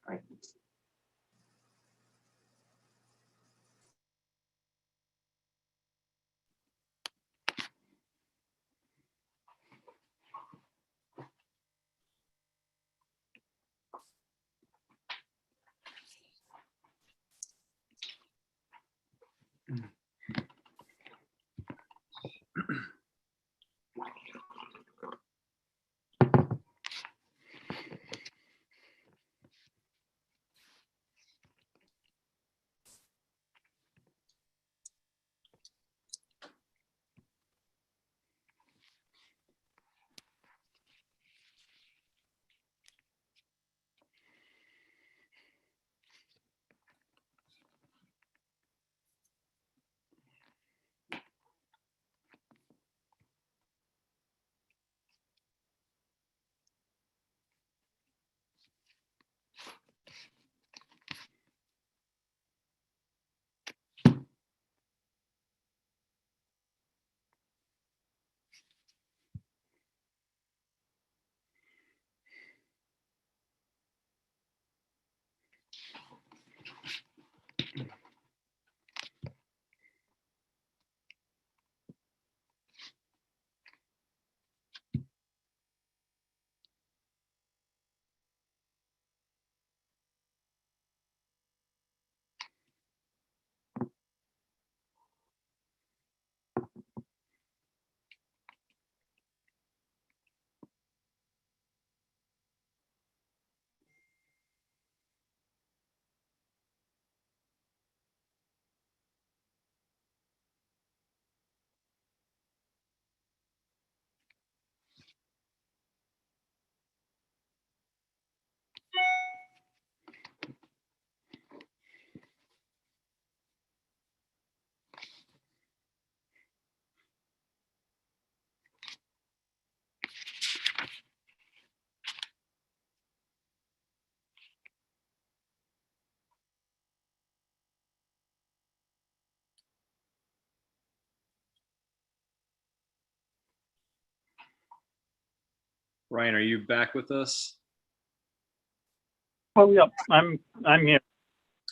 Right. Ryan, are you back with us? Oh, yeah, I'm here.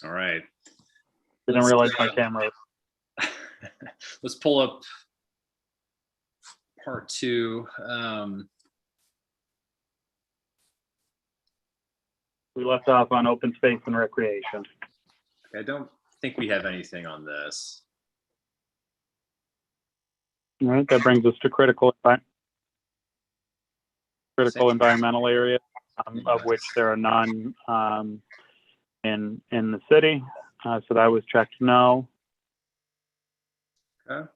All right. Didn't realize my camera. Let's pull up part two. We left off on open space and recreation. I don't think we have anything on this. All right, that brings us to critical environmental areas, of which there are none in the city. So that was checked no. Okay.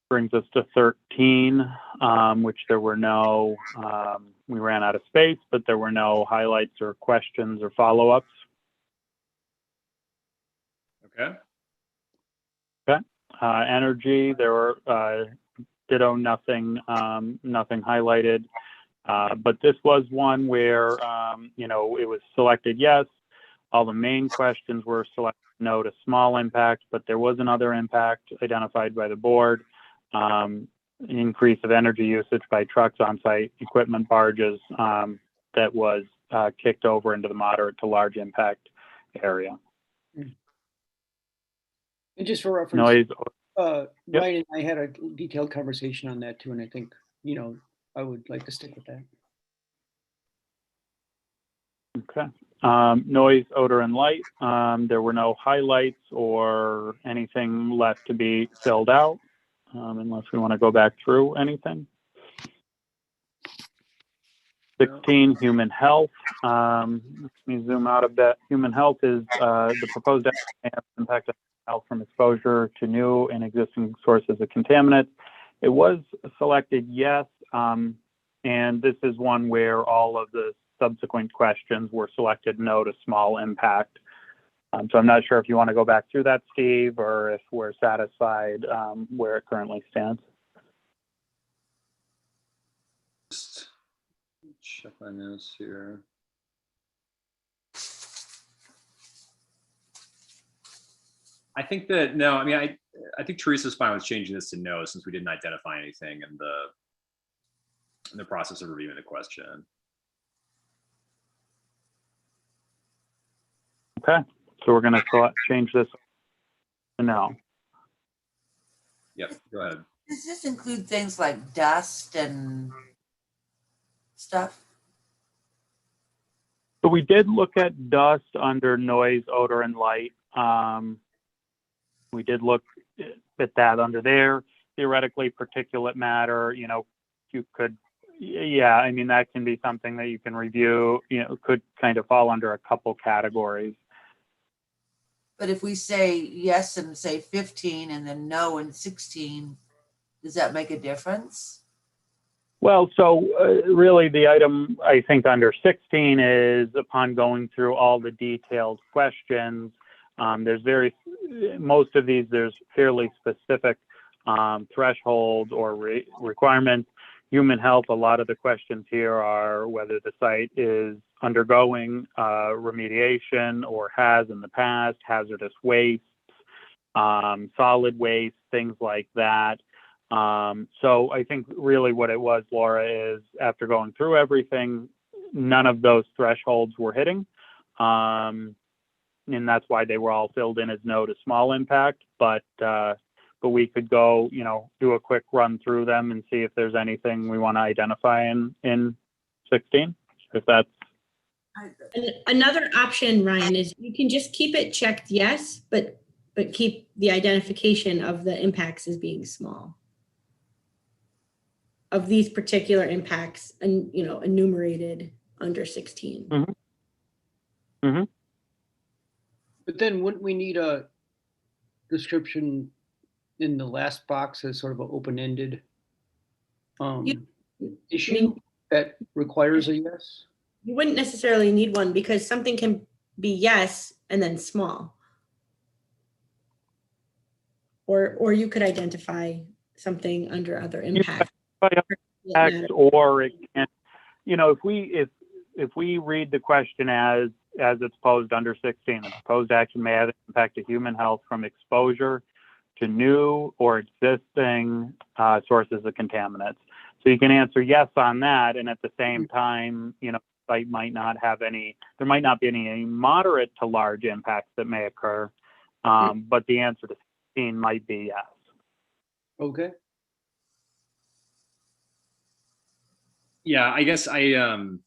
Brings us to 13, which there were no, we ran out of space, but there were no highlights or questions or follow-ups. Okay. Energy, there were ditto, nothing highlighted. But this was one where, it was selected yes. All the main questions were selected no to small impact, but there was another impact identified by the board. Increase of energy usage by trucks, on-site equipment, barges, that was kicked over into the moderate to large impact area. And just for reference, Noise. Ryan Yep. and I had a detailed conversation on that too, and I think, I would like to stick with that. Okay. Noise, odor, and light. There were no highlights or anything left to be filled out, unless we want to go back through anything. 16, human health. Let me zoom out a bit. Human health is the proposed impact on health from exposure to new and existing sources of contaminants. It was selected yes, and this is one where all of the subsequent questions were selected no to small impact. So I'm not sure if you want to go back through that, Steve, or if we're satisfied where it currently stands. Just check my notes here. I think that, no, I mean, I think Teresa's fine with changing this to no, since we didn't identify anything in the process of reviewing the question. Okay, so we're going to change this to no. Yep, go ahead. Does this include things like dust and stuff? So we did look at dust under noise, odor, and light. We did look at that under there. Theoretically, particulate matter, you know, you could, yeah, I mean, that can be something that you can review, you know, could kind of fall under a couple categories. But if we say yes and say 15 and then no and 16, does that make a difference? Well, so really the item I think under 16 is upon going through all the detailed questions, most of these, there's fairly specific thresholds or requirements. Human health, a lot of the questions here are whether the site is undergoing remediation or has in the past, hazardous wastes, solid waste, things like that. So I think really what it was, Laura, is after going through everything, none of those thresholds were hitting. And that's why they were all filled in as no to small impact. But we could go, you know, do a quick run through them and see if there's anything we want to identify in 16, if that's. And another option, Ryan, is you can just keep it checked yes, but keep the identification of the impacts as being small. Of these particular impacts, and you know, enumerated under 16. Mm-hmm. Mm-hmm. But then wouldn't we need a description in the last box as sort of an open-ended issue that requires a yes? You wouldn't necessarily need one because something can be yes and then small. Or you could identify something under other impacts. Text, or it can, you know, if we read the question as it's posed under 16, the proposed action may have an impact to human health from exposure to new or existing sources of contaminants. So you can answer yes on that, and at the same time, you know, site might not have any, there might not be any moderate to large impacts that may occur, but the answer to 16 might be yes. Okay. Yeah, I guess I'm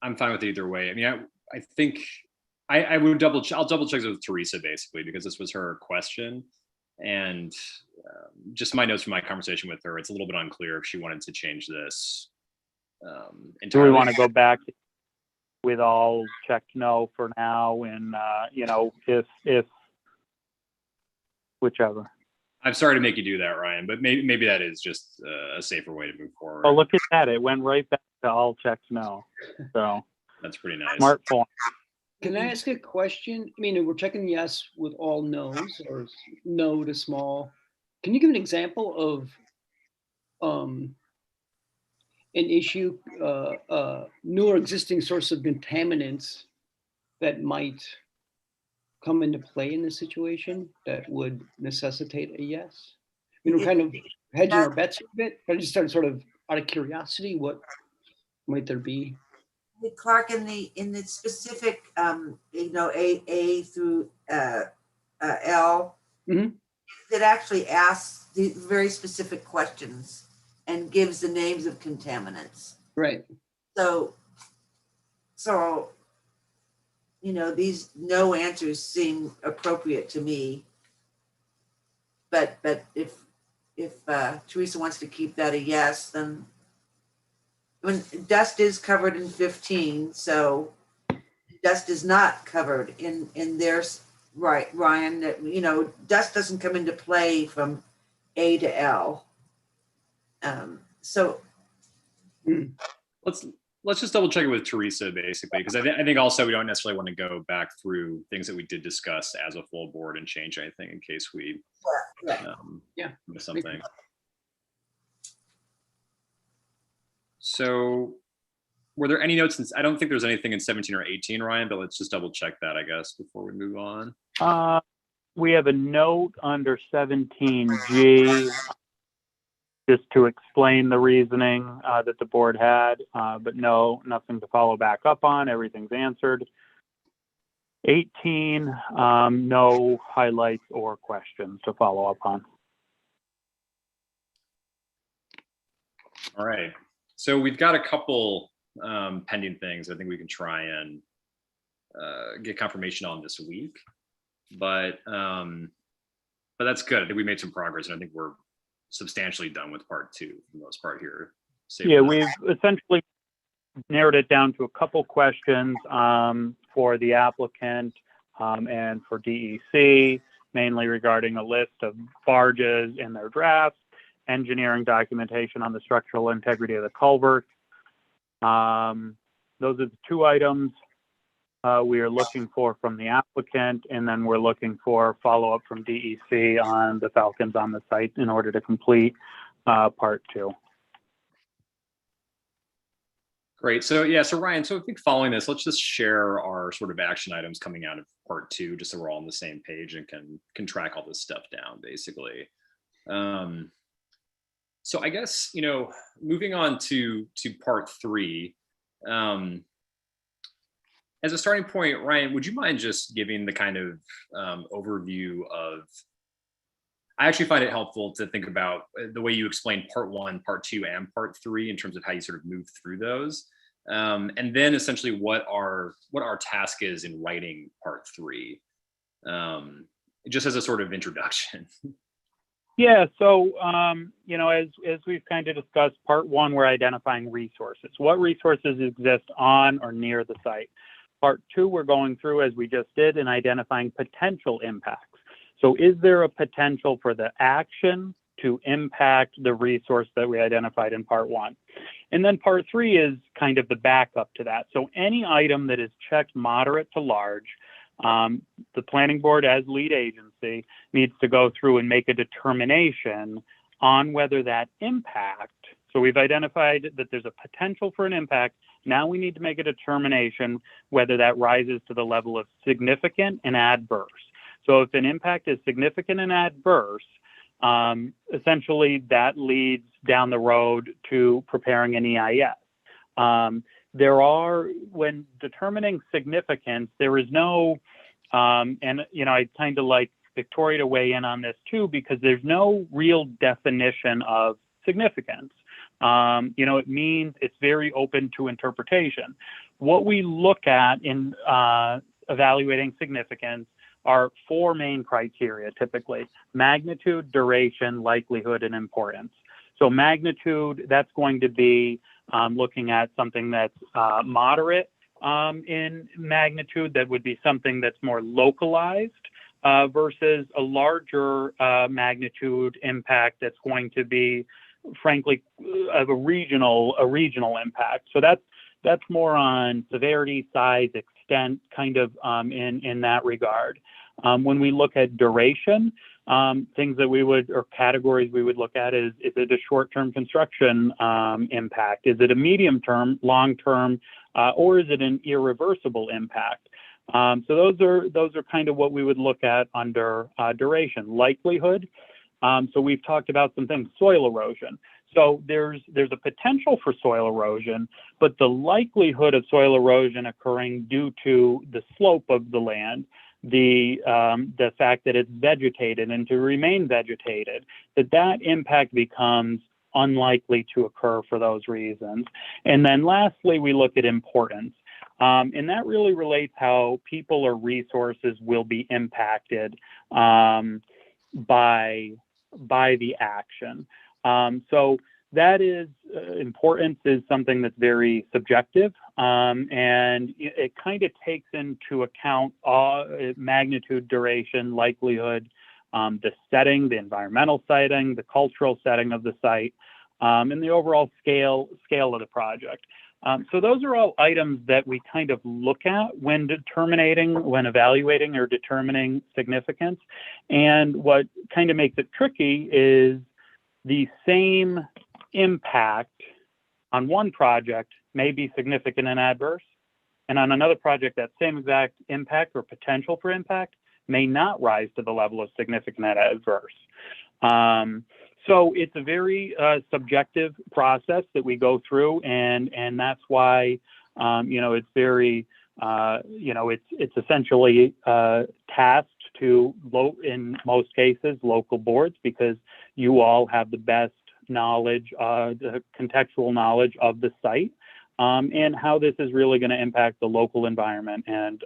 fine with either way. I mean, I think I would I'll double check with Teresa basically, because this was her question, and just my notes from my conversation with her, it's a little bit unclear if she wanted to change this. Do we want to go back with all checked no for now, and you know, if whichever. I'm sorry to make you do that, Ryan, but maybe that is just a safer way to move forward. Oh, look at that! It went right back to all checked no. So that's pretty nice. Smart form. Can I ask a question? I mean, we're checking yes with all no's or no to small. Can you give an example of an issue, new or existing source of contaminants that might come into play in this situation that would necessitate a yes? I mean, we're kind of hedging our bets a bit, but I just started sort of out of curiosity, what might there be? Clark, in the specific, you know, A through L, it actually asks the very specific questions and gives the names of contaminants. Right. So, you know, these no answers seem appropriate to me. But if Teresa wants to keep that a yes, then when dust is covered in 15, so dust is not covered in theirs, right, Ryan? That, you know, dust doesn't come into play from A to L. So let's just double check it with Teresa basically, because I think also we don't necessarily want to go back through things that we did discuss as a full board and change anything in case we miss something. So were there any notes? I don't think there's anything in 17 or 18, Ryan, but let's just double check that, I guess, before we move on. We have a note under 17G just to explain the reasoning that the board had, but no, nothing to follow back up on. Everything's answered. 18, no highlights or questions to follow up on. All right. So we've got a couple pending things I think we can try and get confirmation on this week. But that's good. I think we made some progress, and I think we're substantially done with part 2 for the most part here. Yeah, we've essentially narrowed it down to a couple questions for the applicant and for DEC, mainly regarding a list of barges in their drafts, engineering documentation on the structural integrity of the culvert. Those are the 2 items we are looking for from the applicant, and then we're looking for follow-up from DEC on the Falcons on the site in order to complete part 2. Great. So yeah, so Ryan, so I think following this, let's just share our sort of action items coming out of part 2, just so we're all on the same page and can track all this stuff down, basically. So I guess, you know, moving on to part 3, as a starting point, Ryan, would you mind just giving the kind of overview of, I actually find it helpful to think about the way you explained part 1, part 2, and part 3 in terms of how you sort of move through those. And then essentially what our task is in writing part 3, just as a sort of introduction. Yeah, so, you know, as we've kind of discussed, part 1, we're identifying resources. What resources exist on or near the site? Part 2, we're going through, as we just did, and identifying potential impacts. So is there a potential for the action to impact the resource that we identified in part 1? And then part 3 is kind of the backup to that. So any item that is checked moderate to large, the planning board as lead agency needs to go through and make a determination on whether that impact, so we've identified that there's a potential for an impact. Now we need to make a determination whether that rises to the level of significant and adverse. So if an impact is significant and adverse, essentially that leads down the road to preparing an EIS. There are, when determining significance, there is no, and you know, I'd kind of like Victoria to weigh in on this too, because there's no real definition of significance. You know, it means it's very open to interpretation. What we look at in evaluating significance are 4 main criteria, typically: magnitude, duration, likelihood, and importance. So magnitude, that's going to be looking at something that's moderate in magnitude, that would be something that's more localized versus a larger magnitude impact that's going to be, frankly, of a regional impact. So that's more on severity, size, extent, kind of in that regard. When we look at duration, things that we would, or categories we would look at is it a short-term construction impact? Is it a medium-term, long-term, or is it an irreversible impact? So those are kind of what we would look at under duration. Likelihood. So we've talked about some things, soil erosion. So there's a potential for soil erosion, but the likelihood of soil erosion occurring due to the slope of the land, the fact that it's vegetated and to remain vegetated, that impact becomes unlikely to occur for those reasons. And then lastly, we look at importance. And that really relates how people or resources will be impacted by the action. So that is, importance is something that's very subjective, and it kind of takes into account magnitude, duration, likelihood, the setting, the environmental setting, the cultural setting of the site, and the overall scale of the project. So those are all items that we kind of look at when evaluating or determining significance. And what kind of makes it tricky is the same impact on one project may be significant and adverse. And on another project, that same exact impact or potential for impact may not rise to the level of significant and adverse. So it's a very subjective process that we go through, and that's why it's very it's essentially tasked to in most cases local boards, because you all have the best knowledge, the contextual knowledge of the site, and how this is really going to impact the local environment and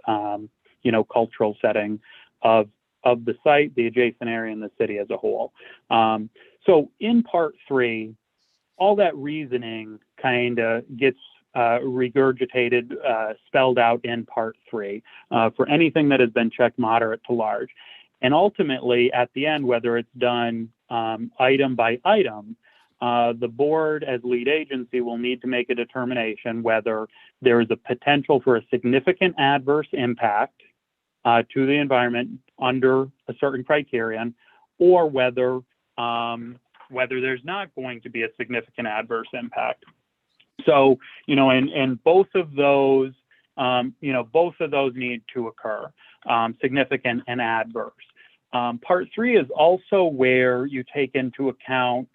cultural setting of the site, the adjacent area, and the city as a whole. So in part 3, all that reasoning kind of gets regurgitated, spelled out in part 3 for anything that has been checked moderate to large. And ultimately, at the end, whether it's done item by item, the board as lead agency will need to make a determination whether there is a potential for a significant adverse impact to the environment under a certain criterion, or whether there's not going to be a significant adverse impact. So, and both of those, both of those need to occur, significant and adverse. Part 3 is also where you take into account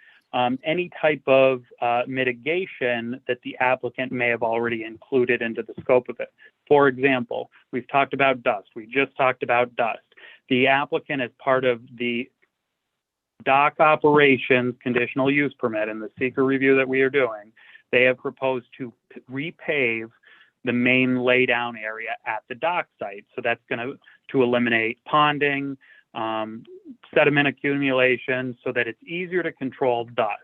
any type of mitigation that the applicant may have already included into the scope of it. For example, we've talked about dust. We just talked about dust. The applicant, as part of the dock operations conditional use permit and the seeker review that we are doing, they have proposed to repave the main laydown area at the dock site. So that's going to eliminate ponding, sediment accumulation, so that it's easier to control dust,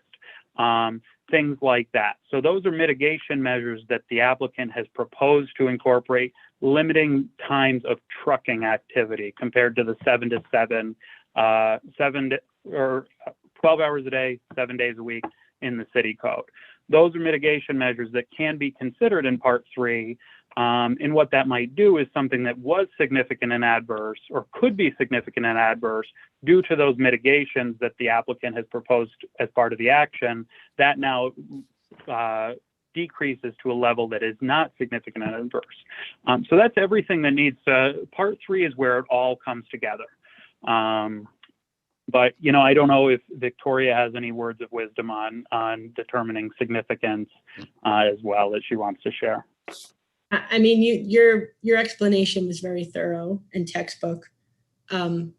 things like that. So those are mitigation measures that the applicant has proposed to incorporate, limiting times of trucking activity compared to the 7 to 7, 12 hours a day, 7 days a week in the city code. Those are mitigation measures that can be considered in part 3. And what that might do is something that was significant and adverse, or could be significant and adverse due to those mitigations that the applicant has proposed as part of the action, that now decreases to a level that is not significant and adverse. So that's everything that needs to, part 3 is where it all comes together. But, I don't know if Victoria has any words of wisdom on determining significance as well, as she wants to share. I mean, your explanation was very thorough and textbook.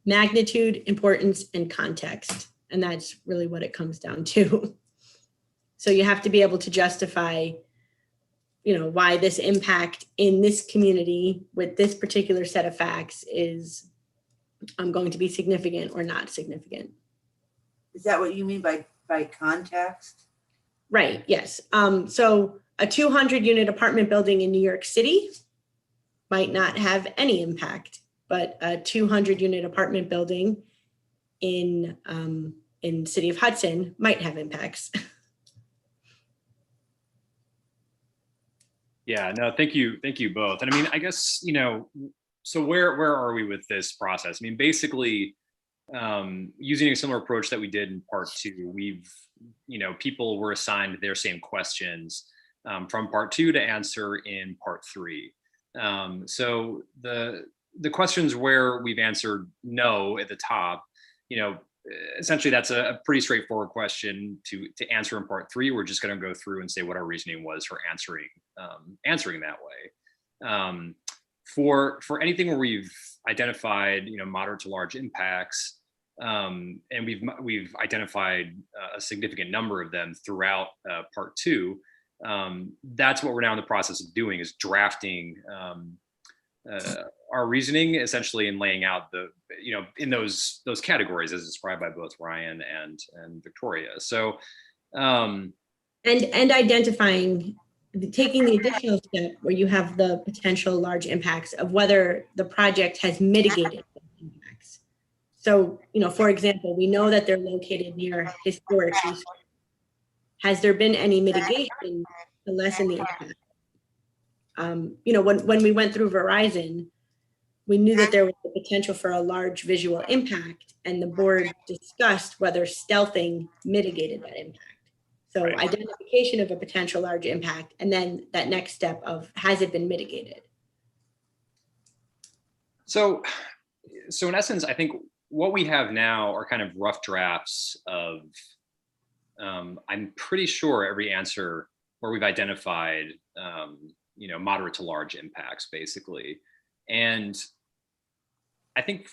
Magnitude, importance, and context. And that's really what it comes down to. So you have to be able to justify, why this impact in this community with this particular set of facts is going to be significant or not significant. Is that what you mean by context? Right, yes. So a 200-unit apartment building in New York City might not have any impact, but a 200-unit apartment building in City of Hudson might have impacts. Yeah, no, thank you both. And I mean, I guess, so where are we with this process? I mean, basically, using a similar approach that we did in part 2, we've, people were assigned their same questions from part 2 to answer in part 3. So the questions where we've answered no at the top, essentially that's a pretty straightforward question to answer in part 3. We're just going to go through and say what our reasoning was for answering that way. For anything where we've identified, moderate to large impacts, and we've identified a significant number of them throughout part 2, that's what we're now in the process of doing, is drafting our reasoning, essentially, and laying out the, in those categories as described by both Ryan and Victoria. So, and identifying, taking the additional step where you have the potential large impacts of whether the project has mitigated those impacts. So, for example, we know that they're located near historic resources. Has there been any mitigation to lessen the impact? When we went through Verizon, we knew that there was the potential for a large visual impact, and the board discussed whether stealthing mitigated that impact. So Right. identification of a potential large impact, and then that next step of has it been mitigated? So, so in essence, I think what we have now are kind of rough drafts of, I'm pretty sure every answer where we've identified, moderate to large impacts, basically. And I think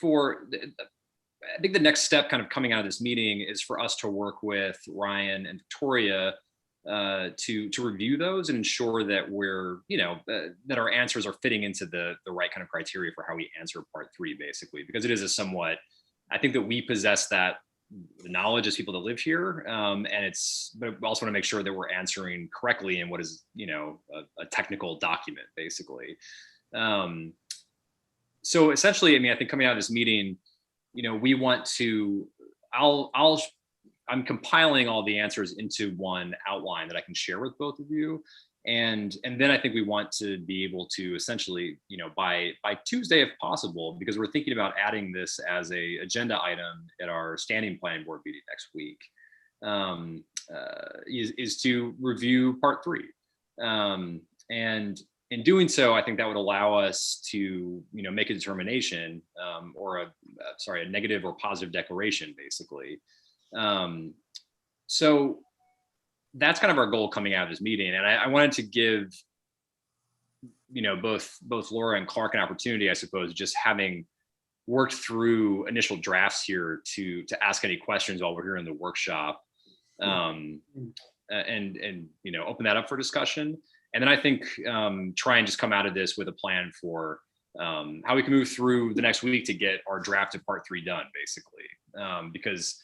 I think the next step kind of coming out of this meeting is for us to work with Ryan and Victoria to review those and ensure that that our answers are fitting into the right kind of criteria for how we answer part 3, basically, because it is I think that we possess that knowledge as people that live here, but we also want to make sure that we're answering correctly in what is a technical document, basically. So essentially, I mean, I think coming out of this meeting, we want to, I'm compiling all the answers into one outline that I can share with both of you. And then I think we want to be able to essentially, by Tuesday, if possible, because we're thinking about adding this as a agenda item at our standing planning board meeting next week, is to review part 3. And in doing so, I think that would allow us to, make a determination, or a negative or positive declaration, basically. So that's kind of our goal coming out of this meeting. And I wanted to give, both Laura and Clark an opportunity, I suppose, just having worked through initial drafts here to ask any questions while we're here in the workshop, and open that up for discussion. And then I think try and just come out of this with a plan for how we can move through the next week to get our drafted part 3 done, basically. Because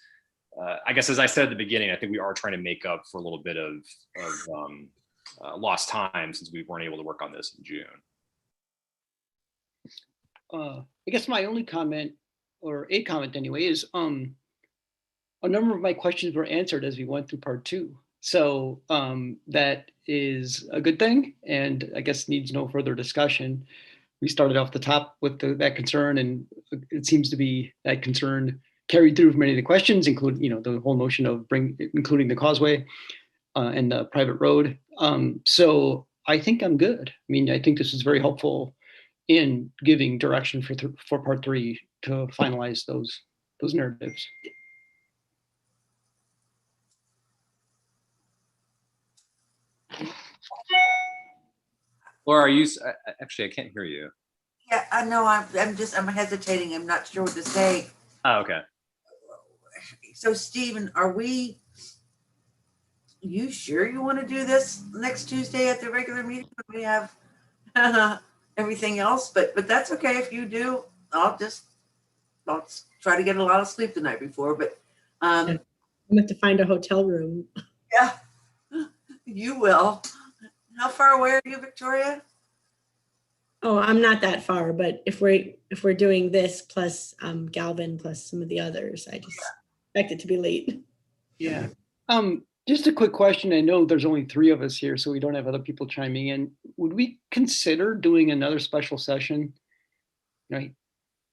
I guess, as I said at the beginning, I think we are trying to make up for a little bit of lost time since we weren't able to work on this in June. I guess my only comment, or a comment anyway, is a number of my questions were answered as we went through part 2. So that is a good thing, and I guess needs no further discussion. We started off the top with that concern, and it seems to be that concern carried through many of the questions, including the whole notion of including the causeway and the private road. So I think I'm good. I mean, I think this is very helpful in giving direction for part 3 to finalize those narratives. Laura, are you actually? I can't hear you. Yeah, I know. I'm hesitating. I'm not sure what to say. Oh, okay. So, Stephen, you sure you want to do this next Tuesday at the regular meeting when we have everything else? But that's okay if you do. I'll try to get a lot of sleep the night before. But I'm going to have to find a hotel room. yeah, you will. How far away are you, Victoria? Oh, I'm not that far, but if we're doing this plus Galvin plus some of the others, I just expect it to be late. Yeah. Just a quick question. I know there's only 3 of us here, so we don't have other people chiming in. Would we consider doing another special session,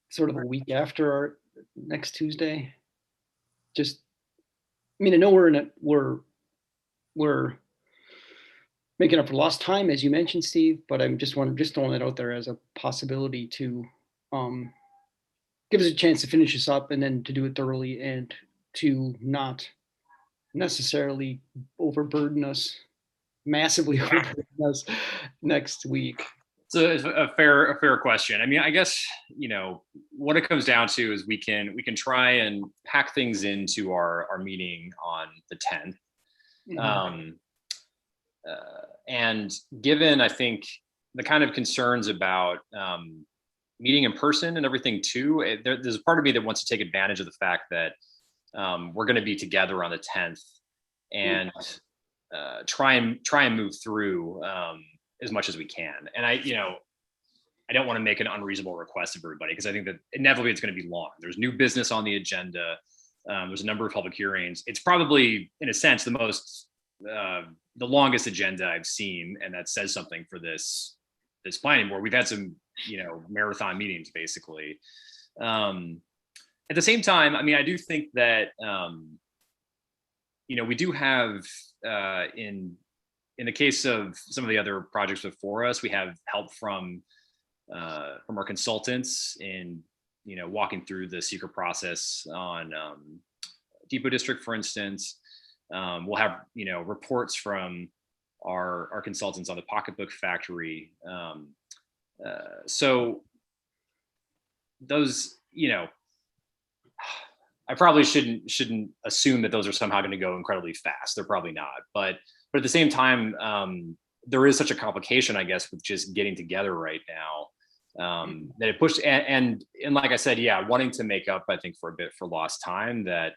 sort of a week after our next Tuesday? Just, I mean, I know we're making up for lost time, as you mentioned, Steve, but I'm just throwing it out there as a possibility to give us a chance to finish this up and then to do it thoroughly and to not necessarily massively overburden us next week. So it's a fair question. I mean, I guess, what it comes down to is we can try and pack things into our meeting on the 10th. Mm-hmm. And given, I think, the kind of concerns about meeting in person and everything too, there's a part of me that wants to take advantage of the fact that we're going to be together on the 10th and try and move through as much as we can. And I don't want to make an unreasonable request of everybody, because I think that inevitably it's going to be long. There's new business on the agenda. There's a number of public hearings. It's probably, in a sense, the longest agenda I've seen, and that says something for this planning board. We've had some, marathon meetings, basically. At the same time, I mean, I do think that we do have in the case of some of the other projects before us, we have help from our consultants in walking through the secret process on Depot District, for instance. We'll have reports from our consultants on the Pocketbook Factory. So those, I probably shouldn't assume that those are somehow going to go incredibly fast. They're probably not, but at the same time, there is such a complication, I guess, with just getting together right now, that it pushed. And like I said, yeah, wanting to make up, I think, for a bit for lost time. That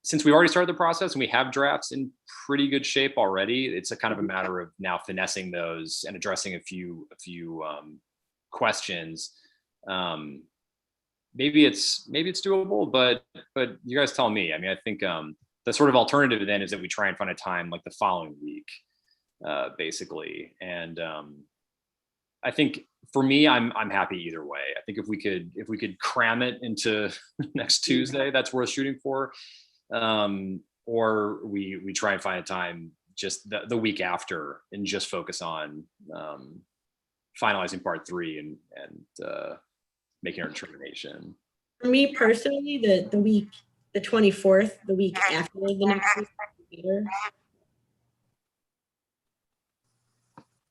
since we already started the process and we have drafts in pretty good shape already, it's a kind of a matter of now finessing those and addressing a few questions. Maybe it's doable, but you guys tell me. I mean, I think the sort of alternative then is that we try and find a time like the following week, basically. And I think for me, I'm happy either way. I think if we could cram it into next Tuesday, that's worth shooting for. Or we try and find a time just the week after and just focus on finalizing part 3 and making our determination. For me personally, the 24th, the week after the next week.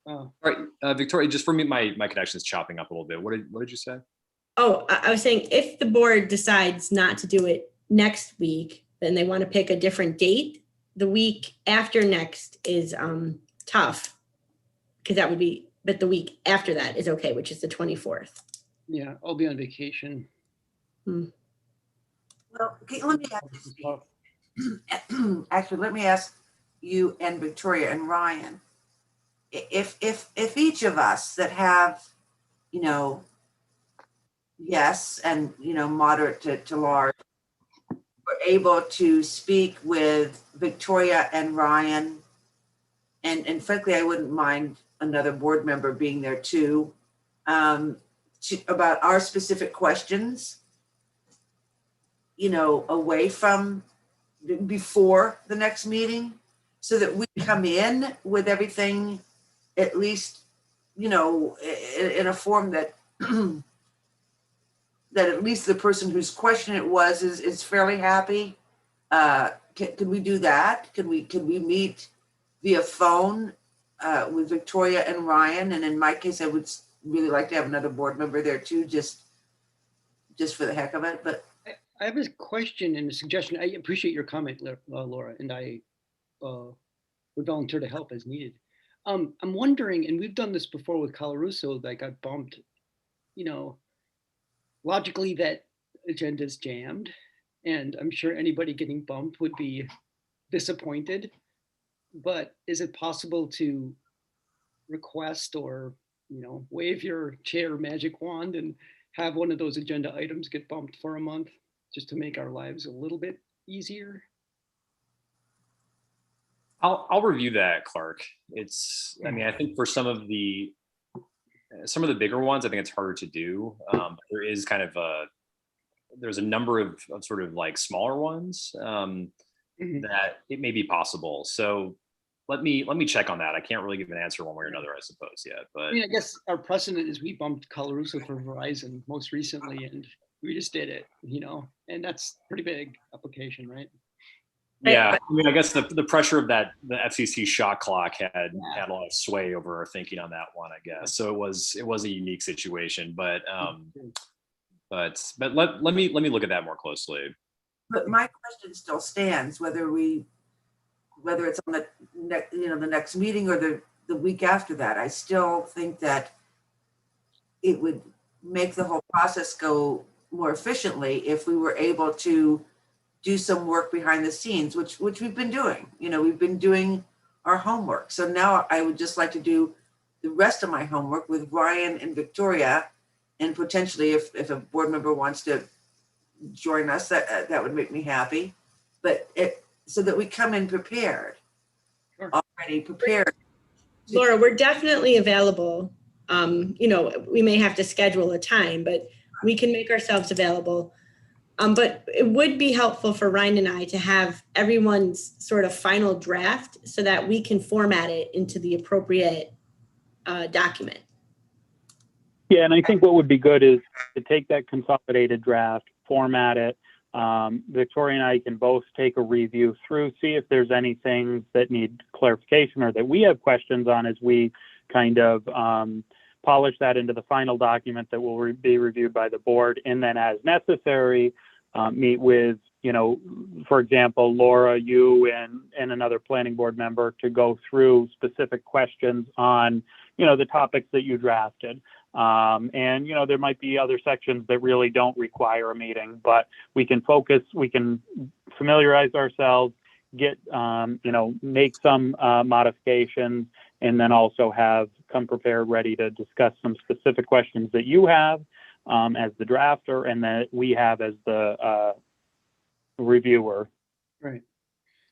All right, Victoria, just for me, my connection is chopping up a little bit. What did you say? Oh, I was saying if the board decides not to do it next week, then they want to pick a different date. The week after next is tough because that would be, but the week after that is okay, which is the 24th. Yeah, I'll be on vacation. Well, okay, let me ask you, actually, let me ask you and Victoria and Ryan, if each of us that have, yes, and, moderate to large, were able to speak with Victoria and Ryan, and frankly, I wouldn't mind another board member being there too, about our specific questions, away from before the next meeting, so that we come in with everything, at least, in a form that that at least the person whose question it was is fairly happy. Can we do that? Can we meet via phone with Victoria and Ryan? And in my case, I would really like to have another board member there too, just for the heck of it. But I have a question and a suggestion. I appreciate your comment, Laura, and I would volunteer to help as needed. I'm wondering, and we've done this before with Colarusso, that got bumped, logically that agenda's jammed, and I'm sure anybody getting bumped would be disappointed, but is it possible to request or, wave your chair magic wand and have one of those agenda items get bumped for a month just to make our lives a little bit easier? I'll review that, Clark. I think for some of the bigger ones, I think it's harder to do. There is there's a number of sort of like smaller ones that it may be possible. So let me check on that. I can't really give an answer one way or another, I suppose, yet. But I guess our precedent is we bumped Colarusso for Verizon most recently, and we just did it, and that's pretty big application, right? Yeah, I guess the pressure of the FCC shot clock had a lot of sway over our thinking on that one, I guess. So it was a unique situation, but let me look at that more closely. But my question still stands, whether it's on the next meeting or the week after that. I still think that it would make the whole process go more efficiently if we were able to do some work behind the scenes, which we've been doing. We've been doing our homework. So now I would just like to do the rest of my homework with Ryan and Victoria, and potentially if a board member wants to join us, that would make me happy. But so that we come in prepared, already prepared. Laura, we're definitely available. We may have to schedule a time, but we can make ourselves available. But it would be helpful for Ryan and I to have everyone's sort of final draft so that we can format it into the appropriate document. Yeah, and I think what would be good is to take that consolidated draft, format it. Victoria and I can both take a review through, see if there's anything that need clarification or that we have questions on as we kind of polish that into the final document that will be reviewed by the board. And then as necessary, meet with, you know, for example, Laura, you and another planning board member to go through specific questions on, you know, the topics that you drafted. And, you know, there might be other sections that really don't require a meeting, but we can focus, we can familiarize ourselves, get, you know, make some modifications, and then also come prepared, ready to discuss some specific questions that you have as the drafter and that we have as the reviewer. Right.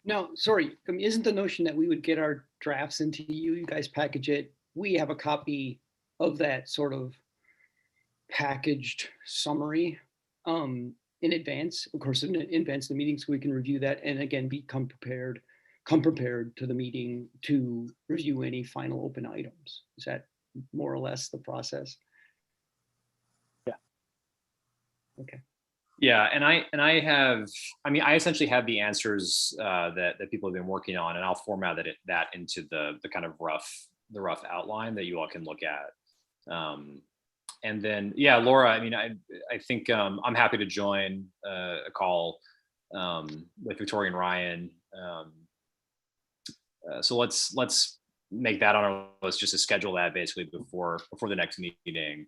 Now, sorry, I mean, isn't the notion that we would get our drafts into you, you guys package it, we have a copy of that sort of packaged summary in advance, of course, in advance of the meeting, so we can review that and again, come prepared to the meeting to review any final open items. Is that more or less the process? Yeah. Okay. Yeah, and I essentially have the answers that people have been working on, and I'll format that into the kind of rough outline that you all can look at. And then, yeah, Laura, I mean, I think I'm happy to join a call with Victoria and Ryan. So let's make that on our list, just to schedule that basically before the next meeting.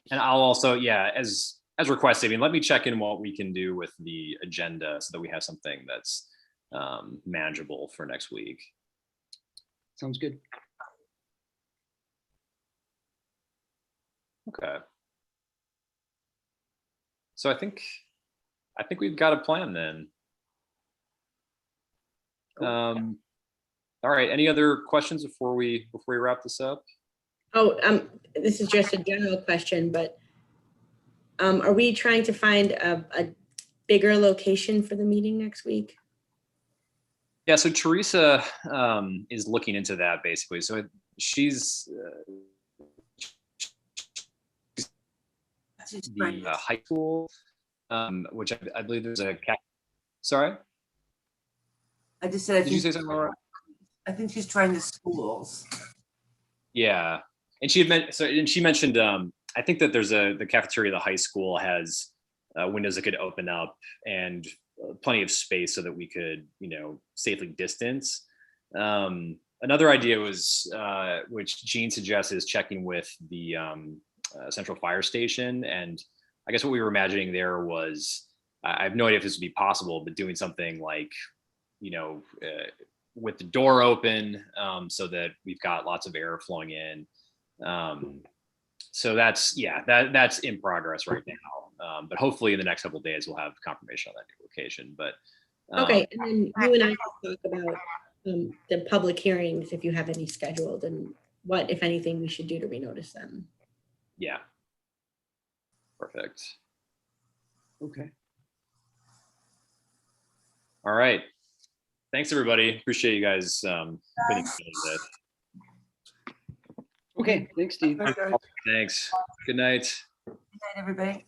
And I'll also, yeah, as requested, I mean, let me check in what we can do with the agenda so that we have something that's manageable for next week. Sounds good. Okay. So I think we've got a plan then. All right. Any other questions before we wrap this up? Oh, this is just a general question, but are we trying to find a bigger location for the meeting next week? Yeah, so Teresa is looking into that basically. So she's the high school, which I believe there's a Sorry? I just said, Did you say something, Laura? I think she's trying the schools. Yeah, and she mentioned I think that there's the cafeteria of the high school has windows that could open up and plenty of space so that we could, you know, safely distance. Another idea was, which Jean suggested, is checking with the Central Fire Station. And I guess what we were imagining there was, I have no idea if this would be possible, but doing something like, you know, with the door open so that we've got lots of air flowing in. So that's in progress right now. But hopefully in the next couple of days, we'll have confirmation on that new location. But Okay, and then you and I can talk about the public hearings, if you have any scheduled, and what, if anything, we should do to renotice them. yeah. Perfect. Okay. All right. Thanks, everybody. Appreciate you guys putting together. Okay, thanks, Steve. Okay. Thanks. Good night. Good night, everybody.